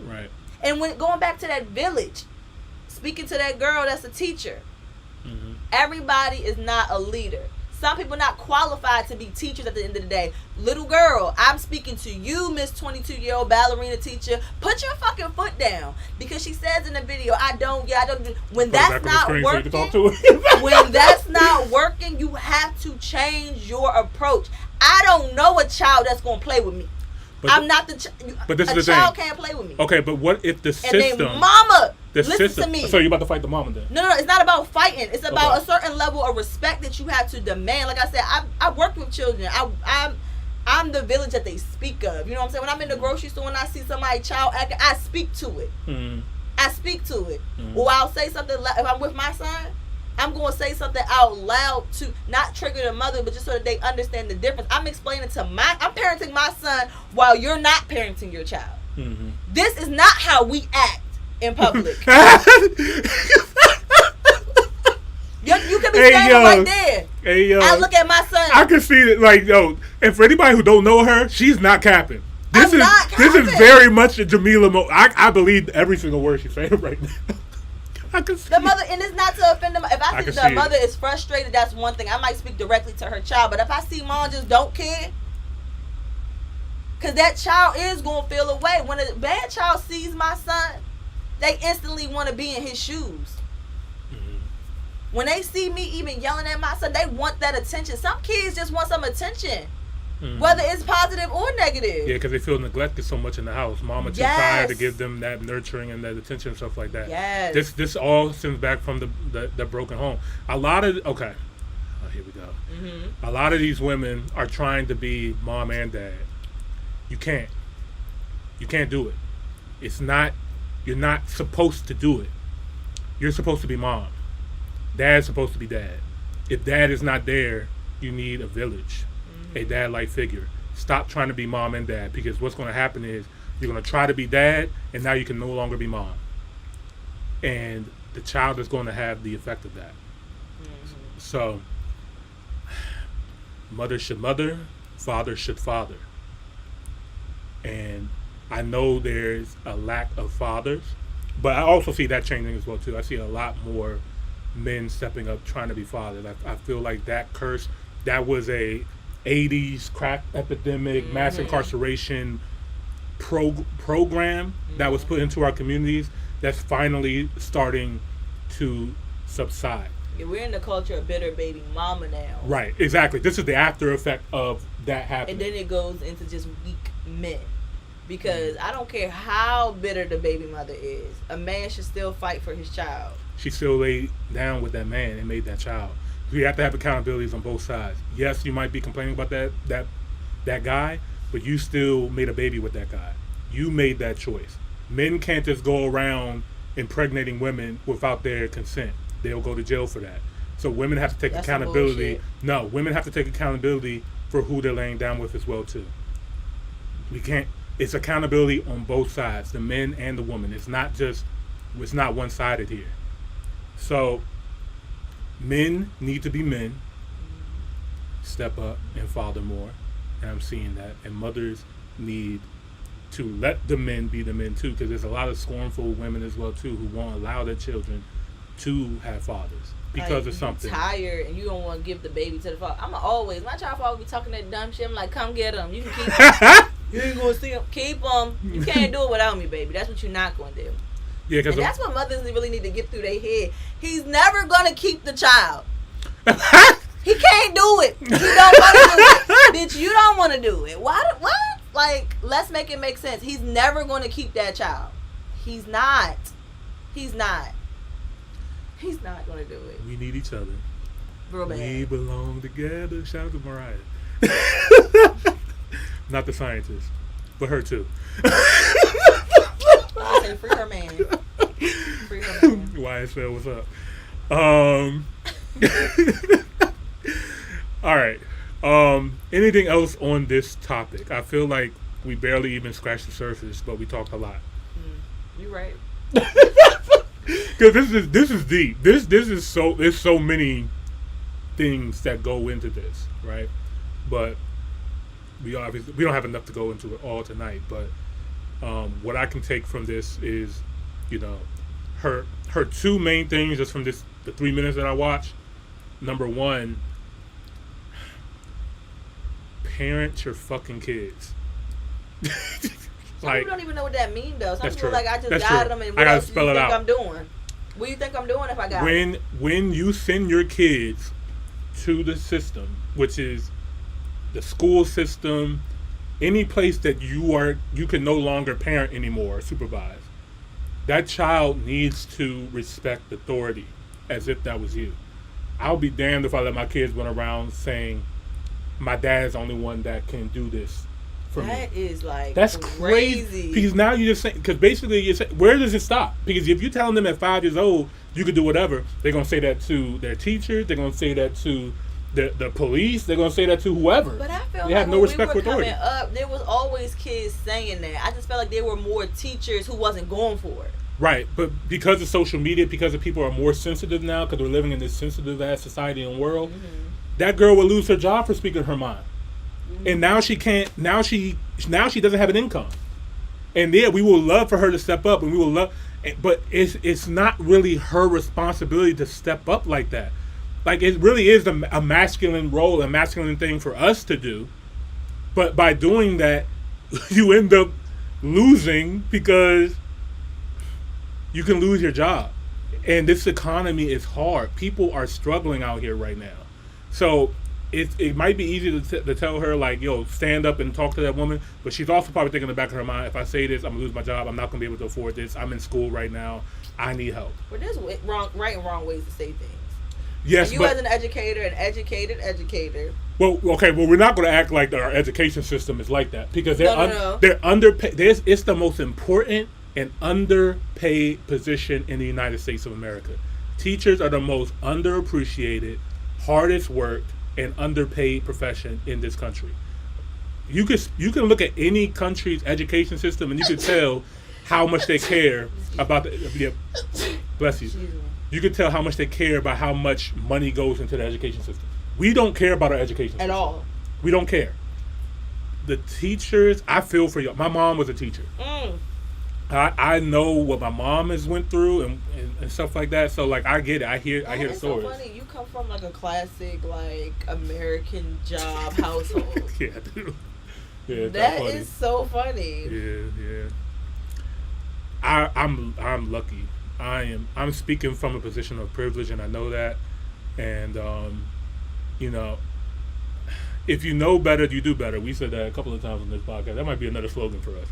Right. And when going back to that village, speaking to that girl that's a teacher, Mm-hmm. everybody is not a leader. Some people not qualified to be teachers at the end of the day. Little girl, I'm speaking to you, Miss 22-year-old ballerina teacher. Put your fucking foot down. Because she says in the video, I don't do. When that's not working, when that's not working, you have to change your approach. I don't know a child that's going to play with me. I'm not the but this is the child thing. Can't play with me. Okay, but what if the And system... then mama, the listen system, to me. So you're about to fight the mama then? No, it's not about fighting. It's about Okay. a certain level of respect that you have to demand. Like I said, I've worked with children. I'm the village that they speak of. You know what I'm saying? When I'm in the grocery store and I see somebody child acting, I speak to it. Mm-hmm. I speak to it. Mhm. Or I'll say something, if I'm with my son, I'm going to say something out loud to not trigger the mother, but just so that they understand the difference. I'm explaining I'm parenting my son while you're not parenting your child. Mm-hmm. This is not how we act in public. You can be standing right there. Hey, yo. I look at my son. I can see it, like, yo, and for anybody who don't know her, she's not capping. This is very much a Jamila I believe every single word she's saying right now. I can see the mother, and it's not to offend them. If I see the see mother is frustrated, that's one thing. I might speak directly to her child. But if I see mom just don't care, because that child is going to feel away. When a bad child sees my son, they instantly want to be in his shoes. When they see me even yelling at my son, they want that attention. Some kids just want some attention, whether it's positive or negative. Yeah, because they feel neglected so much in the house. Mama too tired to give them that nurturing and that attention and stuff like that. Yes. This all stems back from the broken home. A lot of here we go. Mm-hmm. A lot of these women are trying to be mom and dad. You can't do it. You're not supposed to do it. You're supposed to be mom. Dad's supposed to be dad. If dad is not there, you need a village, a dad-like figure. Stop trying to be mom and dad, because what's going to happen is you're going to try to be dad, and now you can no longer be mom. And the child is going to have the effect of that. So, mother should mother, father should father. And I know there's a lack of fathers, but I also see that changing as well too. I see a lot more men stepping up trying to be fathers. I feel like that curse, that was a 80s crack epidemic, mass incarceration program that was put into our communities, that's finally starting to subside. Yeah, we're in the culture of bitter baby mama now. Right, exactly. This is the after effect of that happening. And then it goes into just weak men. Because I don't care how bitter the baby mother is, a man should still fight for his child. She still laid down with that man and made that child. You have to have accountabilities on both sides. Yes, you might be complaining about that guy, but you still made a baby with that guy. You made that choice. Men can't just go around impregnating women without their consent. They'll go to jail for that. So women have to take accountability. No, women have to take accountability for who they're laying down with as well too. We can't. It's accountability on both sides, the men and the woman. It's not one-sided here. So men need to be men, step up and father more, and I'm seeing that. And mothers need to let the men be the men too, because there's a lot of scornful women as well too who won't allow their children to have fathers because of something. You're tired and you don't want to give the baby to the father. My child father be talking that dumb shit. I'm like, come get him. You can keep him. You ain't gonna see him. Keep him. You can't do it without me, baby. That's what you're not gonna do. Yeah, because that's what mothers really need to get through their head. He's never gonna keep the child. He can't do it. He don't want to do it. Bitch, you don't want to do it. What? Like, let's make it make sense. He's never gonna keep that child. He's not. He's not gonna do it. We need each other. Real bad. We belong together. Shout out to Mariah. Not the scientist, but her too. I say free her man. Free her man. YSL, what's up? All right. Anything else on this topic? I feel like we barely even scratched the surface, but we talked a lot. You're right. Because this is deep. This is so. There's so many things that go into this, right? But we don't have enough to go into it all tonight. But what I can take from this is, you know, her two main things just from the 3 minutes that I watched. Number one, parent your fucking kids. Some people don't even know what that means though. Some people like I just That's got true. them and I what gotta else do you spell it think out. I'm doing? What do you think I'm doing if I got them? When you send your kids to the system, which is the school system, any place that you can no longer parent anymore or supervise, that child needs to respect authority as if that was you. I'll be damned if I let my kids run around saying my dad's the only one that can do this for me. That is like That's crazy. Because now you just say, because basically you're saying, where does it stop? Because if you're telling them at 5 years old you can do whatever, they're gonna say that to their teachers, they're gonna say that to the police, they're gonna say that to whoever. But I feel they like have no when respect we for were authority. coming up, there was always kids saying that. I just felt like there were more teachers who wasn't going for it. Right, but because of social media, because of people are more sensitive now, because we're living in this sensitive ass society and world, that girl will lose her job for speaking her mind. And now she can't. Now she doesn't have an income. And yeah, we will love for her to step up, and we will love. But it's not really her responsibility to step up like that. Like it really is a masculine role, a masculine thing for us to do. But by doing that, you end up losing because you can lose your job. And this economy is hard. People are struggling out here right now. So it might be easy to tell her, like, yo, stand up and talk to that woman. But she's also probably thinking in the back of her mind, if I say this, I'm going to lose my job. I'm not going to be able to afford this. I'm in school right now. I need help. But there's right and wrong ways to say things. Yes, and you as an educator, an educated educator. Well, okay, well, we're not going to act like our education system is like that. Because No. they're underpaid. It's the most important and underpaid position in the United States of America. Teachers are the most underappreciated, hardest worked, and underpaid profession in this country. You can look at any country's education system and you can tell how much they care about bless you. You can tell how much they care about how much money goes into the education system. We don't care about our education system. At all. We don't care. The teachers, I feel for you. My mom was a teacher. I know what my mom has went through and stuff like that. So like I get it. I hear the stories. So funny. You come from like a classic like American job household. Yeah, I do. Yeah, that is so funny. Yeah. I'm lucky. I'm speaking from a position of privilege, and I know that. And you know, if you know better, you do better. We said that a couple of times on this podcast. That might be another slogan for us.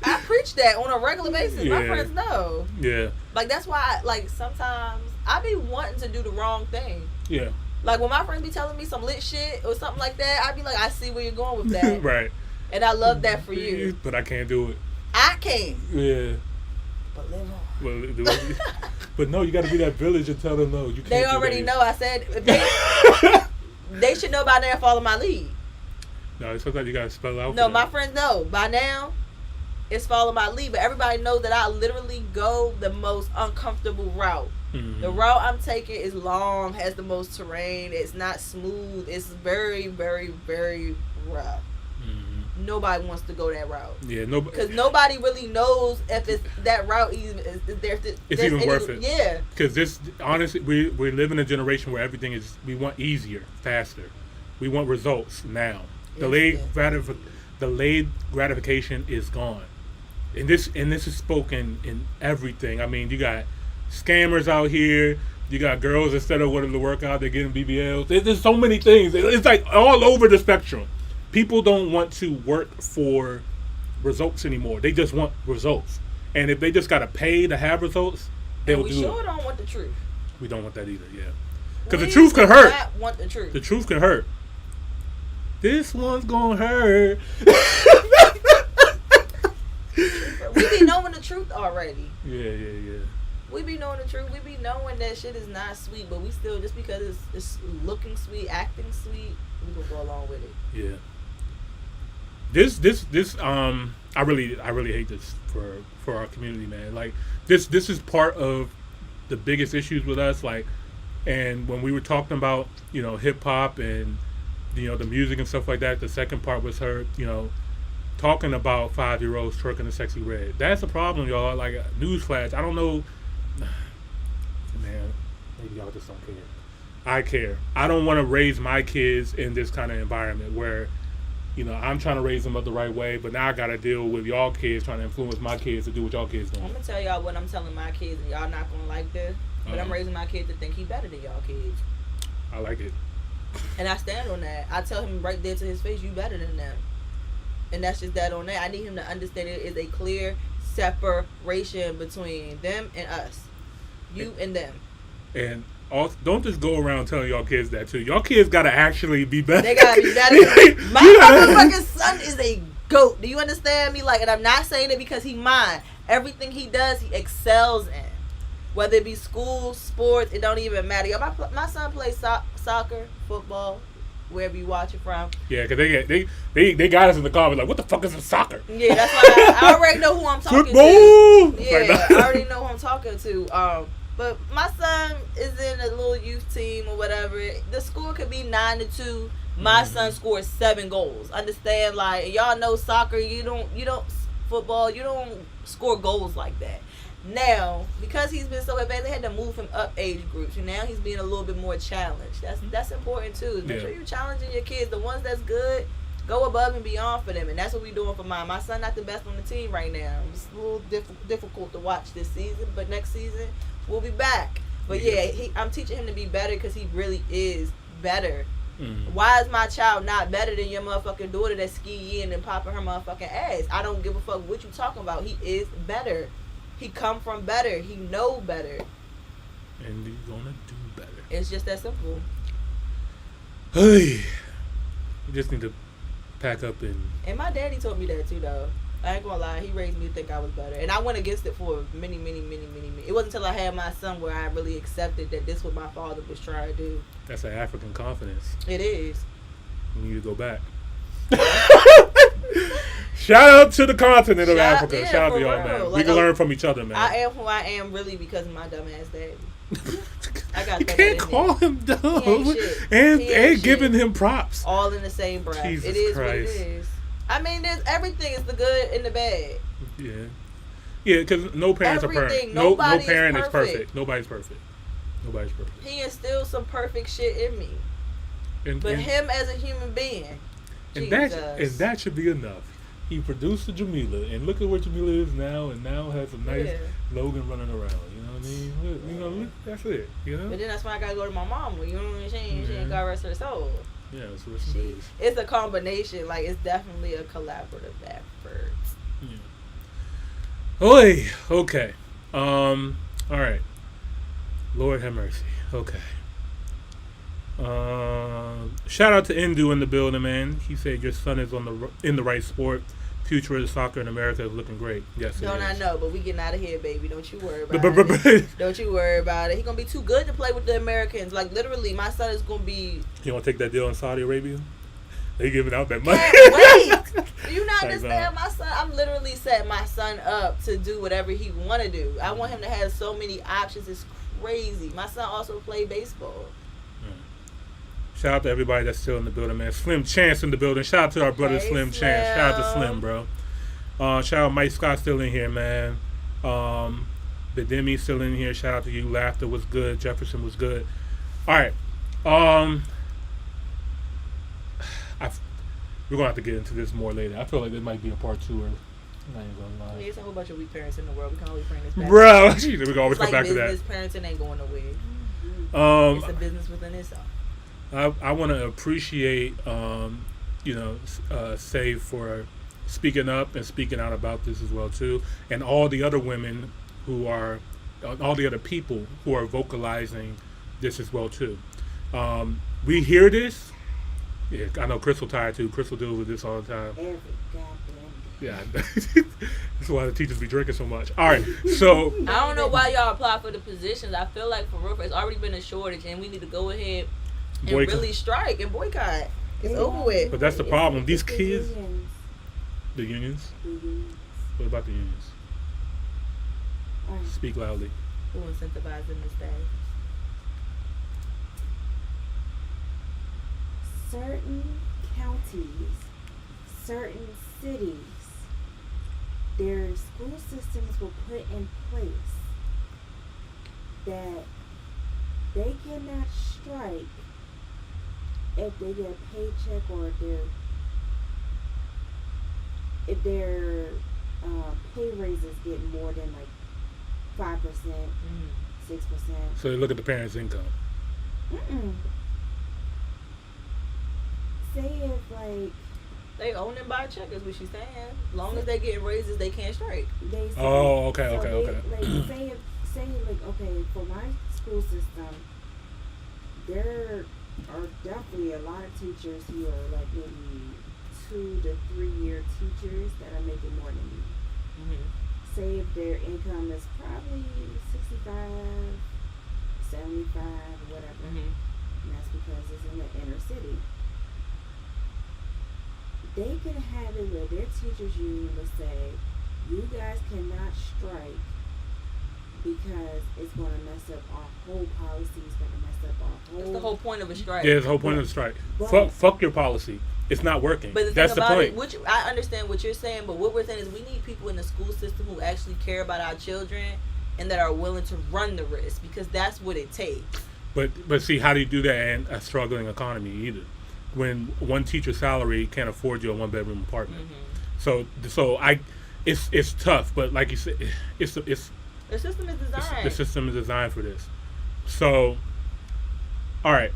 I preach that on a regular basis. My friends know. Yeah. Like that's why sometimes I be wanting to do the wrong thing. Yeah. Like when my friends be telling me some lit shit or something like that, I be like, I see where you're going with that. Right. And I love that for you. But I can't do it. I can. Yeah. But live on. But no, you got to be that village and tell them no. You can't. They already know. I said they should know by now. Follow my lead. No, sometimes you got to spell out. No, my friends know by now. It's follow my lead, but everybody knows that I literally go the most uncomfortable route. The route I'm taking is long, has the most terrain. It's not smooth. It's very, very, very rough. Nobody wants to go that route. Yeah, nobody. Because nobody really knows if it's that route even is there. It's even worth it. Yeah. Because this, honestly, we live in a generation where everything is. We want easier, faster. We want results now. Delayed gratification is gone, and this is spoken in everything. I mean, you got scammers out here. You got girls instead of wanting to work out, they're getting BBLs. There's so many things. It's like all over the spectrum. People don't want to work for results anymore. They just want results. And if they just got to pay to have results, they'll do it. We sure don't want the truth. We don't want that either, yeah. Because the truth can hurt. We do not want the truth. The truth can hurt. This one's going to hurt. We be knowing the truth already. Yeah. We be knowing the truth. We be knowing that shit is not sweet, but we still, just because it's looking sweet, acting sweet, we gonna go along with it. Yeah. This I really hate this for our community, man. Like this is part of the biggest issues with us. Like, and when we were talking about, you know, hip hop and, you know, the music and stuff like that, the second part was her, you know, talking about 5-year-olds twerking the sexy red. That's a problem, y'all. Like, newsflash. I don't know, man. Maybe y'all just don't care. I care. I don't want to raise my kids in this kind of environment where, you know, I'm trying to raise them up the right way, but now I got to deal with y'all kids trying to influence my kids to do what y'all kids doing. I'm gonna tell y'all what I'm telling my kids, and y'all not gonna like this, but I'm raising my kids to think he better than y'all kids. I like it. And I stand on that. I tell him right there to his face, you better than them. And that's just that on that. I need him to understand it is a clear separation between them and us. You and them. And also, don't just go around telling y'all kids that too. Y'all kids gotta actually be better. They gotta be better. My motherfucking son is a GOAT. Do you understand me? Like, and I'm not saying it because he mine. Everything he does, he excels in. Whether it be school, sports, it don't even matter. Yo, my son plays soccer, football, wherever you watch it from. Yeah, because they got us in the comments like, what the fuck is a soccer? Yeah, that's why I already know who I'm talking Football! to. Yeah, I already know who I'm talking to. But my son is in a little youth team or whatever. The score could be 9-2. My son scores 7 goals. Understand? Like, y'all know soccer. You don't football. You don't score goals like that. Now, because he's been so advanced, they had to move him up age groups. And now he's being a little bit more challenged. That's important too. Make sure you're challenging your kids. The ones that's good, go above and beyond for them. And that's what we're doing for mine. My son not the best on the team right now. It's a little difficult to watch this season, but next season we'll be back. But yeah, I'm teaching him to be better because he really is better. Why is my child not better than your motherfucking daughter that's skiing and popping her motherfucking ass? I don't give a fuck what you talking about. He is better. He come from better. He know better. And he's gonna do better. It's just that simple. Hey, you just need to pack up and. And my daddy told me that too, though. I ain't gonna lie. He raised me to think I was better, and I went against it for many. It wasn't until I had my son where I really accepted that this was what my father was trying to do. That's an African confidence. It is. You need to go back. Shout out to the continent of Africa. Yeah, shout out to y'all, man. Like, we can learn from each other, man. I am who I am really because of my dumbass daddy. I got you can't call him dumb and giving him props. All in the same breath. Jesus it is Christ. what it is. I mean, there's everything is the good and the bad. Yeah. Yeah, because no parents are perfect. No parent is perfect. Nobody's perfect. Nobody's perfect. He instilled some perfect shit in me. But him as a human being. And that should be enough. He produced the Jamila, and look at where Jamila is now, and now has a nice Logan running around. You know what I mean? You know, look, that's it. You know. But then that's why I gotta go to my mama. You know what I'm saying? She ain't got rest her soul. Yeah, that's what she is. It's a combination. Like, it's definitely a collaborative effort. Yeah. Oy, okay. All right. Lord have mercy. Okay. Shout out to Indu in the building, man. He said your son is in the right sport. Future of soccer in America is looking great. Yes, it is. I know, but we getting out of here, baby. Don't you worry about it. Don't you worry about it. He's gonna be too good to play with the Americans. Like, literally, my son is gonna be. You want to take that deal in Saudi Arabia? They giving out that money. Wait, do you not understand? My son, I'm literally setting my son up to do whatever he want to do. I want him to have so many options. It's crazy. My son also played baseball. Shout out to everybody that's still in the building, man. Slim Chance in the building. Shout out to our brother Slim Chance. Shout out to Slim, bro. Shout out Mike Scott still in here, man. Bidemi still in here. Shout out to you. Laughter was good. Jefferson was good. All right. We're gonna have to get into this more later. I feel like there might be a part 2 or. I ain't gonna lie. There's a whole bunch of weak parents in the world. We can always bring this back. Bro, we can always come back to that. Business parenting ain't going nowhere. It's a business within itself. I want to appreciate, Save for speaking up and speaking out about this as well too, and all the other women all the other people who are vocalizing this as well too. We hear this. Yeah, I know Crystal tired too. Crystal deals with this all the time. Every goddamn day. Yeah. That's why the teachers be drinking so much. All right, so I don't know why y'all apply for the positions. I feel like for real, it's already been a shortage, and we need to go ahead and Boycott. really strike and boycott. It's over with. But that's the problem. These The kids, unions. the unions. The unions. What about the unions? All right. Speak loudly. Who incentivized them to stay? Certain counties, certain cities, their school systems will put in place that they cannot strike if they get a paycheck or if their pay raises get more than like 5%, 6%. So they look at the parents' income. Mm-mm. Say if like They own and buy check is what she's saying. As long as they get raises, they can't strike. they say, Oh, okay, so okay, they, okay. Like say like okay, for my school system, there are definitely a lot of teachers who are like maybe 2 to 3 year teachers that are making more than me. Say if their income is probably 65, 75, whatever. And that's because it's in the inner city. They could have it where their teachers union will say, you guys cannot strike because it's going to mess up our whole policy. It's going to mess up our whole... That's the whole point of a strike. Yeah, it's the whole point of the strike. But- Fuck your policy. It's not working. But the That's thing the about point. it, which I understand what you're saying, but what we're saying is we need people in the school system who actually care about our children and that are willing to run the risk, because that's what it takes. But see, how do you do that in a struggling economy either? When one teacher's salary can't afford you a 1-bedroom apartment. So it's tough. But like you said, The system is designed. the system is designed for this. So, all right.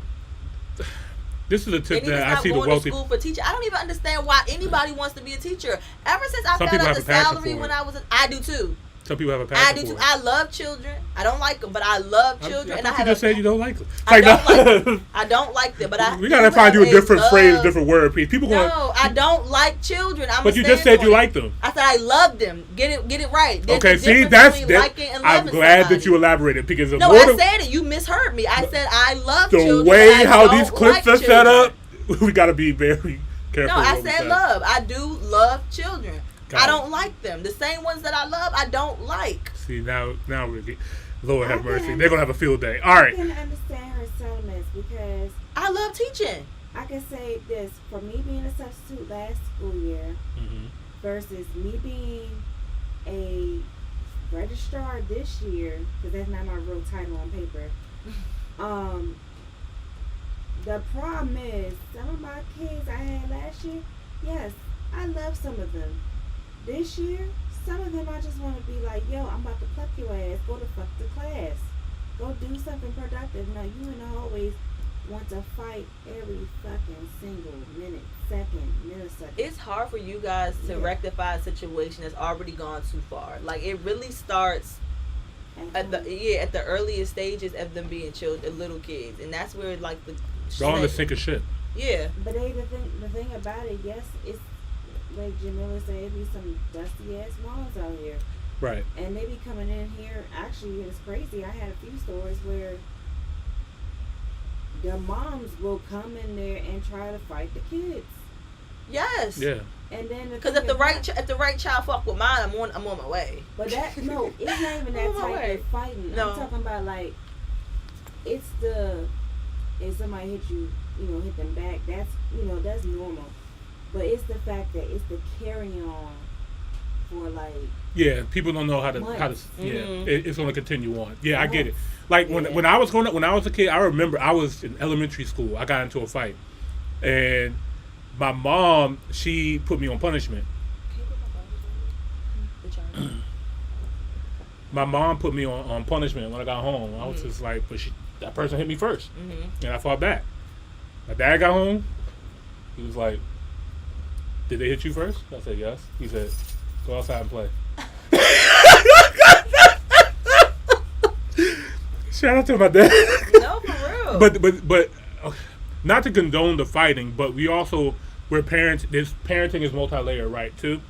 This is a tip They need to that I stop see the going wealthy. to school for teaching. I don't even understand why anybody wants to be a teacher. Ever since I Some found people out have the a passion salary for when it. I was, I do too. Some people have a I passion do for too. it. I love children. I don't like them, but I love children, I and I thought have you just said you don't like them. I don't Like, like them. I don't like them, but I. we gotta do find you a have different phrase, love. different word, please. People going. No, I don't like children. I'm But you just said you like them. I said I love them. Get it right. There's Okay, a see, difference that's between that. liking and I'm loving glad somebody. that you elaborated because the No, more I the- said it. You misheard me. I said I love the children. way but I how don't these clips like are set children. up, we gotta be very careful. No, I what we said say. love. I do love children. Got I it. don't like them. The same ones that I love, I don't like. See now we're getting, Lord have I mercy. can- They're gonna have a field day. All I right. can understand her sentiments because I love teaching. I can say this, for me being a substitute last school year versus me being a registrar this year, because that's not my real title on paper. The problem is some of my kids I had last year, yes, I love some of them. This year, some of them I just want to be like, yo, I'm about to pluck your ass. Go to fuck the class. Go do something productive. No, you in the hallways want to fight every fucking single minute, second, millisecond. It's hard for you guys to rectify a situation that's already gone too far. Like it really starts at the earliest stages of them being children, little kids, and that's where like the Go on the sink of shit. Yeah. But the thing about it, yes, it's like Jamila said, it be some dusty ass moms out here. Right. And they be coming in here. Actually, it's crazy. I had a few stories where the moms will come in there and try to fight the kids. Yes. Yeah. And then Because if the right child fuck with mine, I'm on my way. But that no, it's not even that I'm on my type way. of fighting. No. I'm talking about like it's the if somebody hit you, hit them back. That's that's normal. But it's the fact that it's the carry on for like. Yeah, people don't know how to months. it's going to continue on. Yeah, I get it. Like when I was growing up, when I was a kid, I remember I was in elementary school. I got into a fight, and my mom, she put me on punishment. My mom put me on punishment when I got home. I was just like, but that person hit me first, and I fought back. My dad got home. He was like, "Did they hit you first?" I said, "Yes." He said, "Go outside and play." Shout out to my dad. No, for real. But not to condone the fighting, but we're parents. This parenting is multi-layered, right? Too.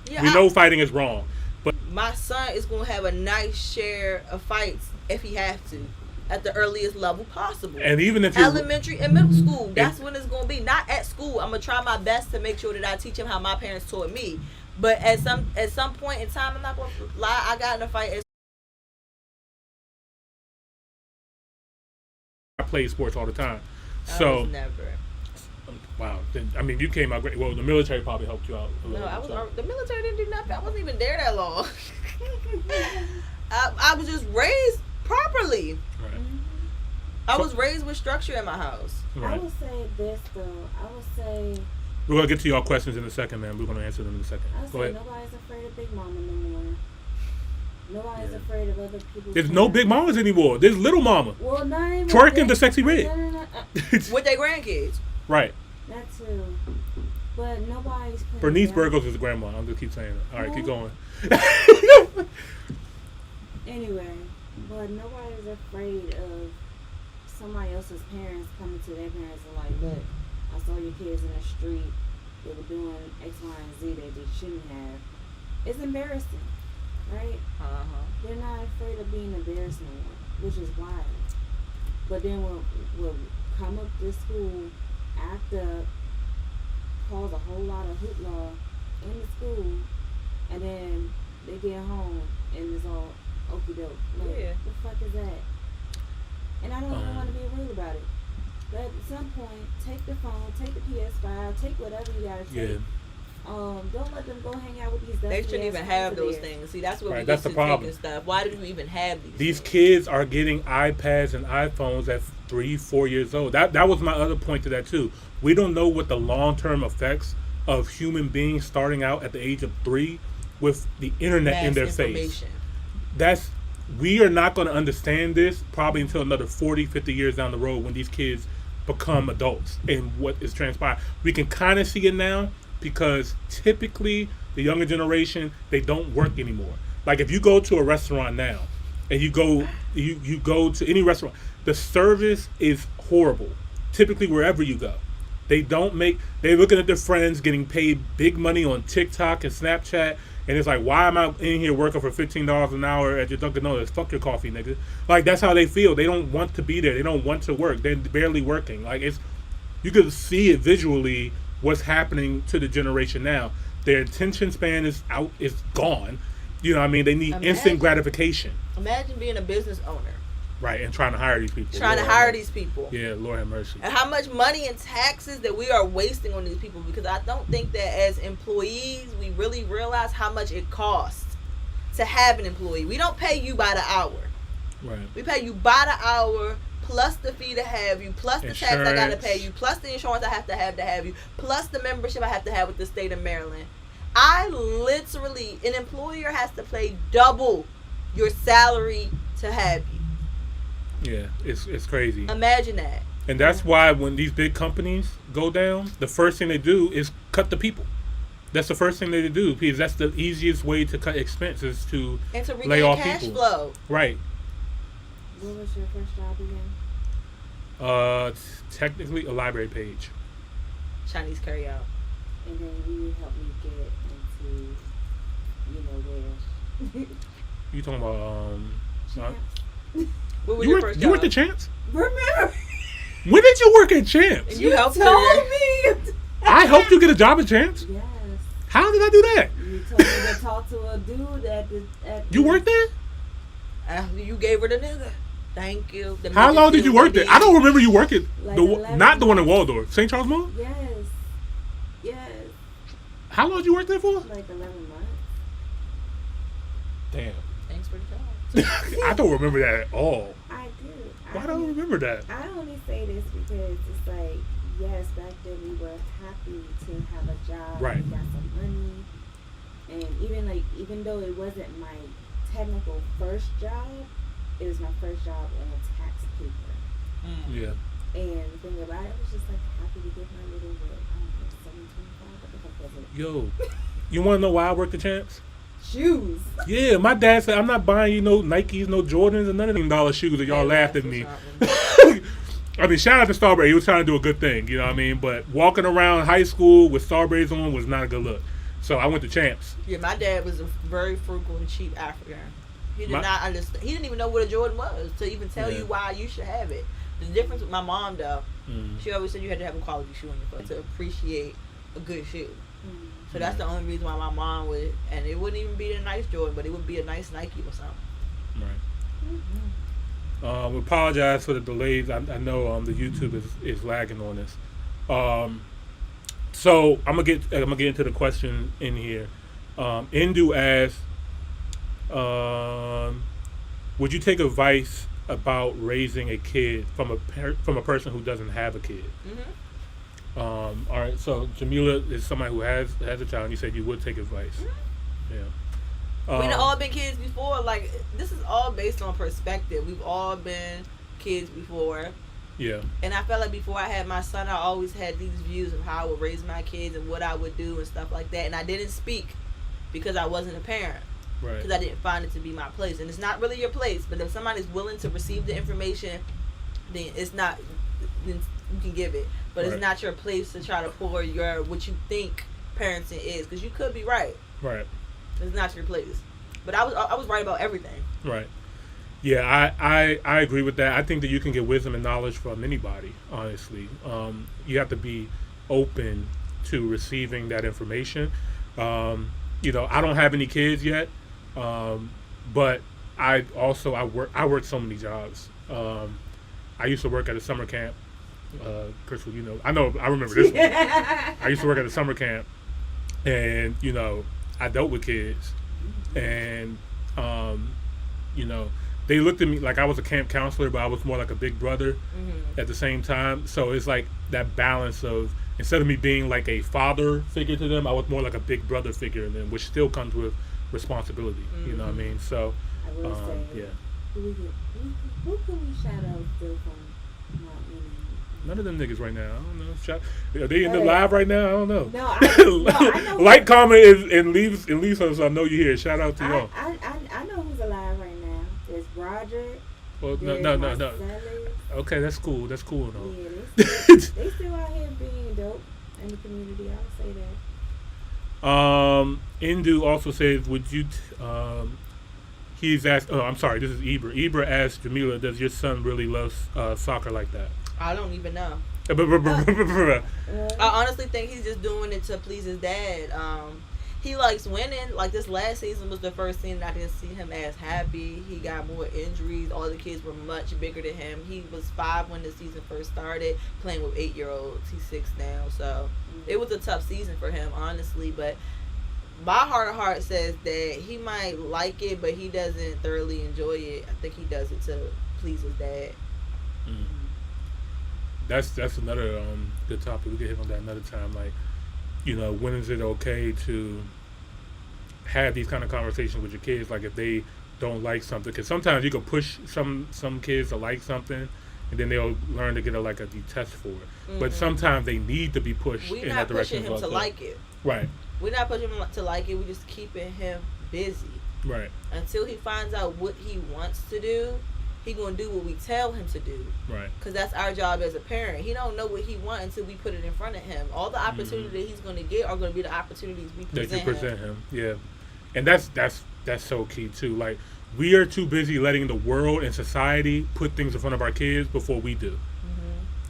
Yeah, we know fighting is wrong, but my son is gonna have a nice share of fights if he has to, at the earliest level possible. And even if you're elementary and middle school, that's when it's gonna be. Not at school. I'm gonna try my best to make sure that I teach him how my parents taught me. But at some point in time, I'm not gonna lie. I got in a fight. I played sports all the time, I so was never. wow. Then, I mean, you came out great. Well, the military probably helped you out a little No, I bit. was. The military didn't do nothing. I wasn't even there that long. I was just raised properly. Right. I was raised with structure in my house. Right. I would say this though. I would say. We're gonna get to y'all questions in a second, man. We're gonna answer them in a second. I would Go say ahead. nobody's afraid of Big Mama no more. Nobody's afraid of other people. There's no big mamas anymore. There's little mama. Well, not even Twerking the sexy red. No. With their grandkids. Right. That too. But nobody's putting Bernice down- Burgos is the grandma. I'm just keep saying it. All right, keep going. Anyway, but nobody's afraid of somebody else's parents coming to their parents and like, look, I saw your kids in the street. They were doing X, Y, and Z that they shouldn't have. It's embarrassing, right? They're not afraid of being embarrassed no more, which is wild. But then we'll come up to school, act up, cause a whole lot of hoopla in the school, and then they get home and it's all okie doke. Like, Yeah. the fuck is that? And I don't even want to be rude about it. But at some point, take the phone, take the PS5, take whatever you gotta take. Yeah. Don't let them go hang out with these. They dusty shouldn't ass even have friends of those theirs. things. See, that's what Right, we that's used the to take problem. and stuff. Why do we even have these? These kids are getting iPads and iPhones at 3-4 years old. That was my other point to that too. We don't know what the long-term effects of human beings starting out at the age of 3 with the internet in their face. We are not going to understand this probably until another 40-50 years down the road when these kids become adults and what is transpiring. We can kind of see it now because typically the younger generation, they don't work anymore. Like if you go to a restaurant now and you go to any restaurant, the service is horrible. Typically wherever you go. They're looking at their friends getting paid big money on TikTok and Snapchat, and it's like, why am I in here working for $15 an hour at your Dunkin' Donuts? Fuck your coffee, nigga. Like that's how they feel. They don't want to be there. They don't want to work. They're barely working. Like you could see it visually what's happening to the generation now. Their attention span is gone. You know what I mean? They need instant gratification. Imagine being a business owner. Right, and trying to hire these people. These people. Yeah, Lord have mercy. And how much money and taxes that we are wasting on these people, because I don't think that as employees we really realize how much it costs to have an employee. We don't pay you by the hour. Right. We pay you by the hour, plus the fee to have you, plus the tax I gotta pay you, plus the insurance I have to have you, plus the membership I have to have with the state of Maryland. An employer has to pay double your salary to have you. Yeah, it's crazy. Imagine that. And that's why when these big companies go down, the first thing they do is cut the people. That's the first thing they do because that's the easiest way to cut expenses to lay off cash people. Flow. Right. What was your first job again? Technically a library page. Chinese carry out. And then you helped me get into, where. You talking about What was you your worked, first you job? worked at Champs? Remember? When did you work at Champs? You helped told her. me. I helped you get a job at Champs? Yes. How did I do that? You told me to talk to a dude at the. You worked there? After you gave her the nigga. Thank you. The How nigga long did you still work there? did. I don't remember you working. Like The 11 not the one in Waldorf. St. Charles Mall? Yes. Yes. How long did you work there for? Like 11 months. Damn. Thanks for the job. I don't remember that at all. I do. Why don't I remember that? I only say this because it's like, yes, back then we were happy to have a job. Right. We got some money. And even though it wasn't my technical first job, it was my first job on a tax paper. Yeah. And the thing about it, I was just like happy to get my little bit. I don't know, $7.25. What the fuck was it? Yo, you want to know why I worked at Champs? Shoes. Yeah, my dad said, I'm not buying you no Nikes, no Jordans, and none of them dollar shoes that y'all laughed at me. I mean, shout out to Starberry. He was trying to do a good thing, you know what I mean? But walking around high school with Starberries on was not a good look. So I went to Champs. Yeah, my dad was a very frugal and cheap African. He did My- not understand. He didn't even know what a Jordan was to even tell Yeah. you why you should have it. The difference with my mom, though, Mm. she always said you had to have a quality shoe on your foot to appreciate a good shoe. Mm. So that's the only reason why my mom would, and it wouldn't even be a nice Jordan, but it would be a nice Nike or something. Right. We apologize for the delays. I know the YouTube is lagging on this. So I'm gonna get into the question in here. Indu asks, would you take advice about raising a kid from a person who doesn't have a kid? Mm-hmm. All right. So Jamila is somebody who has a child, and you said you would take advice. Mm-hmm. Yeah. We've all been kids before. Like, this is all based on perspective. We've all been kids before. Yeah. And I felt like before I had my son, I always had these views of how I would raise my kids and what I would do and stuff like that. And I didn't speak because I wasn't a parent. Right. Because I didn't find it to be my place. And it's not really your place. But if somebody's willing to receive the information, then it's not, then you can give it. But Right. it's not your place to try to pour your, what you think parenting is. Because you could be right. Right. It's not your place. But I was right about everything. Right. Yeah, I agree with that. I think that you can get wisdom and knowledge from anybody, honestly. You have to be open to receiving that information. I don't have any kids yet, but I work so many jobs. I used to work at a summer camp. Crystal, I remember this one. I used to work at a summer camp, and I dealt with kids, and they looked at me like I was a camp counselor, but I was more like a big brother at the same time. So it's like that balance of, instead of me being like a father figure to them, I was more like a big brother figure to them, which still comes with responsibility. You know what I mean? So, I will say, yeah. who can we shout out still from Mount Union? None of them niggas right now. I don't know. Are they in the live right now? I don't know. No, I know. Like, comment, and leave us. So I know you here. Shout out to y'all. I know who's alive right now. There's Roger. Well, there's no. Marcellus. Okay, that's cool. That's cool. No. Yeah, they still out here being dope in the community. I would say that. Indu also says, would you? He's asked. Oh, I'm sorry. This is Ibra. Ibra asked Jamila, does your son really love soccer like that? I don't even know. I honestly think he's just doing it to please his dad. He likes winning. Like, this last season was the first season I didn't see him as happy. He got more injuries. All the kids were much bigger than him. He was 5 when the season first started, playing with 8-year-olds. He's 6 now. So it was a tough season for him, honestly. But my heart of heart says that he might like it, but he doesn't thoroughly enjoy it. I think he does it to please his dad. That's another good topic. We can hit on that another time. Like, when is it okay to have these kind of conversations with your kids? Like, if they don't like something, because sometimes you can push some kids to like something, and then they'll learn to get a detest for it. But sometimes they need to be pushed in that direction. We're not pushing him to like it. Right. We're not pushing him to like it. We're just keeping him busy. Right. Until he finds out what he wants to do, he gonna do what we tell him to do. Right. Because that's our job as a parent. He don't know what he wants until we put it in front of him. All the opportunities that he's gonna get are gonna be the opportunities we present him. Yeah. And that's so key too. Like, we are too busy letting the world and society put things in front of our kids before we do.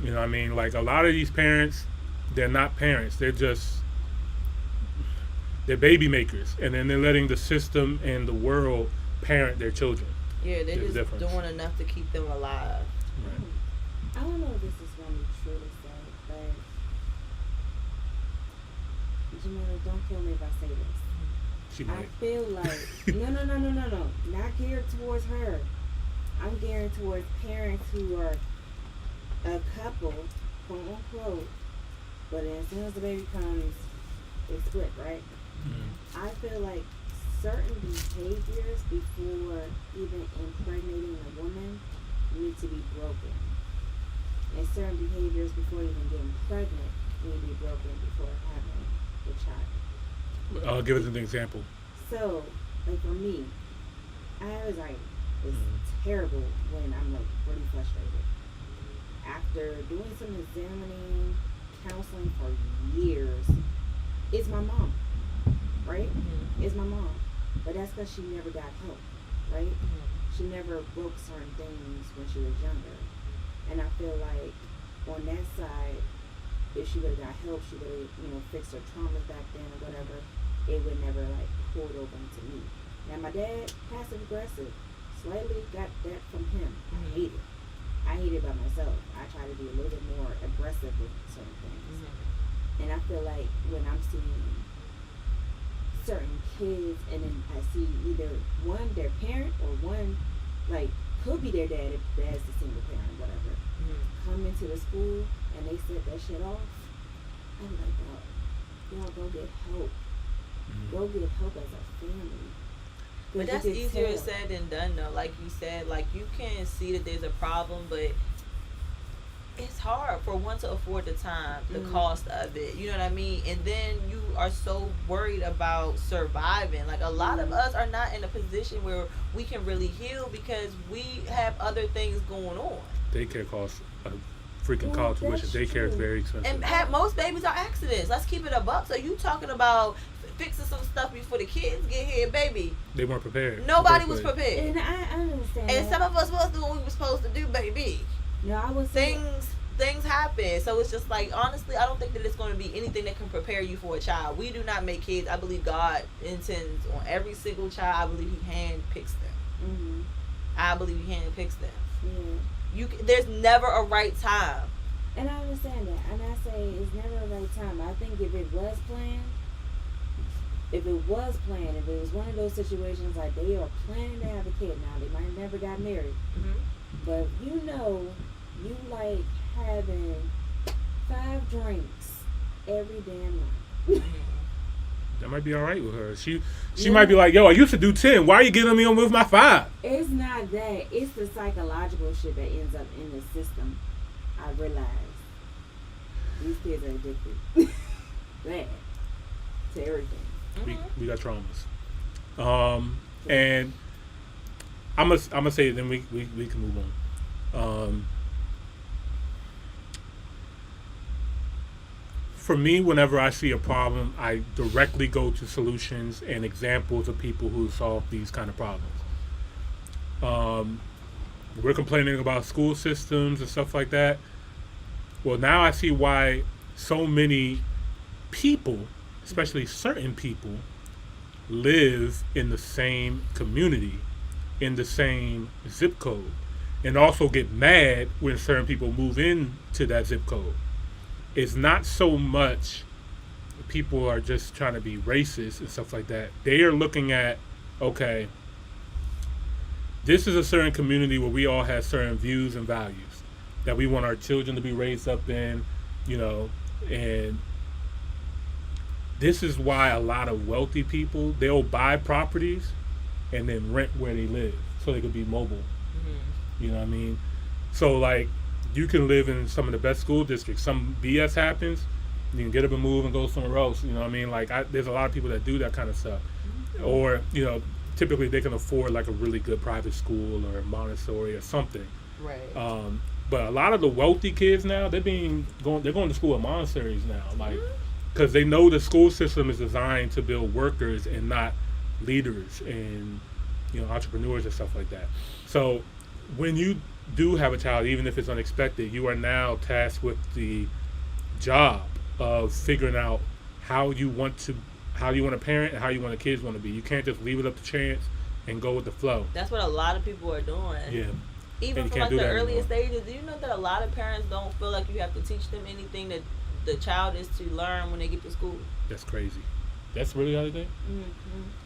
You know what I mean? Like, a lot of these parents, they're not parents. They're baby makers, and then they're letting the system and the world parent their children. Yeah, they're There's just doing enough to keep them alive. I don't know if this is going to be true to say, but Jamila, don't kill me if I say this. She might. I feel like no, not geared towards her. I'm geared towards parents who are a couple, quote unquote, but as soon as the baby comes, they split, right? I feel like certain behaviors before even impregnating a woman need to be broken. And certain behaviors before even getting pregnant need to be broken before having the child. Give us an example. So, like, for me, I have anxiety. It's terrible when I'm really frustrated. After doing some examining, counseling for years, it's my mom. right? Is my mom. But that's because she never got help, right? She never broke certain things when she was younger. And I feel like on that side, if she would have got help, she would have, fixed her traumas back then or whatever. It would never like poured over into me. Now my dad, passive aggressive, slightly got that from him. I hate it. I hate it by myself. I try to be a little bit more aggressive with certain things. And I feel like when I'm seeing certain kids and then I see either one, their parent, or one, like, could be their dad if dad's a single parent, whatever, come into the school and they set that shit off, I'm like, y'all go get help. Go get help as a family. But that's easier said than done, though. Like you said, like, you can see that there's a problem, but it's hard for one to afford the time, the cost of it. You know what I mean? And then you are so worried about surviving. Like, a lot of us are not in a position where we can really heal because we have other things going on. Daycare costs a freaking college tuition. Daycare is very expensive. And most babies are accidents. Let's keep it a buck. So you talking about fixing some stuff before the kids get here, baby. They weren't prepared. Nobody was prepared. And I understand. And some of us was doing what we were supposed to do, baby. No, I was things happen. So it's just like, honestly, I don't think that it's going to be anything that can prepare you for a child. We do not make kids. I believe God intends on every single child. I believe He handpicks them. I believe He handpicks them. There's never a right time. And I understand that. And I say it's never a right time. I think if it was planned, if it was one of those situations like they are planning to have a kid now, they might have never got married. But you like having 5 drinks every damn night. That might be all right with her. She might be like, yo, I used to do 10. Why are you getting me on with my 5? It's not that. It's the psychological shit that ends up in the system. I realize these kids are addicted. Bad to everything. We got traumas. And I'm gonna say it, then we can move on. For me, whenever I see a problem, I directly go to solutions and examples of people who solve these kind of problems. We're complaining about school systems and stuff like that. Well, now I see why so many people, especially certain people, live in the same community, in the same zip code, and also get mad when certain people move into that zip code. It's not so much people are just trying to be racist and stuff like that. They are looking at, okay, this is a certain community where we all have certain views and values that we want our children to be raised up in, and this is why a lot of wealthy people, they'll buy properties and then rent where they live so they could be mobile. You know what I mean? So, like, you can live in some of the best school districts. Some BS happens, you can get up and move and go somewhere else. You know what I mean? Like, there's a lot of people that do that kind of stuff. Or, typically they can afford like a really good private school or Montessori or something. Right. But a lot of the wealthy kids now, they're going to school at monasteries now, like, because they know the school system is designed to build workers and not leaders and entrepreneurs and stuff like that. So when you do have a child, even if it's unexpected, you are now tasked with the job of figuring out how you want to parent and how you want the kids want to be. You can't just leave it up to chance and go with the flow. That's what a lot of people are doing. Yeah. Even from like the earliest stages, do you know that a lot of parents don't feel like you have to teach them anything that the child is to learn when they get to school? That's crazy. That's really how they think?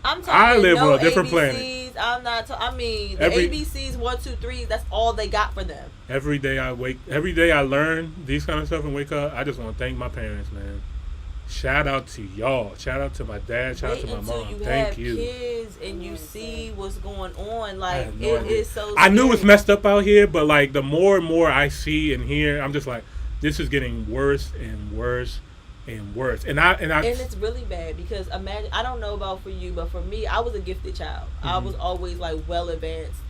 I'm talking I live no on a different ABCs, planet. I'm not. The ABCs 1, 2, 3. That's all they got for them. Every day I learn these kind of stuff and wake up. I just want to thank my parents, man. Shout out to y'all. Shout out to my dad. Shout out to my mom. Thank you. Kids and you see what's going on. Like, no it idea. is so. I knew it's messed up out here, but like the more and more I see and hear, I'm just like, this is getting worse and worse and worse. And it's really bad because imagine, I don't know about for you, but for me, I was a gifted child. I was always like well advanced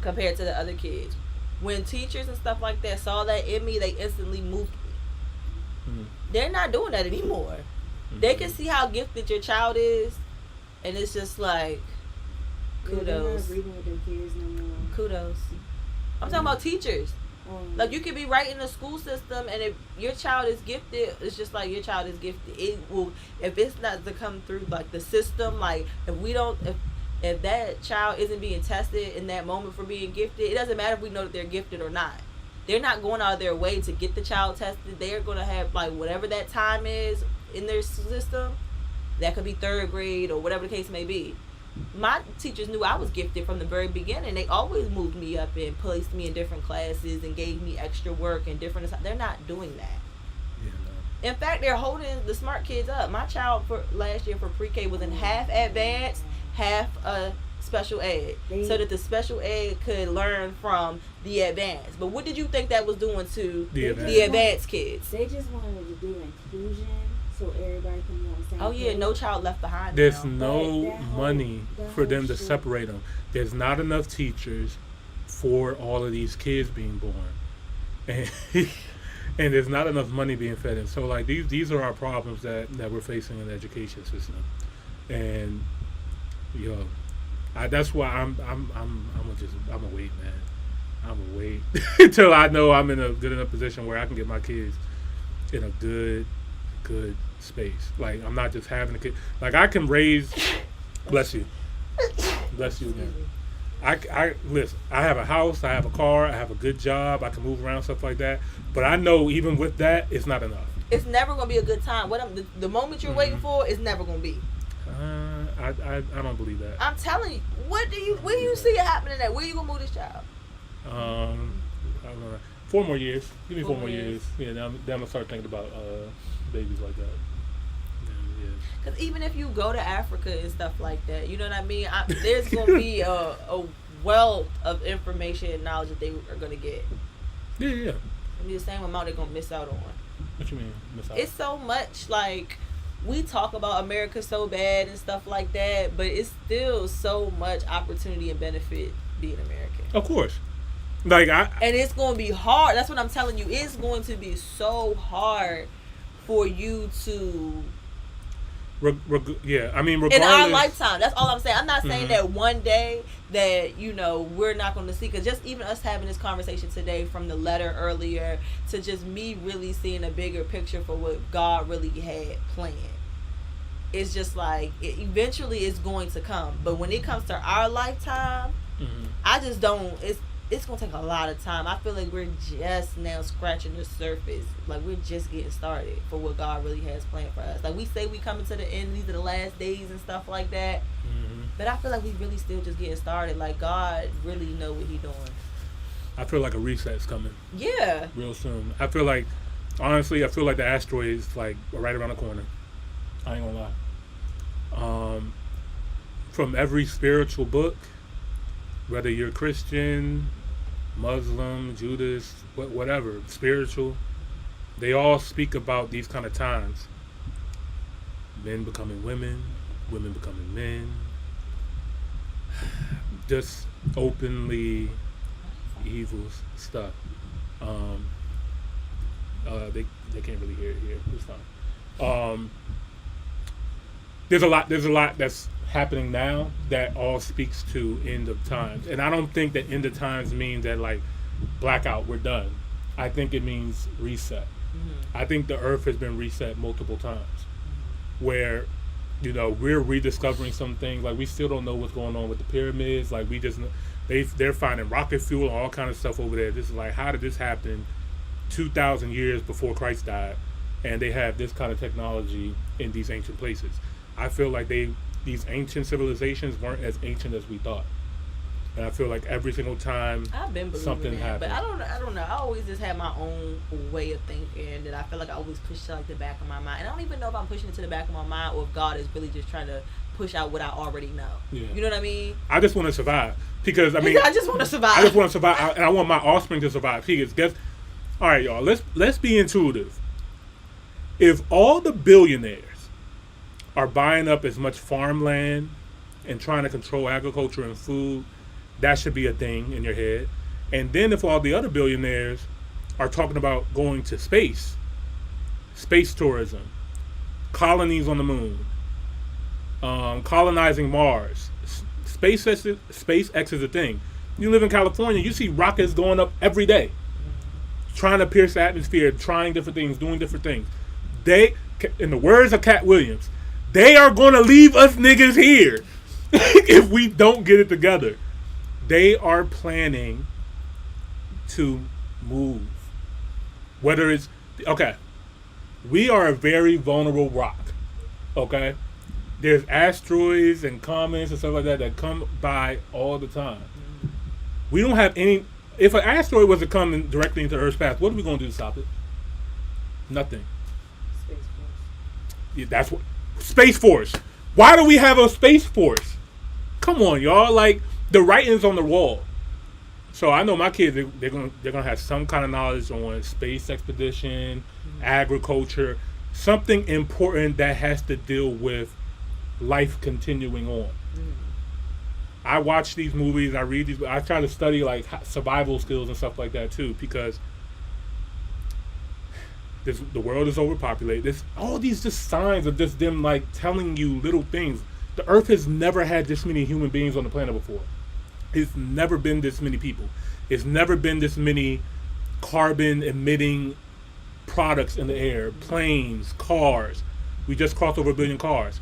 compared to the other kids. When teachers and stuff like that saw that in me, they instantly moved me. They're not doing that anymore. They can see how gifted your child is, and it's just like, kudos. They're not reading with their kids no more. Kudos. I'm talking about teachers. Like, you could be right in the school system, and if your child is gifted, it's just like your child is gifted. It will, if it's not to come through like the system, like if that child isn't being tested in that moment for being gifted, it doesn't matter if we know that they're gifted or not. They're not going out of their way to get the child tested. They're going to have like whatever that time is in their system. That could be third grade or whatever the case may be. My teachers knew I was gifted from the very beginning. They always moved me up and placed me in different classes and gave me extra work and different. They're not doing that. Yeah, no. In fact, they're holding the smart kids up. My child for last year for pre-K was in half advanced, half special ed, so that the special ed could learn from the advanced. But what did you think that was doing to the advanced kids? They just wanted to do inclusion so everybody can be on the same Oh yeah, page. no child left behind. There's now. no money for them to separate them. There's not enough teachers for all of these kids being born, and and there's not enough money being fed in. So like these are our problems that we're facing in the education system, and that's why I'm gonna wait, man. I'm gonna wait until I know I'm in a good enough position where I can get my kids in a good space. Like, I'm not just having a kid. Like, I can raise. Bless you again. I listen. I have a house. I have a car. I have a good job. I can move around, stuff like that. But I know even with that, it's not enough. It's never gonna be a good time. The moment you're waiting for is never gonna be. I don't believe that. I'm telling you. Where do you see it happening at? Where you gonna move this child? I don't know. 4 more years. Give me 4 more years. Yeah, then I'm gonna start thinking about babies like that. Yeah. Because even if you go to Africa and stuff like that, you know what I mean? There's gonna be a wealth of information and knowledge that they are gonna get. Yeah. It'll be the same amount they're gonna miss out on. What you mean miss out? It's so much. Like, we talk about America so bad and stuff like that, but it's still so much opportunity and benefit being American. Of course. Like, and it's going to be hard. That's what I'm telling you. It's going to be so hard for you to. Yeah, I mean, regardless. In our lifetime, that's all I'm saying. I'm not saying that one day that we're not going to see, because just even us having this conversation today, from the letter earlier to just me really seeing a bigger picture for what God really had planned. It's just like eventually it's going to come, but when it comes to our lifetime, I just don't. It's gonna take a lot of time. I feel like we're just now scratching the surface. Like, we're just getting started for what God really has planned for us. Like, we say we coming to the end, these are the last days and stuff like that. But I feel like we really still just getting started. Like, God really know what He doing. I feel like a reset's coming. Yeah. Real soon. I feel like, honestly, the asteroid is like right around the corner. I ain't gonna lie. From every spiritual book, whether you're Christian, Muslim, Judas, whatever, spiritual, they all speak about these kind of times. Men becoming women, women becoming men. Just openly evil stuff. They can't really hear it here. It's fine. There's a lot that's happening now that all speaks to end of times. And I don't think that end of times means that, like, blackout, we're done. I think it means reset. I think the earth has been reset multiple times, where we're rediscovering some things. Like, we still don't know what's going on with the pyramids. Like, they're finding rocket fuel and all kind of stuff over there. This is like, how did this happen 2,000 years before Christ died, and they have this kind of technology in these ancient places? I feel like these ancient civilizations weren't as ancient as we thought, and I feel like every single time I've been something happens. But I don't know. I always just have my own way of thinking that I feel like I always push to, like, the back of my mind, and I don't even know if I'm pushing it to the back of my mind or if God is really just trying to push out what I already know. Yeah. You know what I mean? I just want to survive, because I just want to survive. I just want to survive, and I want my offspring to survive. All right, y'all. Let's be intuitive. If all the billionaires are buying up as much farmland and trying to control agriculture and food, that should be a thing in your head. And then if all the other billionaires are talking about going to space tourism, colonies on the moon, colonizing Mars. SpaceX is a thing. You live in California, you see rockets going up every day, trying to pierce the atmosphere, trying different things, doing different things. They, in the words of Cat Williams, they are going to leave us niggas here if we don't get it together. They are planning to move. Whether it's, okay, we are a very vulnerable rock, okay? There's asteroids and comets and stuff like that come by all the time. We don't have any, if an asteroid was to come directly into Earth's path, what are we going to do to stop it? Nothing. Space Force. Yeah, that's what, Space Force. Why do we have a Space Force? Come on, y'all. Like, the writing's on the wall. So I know my kids, they're gonna have some kind of knowledge on space expedition, agriculture, something important that has to deal with life continuing on. I watch these movies, I read these, I try to study like survival skills and stuff like that too, because the world is overpopulated. There's all these just signs of just them like telling you little things. The Earth has never had this many human beings on the planet before. It's never been this many people. It's never been this many carbon emitting products in the air. Planes, cars. We just crossed over 1 billion cars.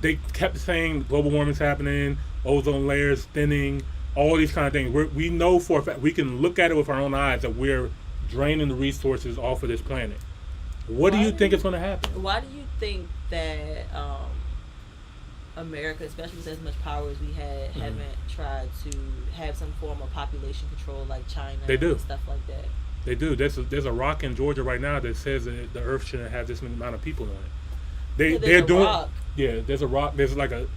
They kept saying global warming's happening, ozone layers thinning, all these kind of things. We know for a fact, we can look at it with our own eyes that we're draining the resources off of this planet. What do you think is going to happen? Why do you think that America, especially with as much power as we had, haven't tried to have some form of population control like China and stuff like that? They do. There's a rock in Georgia right now that says that the Earth shouldn't have this amount of people on it. They're doing. Rock. Yeah, there's a rock. There's like a.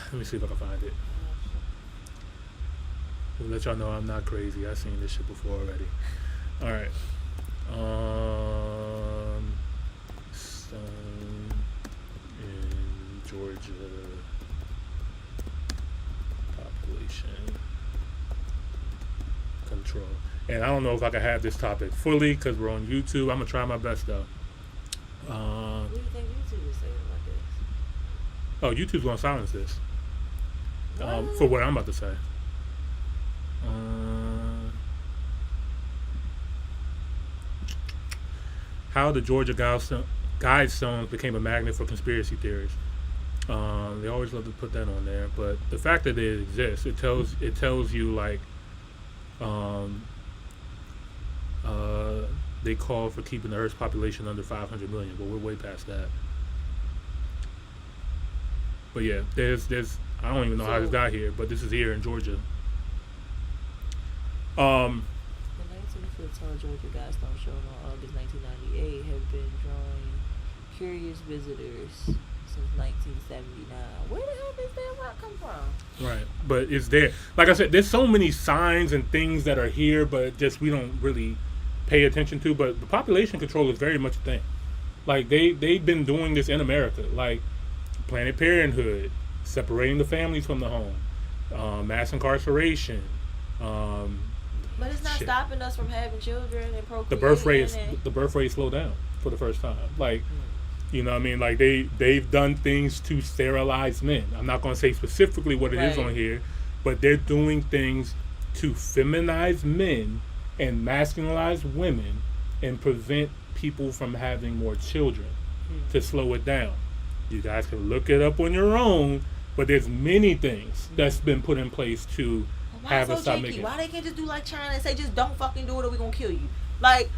Let me see if I can find it. We'll let y'all know I'm not crazy. I've seen this shit before already. All right. Sun in Georgia population control. And I don't know if I can have this topic fully because we're on YouTube. I'm gonna try my best though. What do you think YouTube is saying about this? Oh, YouTube's gonna silence this. For what I'm about to say. How the Georgia Guidestones became a magnet for conspiracy theories. They always love to put that on there, but the fact that it exists, it tells you like they call for keeping the Earth's population under 500 million, but we're way past that. But yeah, there's I don't even know how this got here, but this is here in Georgia. The 19-foot tall Georgia Guidestone shown on August 1998 have been drawing curious visitors since 1979. Where the hell does that rock come from? Right, but it's there. Like I said, there's so many signs and things that are here, but just we don't really pay attention to. But the population control is very much a thing. Like they've been doing this in America, like Planned Parenthood, separating the families from the home, mass incarceration. But it's not stopping us from having children and procreating. The birth rate slowed down for the first time. Like, you know what I mean? Like they've done things to sterilize men. I'm not going to say specifically what it is on here, but they're doing things to feminize men and masculinize women and prevent people from having more children to slow it down. You guys can look it up on your own, but there's many things that's been put in place to have us stop making. Why they can't just do like China and say just don't fucking do it or we're gonna kill you? Like,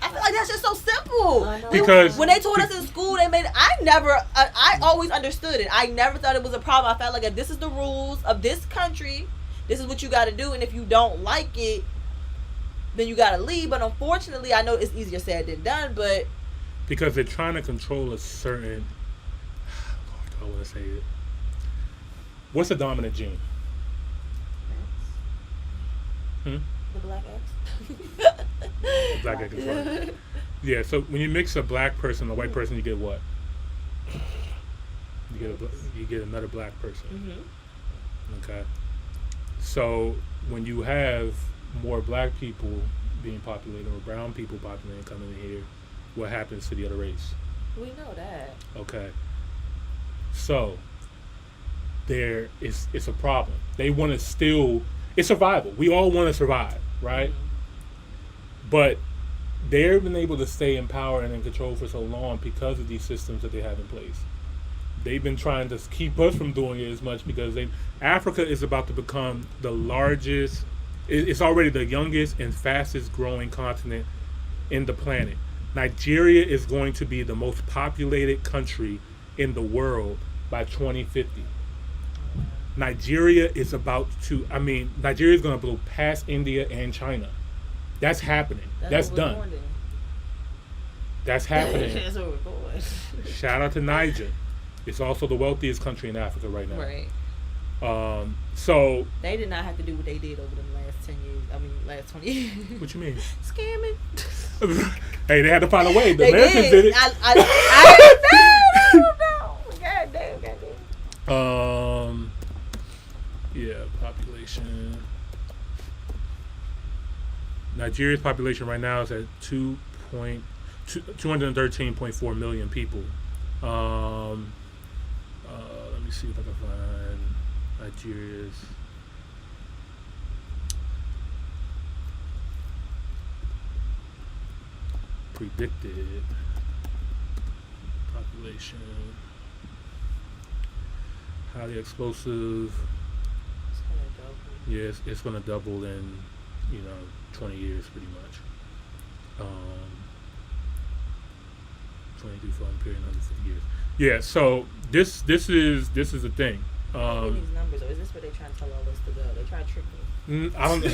I feel like that's just so simple. Because when they taught us in school, they made I always understood it. I never thought it was a problem. I felt like if this is the rules of this country, this is what you got to do, and if you don't like it, then you got to leave. But unfortunately, I know it's easier said than done. But because they're trying to control a certain, I want to say it. What's a dominant gene? The black X. Black X is right. Yeah, so when you mix a black person and a white person, you get what? You get another black person. Okay. So when you have more black people being populated or brown people populating coming in here, what happens to the other race? We know that. Okay. So it's a problem. They want to still. It's survival. We all want to survive, right? But they've been able to stay in power and in control for so long because of these systems that they have in place. They've been trying to keep us from doing it as much because Africa is about to become the largest. It's already the youngest and fastest growing continent in the planet. Nigeria is going to be the most populated country in the world by 2050. Nigeria is about to. Nigeria is going to blow past India and China. That's happening. That's done. That's happening. That's where we're going. Shout out to Niger. It's also the wealthiest country in Africa right now. Right. So they did not have to do what they did over the last 10 years. Last 20 years. What you mean? Scamming. Hey, they had to find a way. The they Americans did it. I don't know. God damn. Yeah, population. Nigeria's population right now is at 213.4 million people. Let me see if I can find Nigeria's. Predicted population. Highly explosive. Yes, it's going to double in, 20 years pretty much. 22 for a period of 50 years. Yeah, so this is the thing. These numbers, or is this what they're trying to tell all us to go? They're trying to trick me. I don't.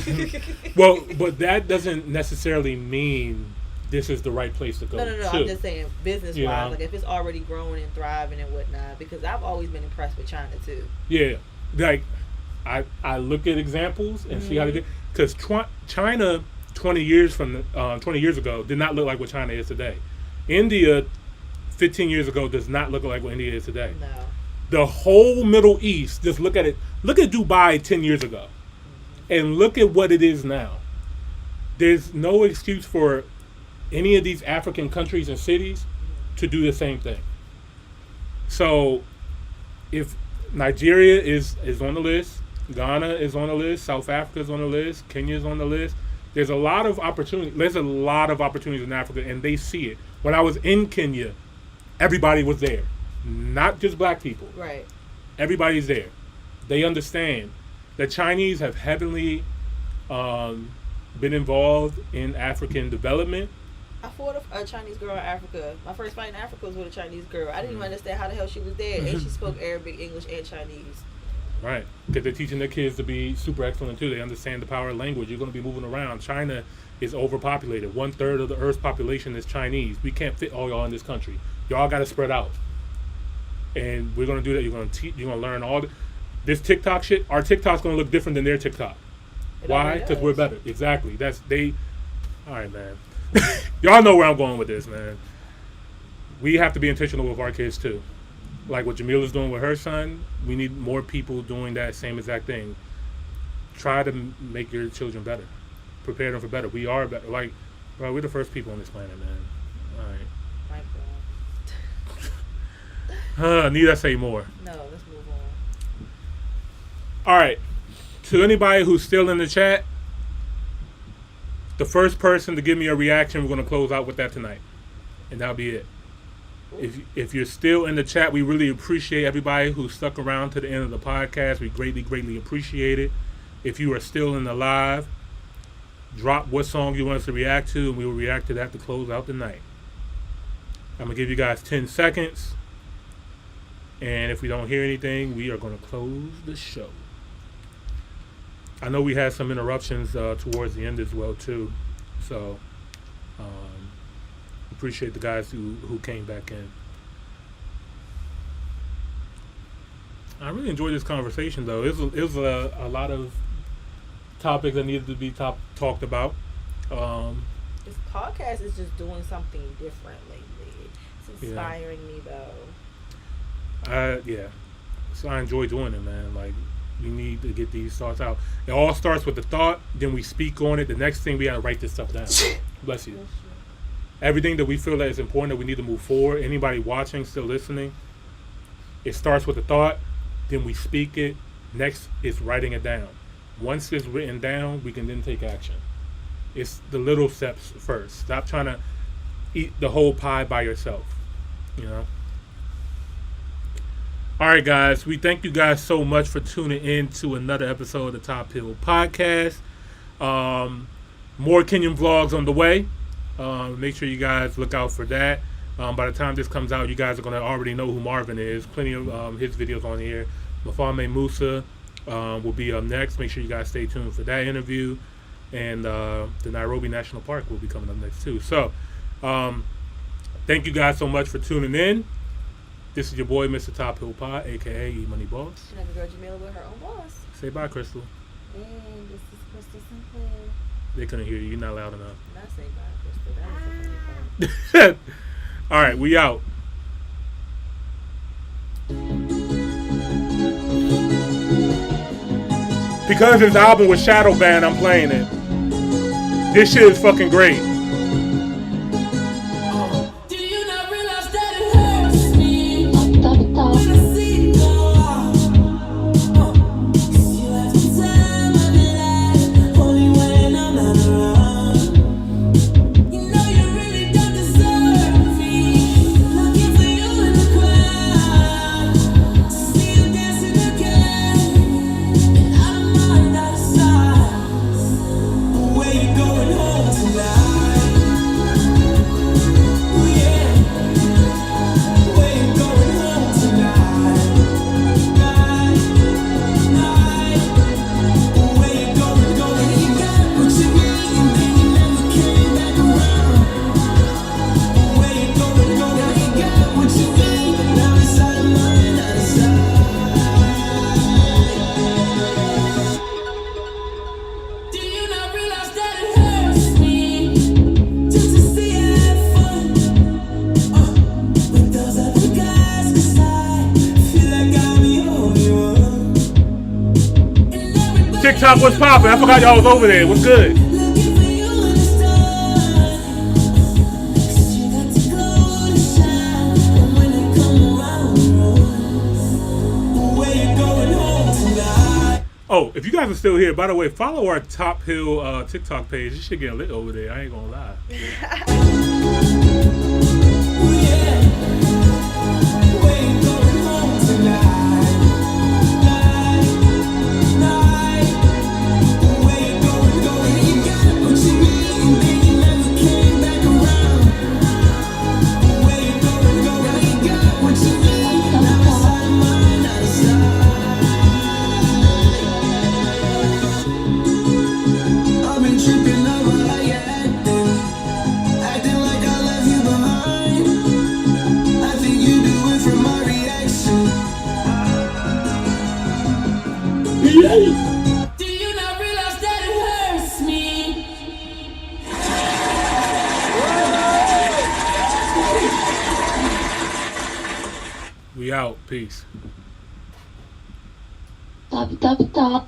Well, but that doesn't necessarily mean this is the right place to go. No. I'm just saying business-wise, like if it's already growing and thriving and whatnot. Because I've always been impressed with China too. Yeah, like I look at examples and see how they do. Because China 20 years ago did not look like what China is today. India 15 years ago does not look like what India is today. No. The whole Middle East, just look at it. Look at Dubai 10 years ago. And look at what it is now. There's no excuse for any of these African countries and cities to do the same thing. So if Nigeria is on the list, Ghana is on the list, South Africa is on the list, Kenya is on the list, there's a lot of opportunity. There's a lot of opportunities in Africa, and they see it. When I was in Kenya, everybody was there. Not just black people. Right. Everybody's there. They understand. The Chinese have heavily been involved in African development. I fought a Chinese girl in Africa. My first fight in Africa was with a Chinese girl. I didn't even understand how the hell she was there. And she spoke Arabic, English, and Chinese. Right. Because they're teaching their kids to be super excellent too. They understand the power of language. You're going to be moving around. China is overpopulated. 1/3 of the Earth's population is Chinese. We can't fit all y'all in this country. Y'all got to spread out. And we're going to do that. You're going to learn all this TikTok shit. Our TikTok's going to look different than their TikTok. Why? Because we're better. Exactly. All right, man. Y'all know where I'm going with this, man. We have to be intentional with our kids too. Like what Jamila's doing with her son, we need more people doing that same exact thing. Try to make your children better. Prepare them for better. We are better. Like, bro, we're the first people on this planet, man. All right. Need I say more? No, let's move on. All right. To anybody who's still in the chat, the first person to give me a reaction, we're going to close out with that tonight. And that'll be it. If you're still in the chat, we really appreciate everybody who stuck around to the end of the podcast. We greatly, greatly appreciate it. If you are still in the live, drop what song you want us to react to, and we will react to that to close out the night. I'm going to give you guys 10 seconds. And if we don't hear anything, we are going to close the show. I know we had some interruptions towards the end as well, too. So, appreciate the guys who came back in. I really enjoyed this conversation, though. It was a lot of topics that needed to be talked about. This podcast is just doing something different lately. It's inspiring me, though. Yeah. So I enjoy doing it, man. Like, we need to get these thoughts out. It all starts with the thought, then we speak on it. The next thing, we got to write this stuff down. Bless you. everything that we feel that is important that we need to move forward. Anybody watching, still listening, it starts with a thought, then we speak it. Next is writing it down. Once it's written down, we can then take action. It's the little steps first. Stop trying to eat the whole pie by yourself, you know? All right, guys. We thank you guys so much for tuning in to another episode of the Top Hill Podcast. More Kenyan vlogs on the way. Make sure you guys look out for that. By the time this comes out, you guys are going to already know who Marvin is. Plenty of his videos on here. Mafame Musa will be up next. Make sure you guys stay tuned for that interview. And the Nairobi National Park will be coming up next too. So, thank you guys so much for tuning in. This is your boy, Mr. Top Hill Pod, a.k.a. E-Money Boss. And the girl Jamila with her own boss. Say bye, Crystal. And this is Crystal Sinclair. They couldn't hear you. You're not loud enough. Not say bye, Crystal. That was All right, we out. Because his album was shadow banned, I'm playing it. This shit is fucking great. TikTok, what's poppin'? I forgot y'all was over there. What's good? Oh, if you guys are still here, by the way, follow our Top Hill TikTok page. You should get lit over there. I ain't gonna lie. We out. Peace. Top.